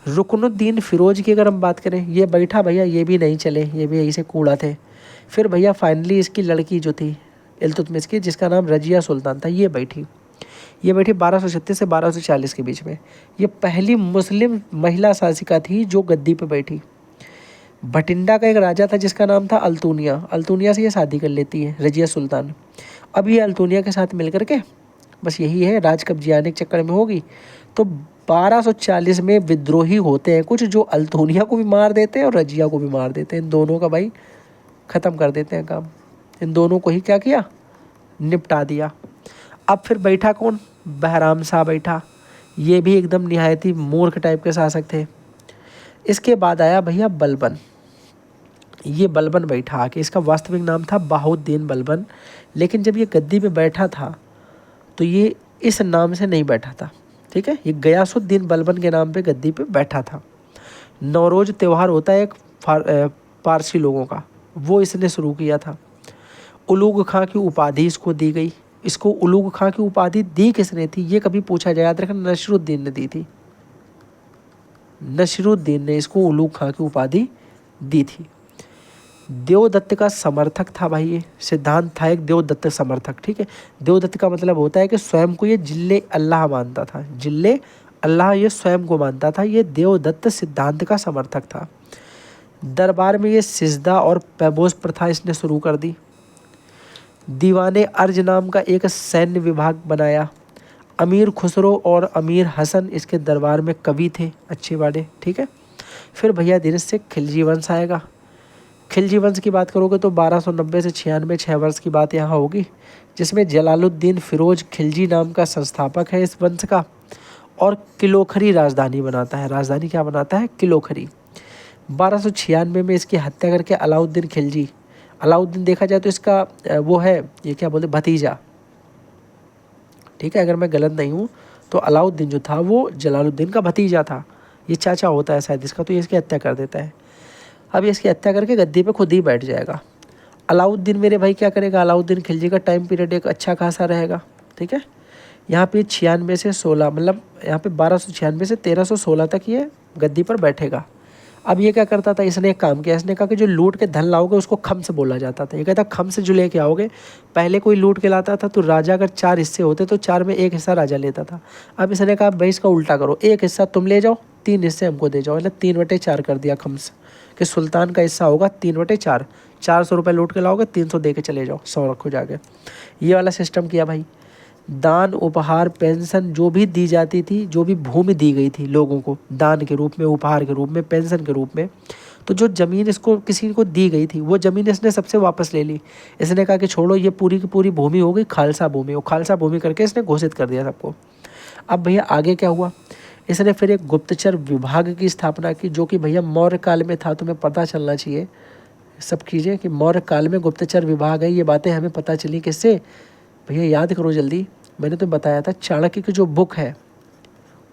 रुकनुद्दीन फिरोज की अगर हम बात करें, ये बैठा भैया, ये भी नहीं चले, ये भी यहीं से कूड़ा थे। फिर भैया फाइनली इसकी लड़की जो थी इल्तुतमिश की, जिसका नाम रजिया सुल्तान था, ये बैठी 1236 से 1240 के बीच में। ये पहली मुस्लिम महिला शासिका थी जो गद्दी पे बैठी। भटिंडा का एक राजा था जिसका नाम था अल्तुनिया, अल्तुनिया से ये शादी कर लेती है रजिया सुल्तान। अब ये अल्तुनिया के साथ मिल करके बस यही है, राज कब्जियाने के चक्कर में होगी, तो 1240 में विद्रोही होते हैं कुछ जो अल्तुनिया को भी मार देते हैं और रजिया को भी मार देते हैं, इन दोनों का भाई ख़त्म कर देते हैं काम, इन दोनों को ही क्या किया, निपटा दिया। अब फिर बैठा कौन, बहराम शाह बैठा, ये भी एकदम निहायती मूर्ख टाइप के शासक थे। इसके बाद आया भैया बलबन, ये बलबन बैठा आके, इसका वास्तविक नाम था बहाउद्दीन बलबन, लेकिन जब ये गद्दी पे बैठा था तो ये इस नाम से नहीं बैठा था, ठीक है, ये गयासुद्दीन बलबन के नाम पे गद्दी पे बैठा था। नौरोज त्यौहार होता है एक पारसी लोगों का, वो इसने शुरू किया था। उलूग खां की उपाधि इसको दी गई। इसको उलूग खां की उपाधि दी किसने थी, ये कभी पूछा जाए, याद रखना, नसरुद्दीन ने दी थी, नसरुद्दीन ने इसको उलूग खां की उपाधि दी थी। देवदत्त का समर्थक था भाई, ये सिद्धांत था एक देवदत्त समर्थक, ठीक है। देवदत्त का मतलब होता है कि स्वयं को ये जिल्ले अल्लाह मानता था, जिल्ले अल्लाह ये स्वयं को मानता था, ये देवदत्त सिद्धांत का समर्थक था। दरबार में ये सिजदा और पैबोस प्रथा इसने शुरू कर दी। दीवाने अर्ज नाम का एक सैन्य विभाग बनाया। अमीर खुसरो और अमीर हसन इसके दरबार में कवि थे अच्छे वाले, ठीक है। फिर भैया धीरे से खिलजी वंश आएगा। खिलजी वंश की बात करोगे तो 1290 से 96 6 वर्ष की बात यहाँ होगी, जिसमें जलालुद्दीन फिरोज खिलजी नाम का संस्थापक है इस वंश का, और किलोखरी राजधानी बनाता है। राजधानी क्या बनाता है, किलोखरी। 1296 में इसकी हत्या करके अलाउद्दीन खिलजी, अलाउद्दीन देखा जाए तो इसका वो है, ये क्या बोलते, भतीजा, ठीक है, अगर मैं गलत नहीं हूँ तो अलाउद्दीन जो था वो जलालुद्दीन का भतीजा था, ये चाचा होता है शायद इसका, तो ये इसकी हत्या कर देता है। अब ये इसकी हत्या करके गद्दी पे खुद ही बैठ जाएगा। अलाउद्दीन मेरे भाई क्या करेगा, अलाउद्दीन खिलजी का टाइम पीरियड एक अच्छा खासा रहेगा, ठीक है। यहाँ पे 96 से 16, मतलब यहाँ पे 1296 से 1316 तक ये गद्दी पर बैठेगा। अब ये क्या करता था, इसने एक काम किया, इसने कहा कि जो लूट के धन लाओगे उसको खम्स बोला जाता था। ये कहता खम्स जो लेके आओगे, पहले कोई लूट के लाता था तो राजा अगर 4 हिस्से होते तो 4 में 1 हिस्सा राजा लेता था। अब इसने कहा भाई इसका उल्टा करो, 1 हिस्सा तुम ले जाओ, 3 हिस्से हमको दे जाओ, मतलब 3/4 कर दिया खम्स, कि सुल्तान का हिस्सा होगा 3/4। 400 रुपये लूट के लाओगे, 300 दे के चले जाओ, 100 रखो जाके, ये वाला सिस्टम किया भाई। दान, उपहार, पेंशन जो भी दी जाती थी, जो भी भूमि दी गई थी लोगों को दान के रूप में, उपहार के रूप में, पेंशन के रूप में, तो जो ज़मीन इसको किसी को दी गई थी वो ज़मीन इसने सबसे वापस ले ली। इसने कहा कि छोड़ो, ये पूरी की पूरी भूमि हो गई खालसा भूमि, और खालसा भूमि करके इसने घोषित कर दिया सबको। अब भैया आगे क्या हुआ, इसने फिर एक गुप्तचर विभाग की स्थापना की, जो कि भैया मौर्य काल में था। तुम्हें पता चलना चाहिए सब चीज़ें कि मौर्य काल में गुप्तचर विभाग है। ये बातें हमें पता चली किससे, भैया याद करो जल्दी, मैंने तो बताया था चाणक्य की जो बुक है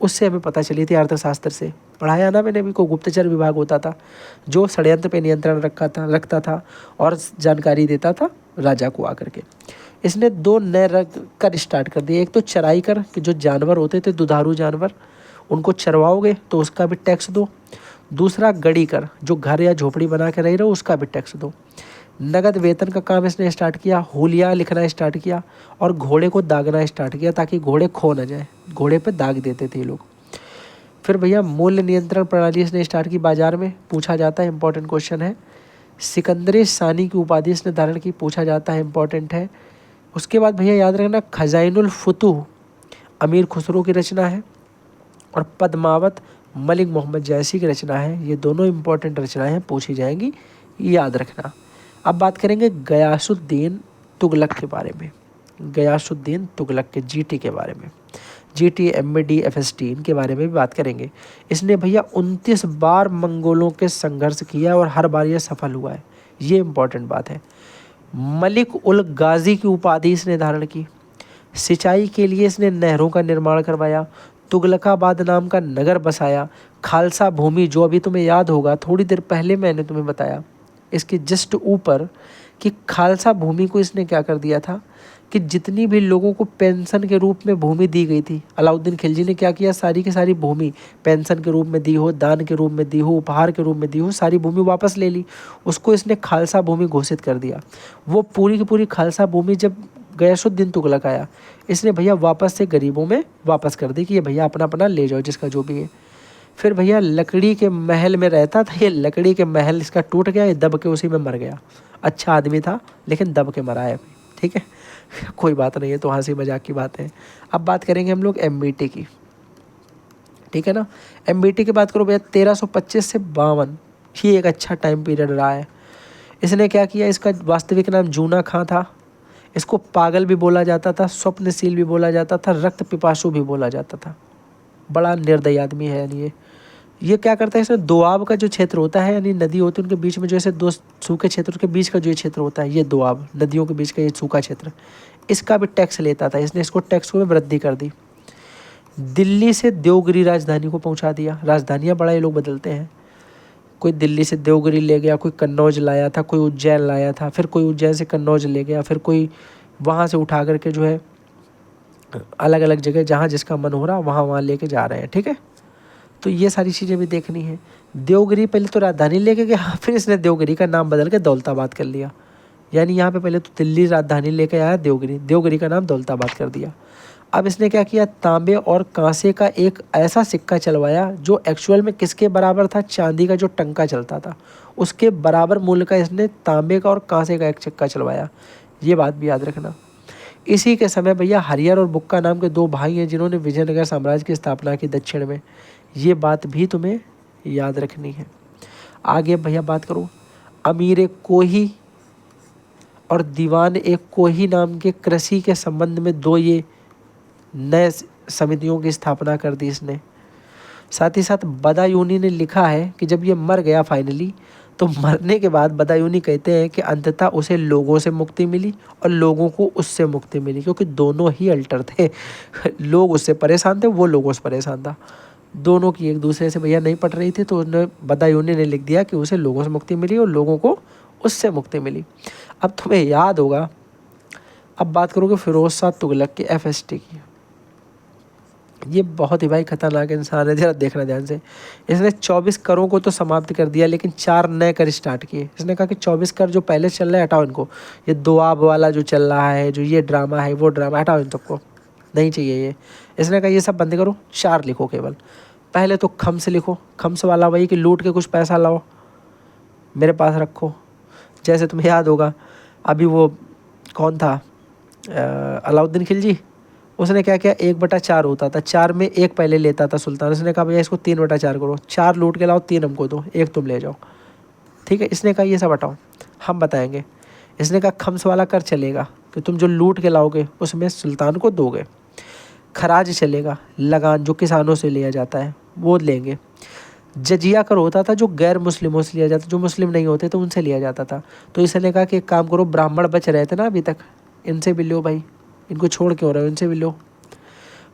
उससे हमें पता चली थी, अर्थशास्त्र से पढ़ाया ना मैंने भी। को गुप्तचर विभाग होता था जो षड्यंत्र पे नियंत्रण रखता था और जानकारी देता था राजा को आकर के। इसने दो नए रंग कर स्टार्ट कर दिए। एक तो चराई कर, कि जो जानवर होते थे दुधारू जानवर उनको चरवाओगे तो उसका भी टैक्स दो। दूसरा गड़ी कर, जो घर या झोपड़ी बना के रह रहे हो उसका भी टैक्स दो। नगद वेतन का काम इसने स्टार्ट किया, हुलिया लिखना स्टार्ट किया और घोड़े को दागना स्टार्ट किया ताकि घोड़े खो न जाए, घोड़े पे दाग देते थे ये लोग। फिर भैया मूल्य नियंत्रण प्रणाली इसने स्टार्ट की, बाजार में पूछा जाता है, इंपॉर्टेंट क्वेश्चन है। सिकंदर सानी की उपाधि इसने धारण की, पूछा जाता है, इंपॉर्टेंट है। उसके बाद भैया याद रखना खजाइनुल फुतूह अमीर खुसरो की रचना है और पद्मावत मलिक मोहम्मद जैसी की रचना है। ये दोनों इंपॉर्टेंट रचनाएं हैं, पूछी जाएंगी, याद रखना। अब बात करेंगे गयासुद्दीन तुगलक के बारे में, गयासुद्दीन तुगलक के जीटी के बारे में, जीटी एमडी एफएसटी इनके बारे में भी बात करेंगे। इसने भैया 29 बार मंगोलों के संघर्ष किया और हर बार ये सफल हुआ है, ये इंपॉर्टेंट बात है। मलिक उल गाजी की उपाधि इसने धारण की। सिंचाई के लिए इसने नहरों का निर्माण करवाया, तुगलकाबाद नाम का नगर बसाया। खालसा भूमि, जो अभी तुम्हें याद होगा थोड़ी देर पहले मैंने तुम्हें बताया इसके जस्ट ऊपर कि खालसा भूमि को इसने क्या कर दिया था कि जितनी भी लोगों को पेंशन के रूप में भूमि दी गई थी, अलाउद्दीन खिलजी ने क्या किया, सारी की सारी भूमि पेंशन के रूप में दी हो, दान के रूप में दी हो, उपहार के रूप में दी हो, सारी भूमि वापस ले ली। उसको इसने खालसा भूमि घोषित कर दिया। वो पूरी की पूरी खालसा भूमि जब गयासुद्दीन तुगलक आया, इसने भैया वापस से गरीबों में वापस कर दी कि ये भैया अपना अपना ले जाओ जिसका जो भी है। फिर भैया लकड़ी के महल में रहता था, ये लकड़ी के महल इसका टूट गया, ये दब के उसी में मर गया। अच्छा आदमी था लेकिन दब के मरा है, ठीक है कोई बात नहीं है, तो हंसी मजाक की बात है। अब बात करेंगे हम लोग एमबीटी की, ठीक है ना। एमबीटी की बात करो भैया 1325 से 52, ये एक अच्छा टाइम पीरियड रहा है। इसने क्या किया, इसका वास्तविक नाम जूना खां था। इसको पागल भी बोला जाता था, स्वप्नशील भी बोला जाता था, रक्त पिपासु भी बोला जाता था। बड़ा निर्दयी आदमी है। यानी ये क्या करता है, इसमें दोआब का जो क्षेत्र होता है, यानी नदी होती है उनके बीच में जो ऐसे दो सूखे क्षेत्रों के बीच का जो क्षेत्र होता है, ये दोआब नदियों के बीच का ये सूखा क्षेत्र, इसका भी टैक्स लेता था। इसने इसको टैक्स में वृद्धि कर दी। दिल्ली से देवगिरी राजधानी को पहुंचा दिया। राजधानियाँ बड़ा ये लोग बदलते हैं, कोई दिल्ली से देवगिरी ले गया, कोई कन्नौज लाया था, कोई उज्जैन लाया था, फिर कोई उज्जैन से कन्नौज ले गया, फिर कोई वहाँ से उठा करके जो है अलग अलग जगह जहाँ जिसका मन हो रहा वहाँ वहाँ लेके जा रहे हैं, ठीक है। तो ये सारी चीज़ें भी देखनी है। देवगिरी पहले तो राजधानी लेके गया, फिर इसने देवगिरी का नाम बदल के दौलताबाद कर लिया। यानी यहाँ पे पहले तो दिल्ली राजधानी लेके आया, देवगिरी, देवगिरी का नाम दौलताबाद कर दिया। अब इसने क्या किया, तांबे और कांसे का एक ऐसा सिक्का चलवाया जो एक्चुअल में किसके बराबर था, चांदी का जो टंका चलता था उसके बराबर मूल्य का इसने तांबे का और कांसे का एक सिक्का चलवाया। ये बात भी याद रखना। इसी के समय भैया हरियर और बुक्का नाम के दो भाई हैं जिन्होंने विजयनगर साम्राज्य की स्थापना की दक्षिण में। ये बात भी तुम्हें याद रखनी है। आगे भैया बात करो, अमीर कोही और दीवान एक कोही नाम के कृषि के संबंध में दो ये नए समितियों की स्थापना कर दी इसने। साथ ही साथ बदायूनी ने लिखा है कि जब ये मर गया फाइनली, तो मरने के बाद बदायूनी कहते हैं कि अंततः उसे लोगों से मुक्ति मिली और लोगों को उससे मुक्ति मिली, क्योंकि दोनों ही अल्टर थे लोग उससे परेशान थे, वो लोगों से परेशान था। दोनों की एक दूसरे से भैया नहीं पट रही थी, तो उन्होंने बदायूनी ने लिख दिया कि उसे लोगों से मुक्ति मिली और लोगों को उससे मुक्ति मिली। अब तुम्हें याद होगा, अब बात करोगे फिरोज शाह तुगलक की एफएसटी की। ये बहुत ही भाई खतरनाक इंसान है, जरा देखना ध्यान से। इसने 24 करों को तो समाप्त कर दिया, लेकिन 4 नए कर स्टार्ट किए। इसने कहा कि 24 कर जो पहले चल रहा है हटाओ इनको, ये दोआब वाला जो चल रहा है, जो ये ड्रामा है वो ड्रामा हटाओ, इन सबको नहीं चाहिए ये। इसने कहा ये सब बंद करो, 4 लिखो केवल। पहले तो खम्स लिखो, खम्स वाला वही कि लूट के कुछ पैसा लाओ मेरे पास रखो। जैसे तुम्हें याद होगा अभी वो कौन था, अलाउद्दीन खिलजी, उसने क्या किया, 1/4 होता था, 4 में 1 पहले लेता था सुल्तान। उसने कहा भैया इसको 3/4 करो, 4 लूट के लाओ, 3 हमको दो, 1 तुम ले जाओ। ठीक है, इसने कहा ये सब हटाओ, हम बताएंगे। इसने कहा खम्स वाला कर चलेगा कि तुम जो लूट के लाओगे उसमें सुल्तान को दोगे। खराज चलेगा, लगान जो किसानों से लिया जाता है वो लेंगे। जजिया कर होता था जो गैर मुस्लिमों से लिया जाता, जो मुस्लिम नहीं होते तो उनसे लिया जाता था। तो इसने कहा कि एक काम करो, ब्राह्मण बच रहे थे ना अभी तक, इनसे भी लो भाई, इनको छोड़ के हो रहे हो, इनसे भी लो।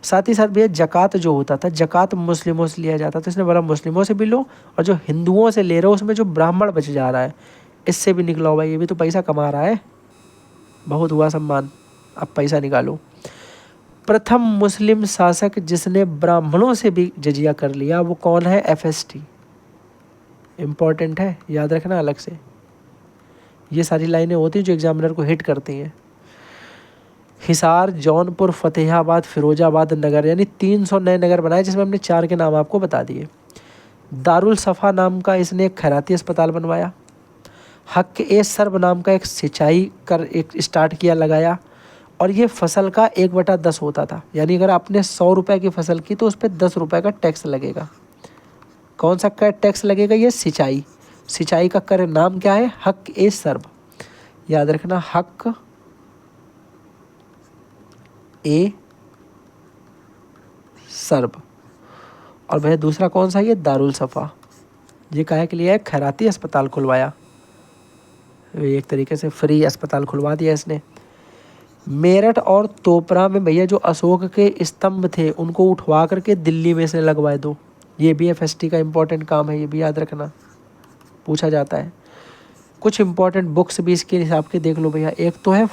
साथ ही साथ भैया जक़ात जो होता था, जक़ात मुस्लिमों से लिया जाता था। इसने बोला मुस्लिमों से भी लो, और जो हिंदुओं से ले रहे हो उसमें जो ब्राह्मण बच जा रहा है इससे भी निकलाओ भाई, ये भी तो पैसा कमा रहा है। बहुत हुआ सम्मान, अब पैसा निकालो। प्रथम मुस्लिम शासक जिसने ब्राह्मणों से भी जजिया कर लिया वो कौन है, FST। इम्पॉर्टेंट है, याद रखना अलग से। ये सारी लाइनें होती हैं जो एग्जामिनर को हिट करती हैं। हिसार, जौनपुर, फतेहाबाद, फिरोजाबाद नगर, यानी 300 नए नगर बनाए, जिसमें हमने 4 के नाम आपको बता दिए। दारुल सफ़ा नाम का इसने एक खैराती अस्पताल बनवाया। हक ए सर्ब नाम का एक सिंचाई कर एक स्टार्ट किया, लगाया। और ये फसल का 1/10 होता था, यानी अगर आपने 100 रुपये की फसल की तो उस पर 10 रुपये का टैक्स लगेगा। कौन सा कर टैक्स लगेगा, ये सिंचाई। सिंचाई का कर नाम क्या है, हक ए सर्ब। याद रखना, हक ए सर्ब। और भैया दूसरा कौन सा, ये दारुल सफ़ा। ये काहे के लिए है, खैराती अस्पताल खुलवाया, एक तरीके से फ्री अस्पताल खुलवा दिया इसने। मेरठ और तोपरा में भैया जो अशोक के स्तंभ थे उनको उठवा करके दिल्ली में से लगवाए दो। ये भी FST का इम्पोर्टेंट काम है, ये भी याद रखना, पूछा जाता है। कुछ इम्पोर्टेंट बुक्स भी इसके हिसाब के देख लो भैया। एक तो है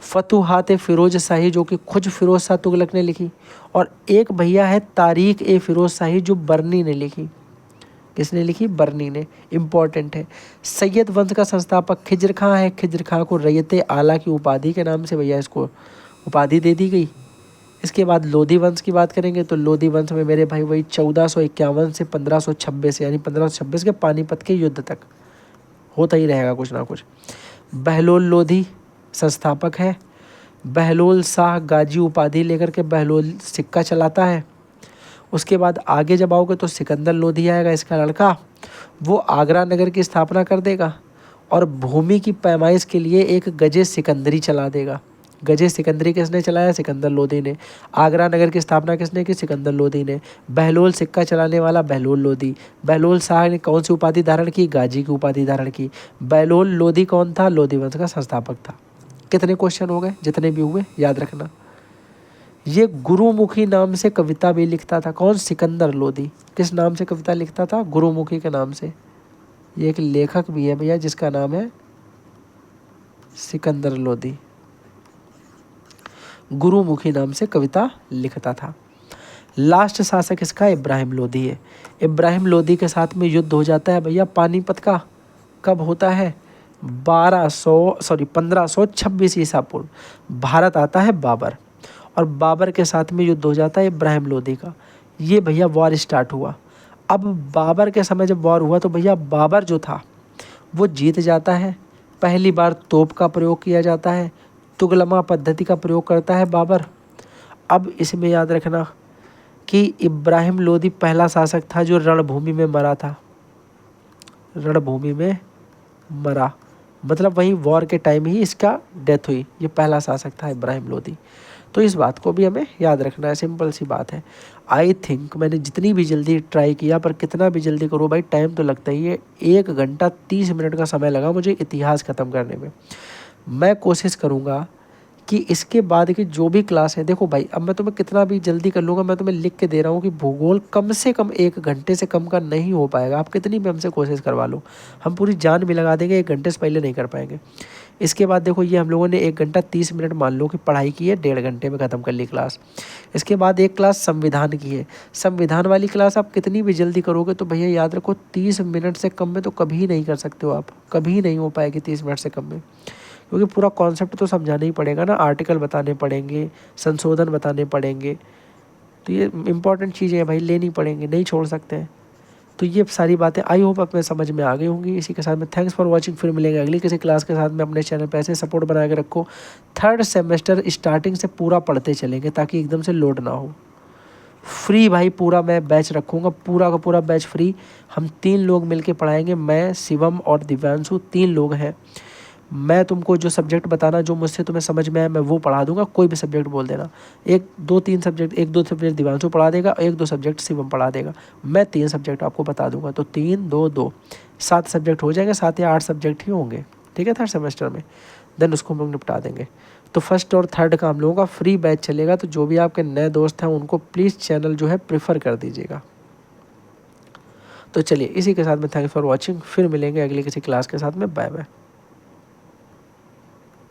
फतुहात फिरोज शाही जो कि खुद फिरोज शाह तुगलक ने लिखी, और एक भैया है तारीख ए फिरोज शाही जो बर्नी ने लिखी। किसने लिखी, बर्नी ने, इम्पॉर्टेंट है। सैयद वंश का संस्थापक खिज्र खां है। खिज्र खां को रैयत आला की उपाधि के नाम से भैया इसको उपाधि दे दी गई। इसके बाद लोधी वंश की बात करेंगे तो लोधी वंश में मेरे भाई वही 1451 से 1526, यानी 1526 के पानीपत के युद्ध तक होता ही रहेगा कुछ ना कुछ। बहलोल लोधी संस्थापक है। बहलोल शाह गाजी उपाधि लेकर के बहलोल सिक्का चलाता है। उसके बाद आगे जब आओगे तो सिकंदर लोधी आएगा, इसका लड़का, वो आगरा नगर की स्थापना कर देगा और भूमि की पैमाइश के लिए एक गजे सिकंदरी चला देगा। गजे सिकंदरी किसने चलाया, सिकंदर लोधी ने। आगरा नगर की स्थापना किसने की, सिकंदर लोधी ने। बहलोल सिक्का चलाने वाला बहलोल लोधी। बहलोल शाह ने कौन सी उपाधि धारण की, गाजी की उपाधि धारण की। बहलोल लोधी कौन था, लोधी वंश का संस्थापक था। कितने क्वेश्चन हो गए, जितने भी हुए याद रखना। ये गुरुमुखी नाम से कविता भी लिखता था, कौन, सिकंदर लोधी। किस नाम से कविता लिखता था, गुरुमुखी के नाम से। ये एक लेखक भी है भैया जिसका नाम है सिकंदर लोधी, गुरुमुखी नाम से कविता लिखता था। लास्ट शासक इसका इब्राहिम लोधी है। इब्राहिम लोधी के साथ में युद्ध हो जाता है भैया पानीपत का। कब होता है, 1526 ईसा पूर्व। भारत आता है बाबर, और बाबर के साथ में युद्ध हो जाता है इब्राहिम लोधी का। ये भैया वॉर स्टार्ट हुआ। अब बाबर के समय जब वॉर हुआ तो भैया बाबर जो था वो जीत जाता है। पहली बार तोप का प्रयोग किया जाता है, तुगलमा पद्धति का प्रयोग करता है बाबर। अब इसमें याद रखना कि इब्राहिम लोधी पहला शासक था जो रणभूमि में मरा था। रणभूमि में मरा मतलब वही वॉर के टाइम ही इसका डेथ हुई। ये पहला शासक था इब्राहिम लोधी। तो इस बात को भी हमें याद रखना है, सिंपल सी बात है। आई थिंक मैंने जितनी भी जल्दी ट्राई किया, पर कितना भी जल्दी करो भाई टाइम तो लगता ही है। 1 घंटा 30 मिनट का समय लगा मुझे इतिहास ख़त्म करने में। मैं कोशिश करूँगा कि इसके बाद की जो भी क्लास है, देखो भाई अब मैं तुम्हें कितना भी जल्दी कर लूँगा, मैं तुम्हें लिख के दे रहा हूँ कि भूगोल कम से कम 1 घंटे से कम का नहीं हो पाएगा। आप कितनी भी हमसे कोशिश करवा लो, हम पूरी जान भी लगा देंगे, 1 घंटे से पहले नहीं कर पाएंगे। इसके बाद देखो ये हम लोगों ने 1 घंटा 30 मिनट मान लो कि पढ़ाई की है, 1.5 घंटे में ख़त्म कर ली क्लास। इसके बाद एक क्लास संविधान की है। संविधान वाली क्लास आप कितनी भी जल्दी करोगे तो भैया याद रखो 30 मिनट से कम में तो कभी नहीं कर सकते हो आप, कभी नहीं हो पाएगी 30 मिनट से कम में, क्योंकि पूरा कॉन्सेप्ट तो समझाना ही पड़ेगा ना, आर्टिकल बताने पड़ेंगे, संशोधन बताने पड़ेंगे। तो ये इंपॉर्टेंट चीज़ें हैं भाई, लेनी पड़ेंगे, नहीं छोड़ सकते हैं। तो ये सारी बातें आई होप आप में समझ में आ गई होंगी। इसी के साथ में थैंक्स फॉर वॉचिंग, फिर मिलेंगे अगली किसी क्लास के साथ में। अपने चैनल पर ऐसे सपोर्ट बना के रखो। थर्ड सेमेस्टर स्टार्टिंग से पूरा पढ़ते चलेंगे ताकि एकदम से लोड ना हो। फ्री भाई पूरा मैं बैच रखूँगा, पूरा का पूरा बैच फ्री। हम 3 लोग मिलके पढ़ाएंगे, मैं, शिवम और दिव्यांशु, 3 लोग हैं। मैं तुमको जो सब्जेक्ट बताना, जो मुझसे तुम्हें समझ में आए मैं वो पढ़ा दूंगा। कोई भी सब्जेक्ट बोल देना, 1-2-3 सब्जेक्ट, 1-2 सब्जेक्ट दिव्यांशु पढ़ा देगा, 1-2 सब्जेक्ट शिवम पढ़ा देगा। मैं 3 सब्जेक्ट आपको बता दूंगा, तो 3-2-2 7 सब्जेक्ट हो जाएंगे, 7 या 8 सब्जेक्ट ही होंगे, ठीक है, थर्ड सेमेस्टर में। देन उसको हम लोग निपटा देंगे। तो फर्स्ट और थर्ड का हम लोगों का फ्री बैच चलेगा। तो जो भी आपके नए दोस्त हैं उनको प्लीज़ चैनल जो है प्रेफर कर दीजिएगा। तो चलिए इसी के साथ में थैंक्स फॉर वॉचिंग, फिर मिलेंगे अगली किसी क्लास के साथ में। Bye bye.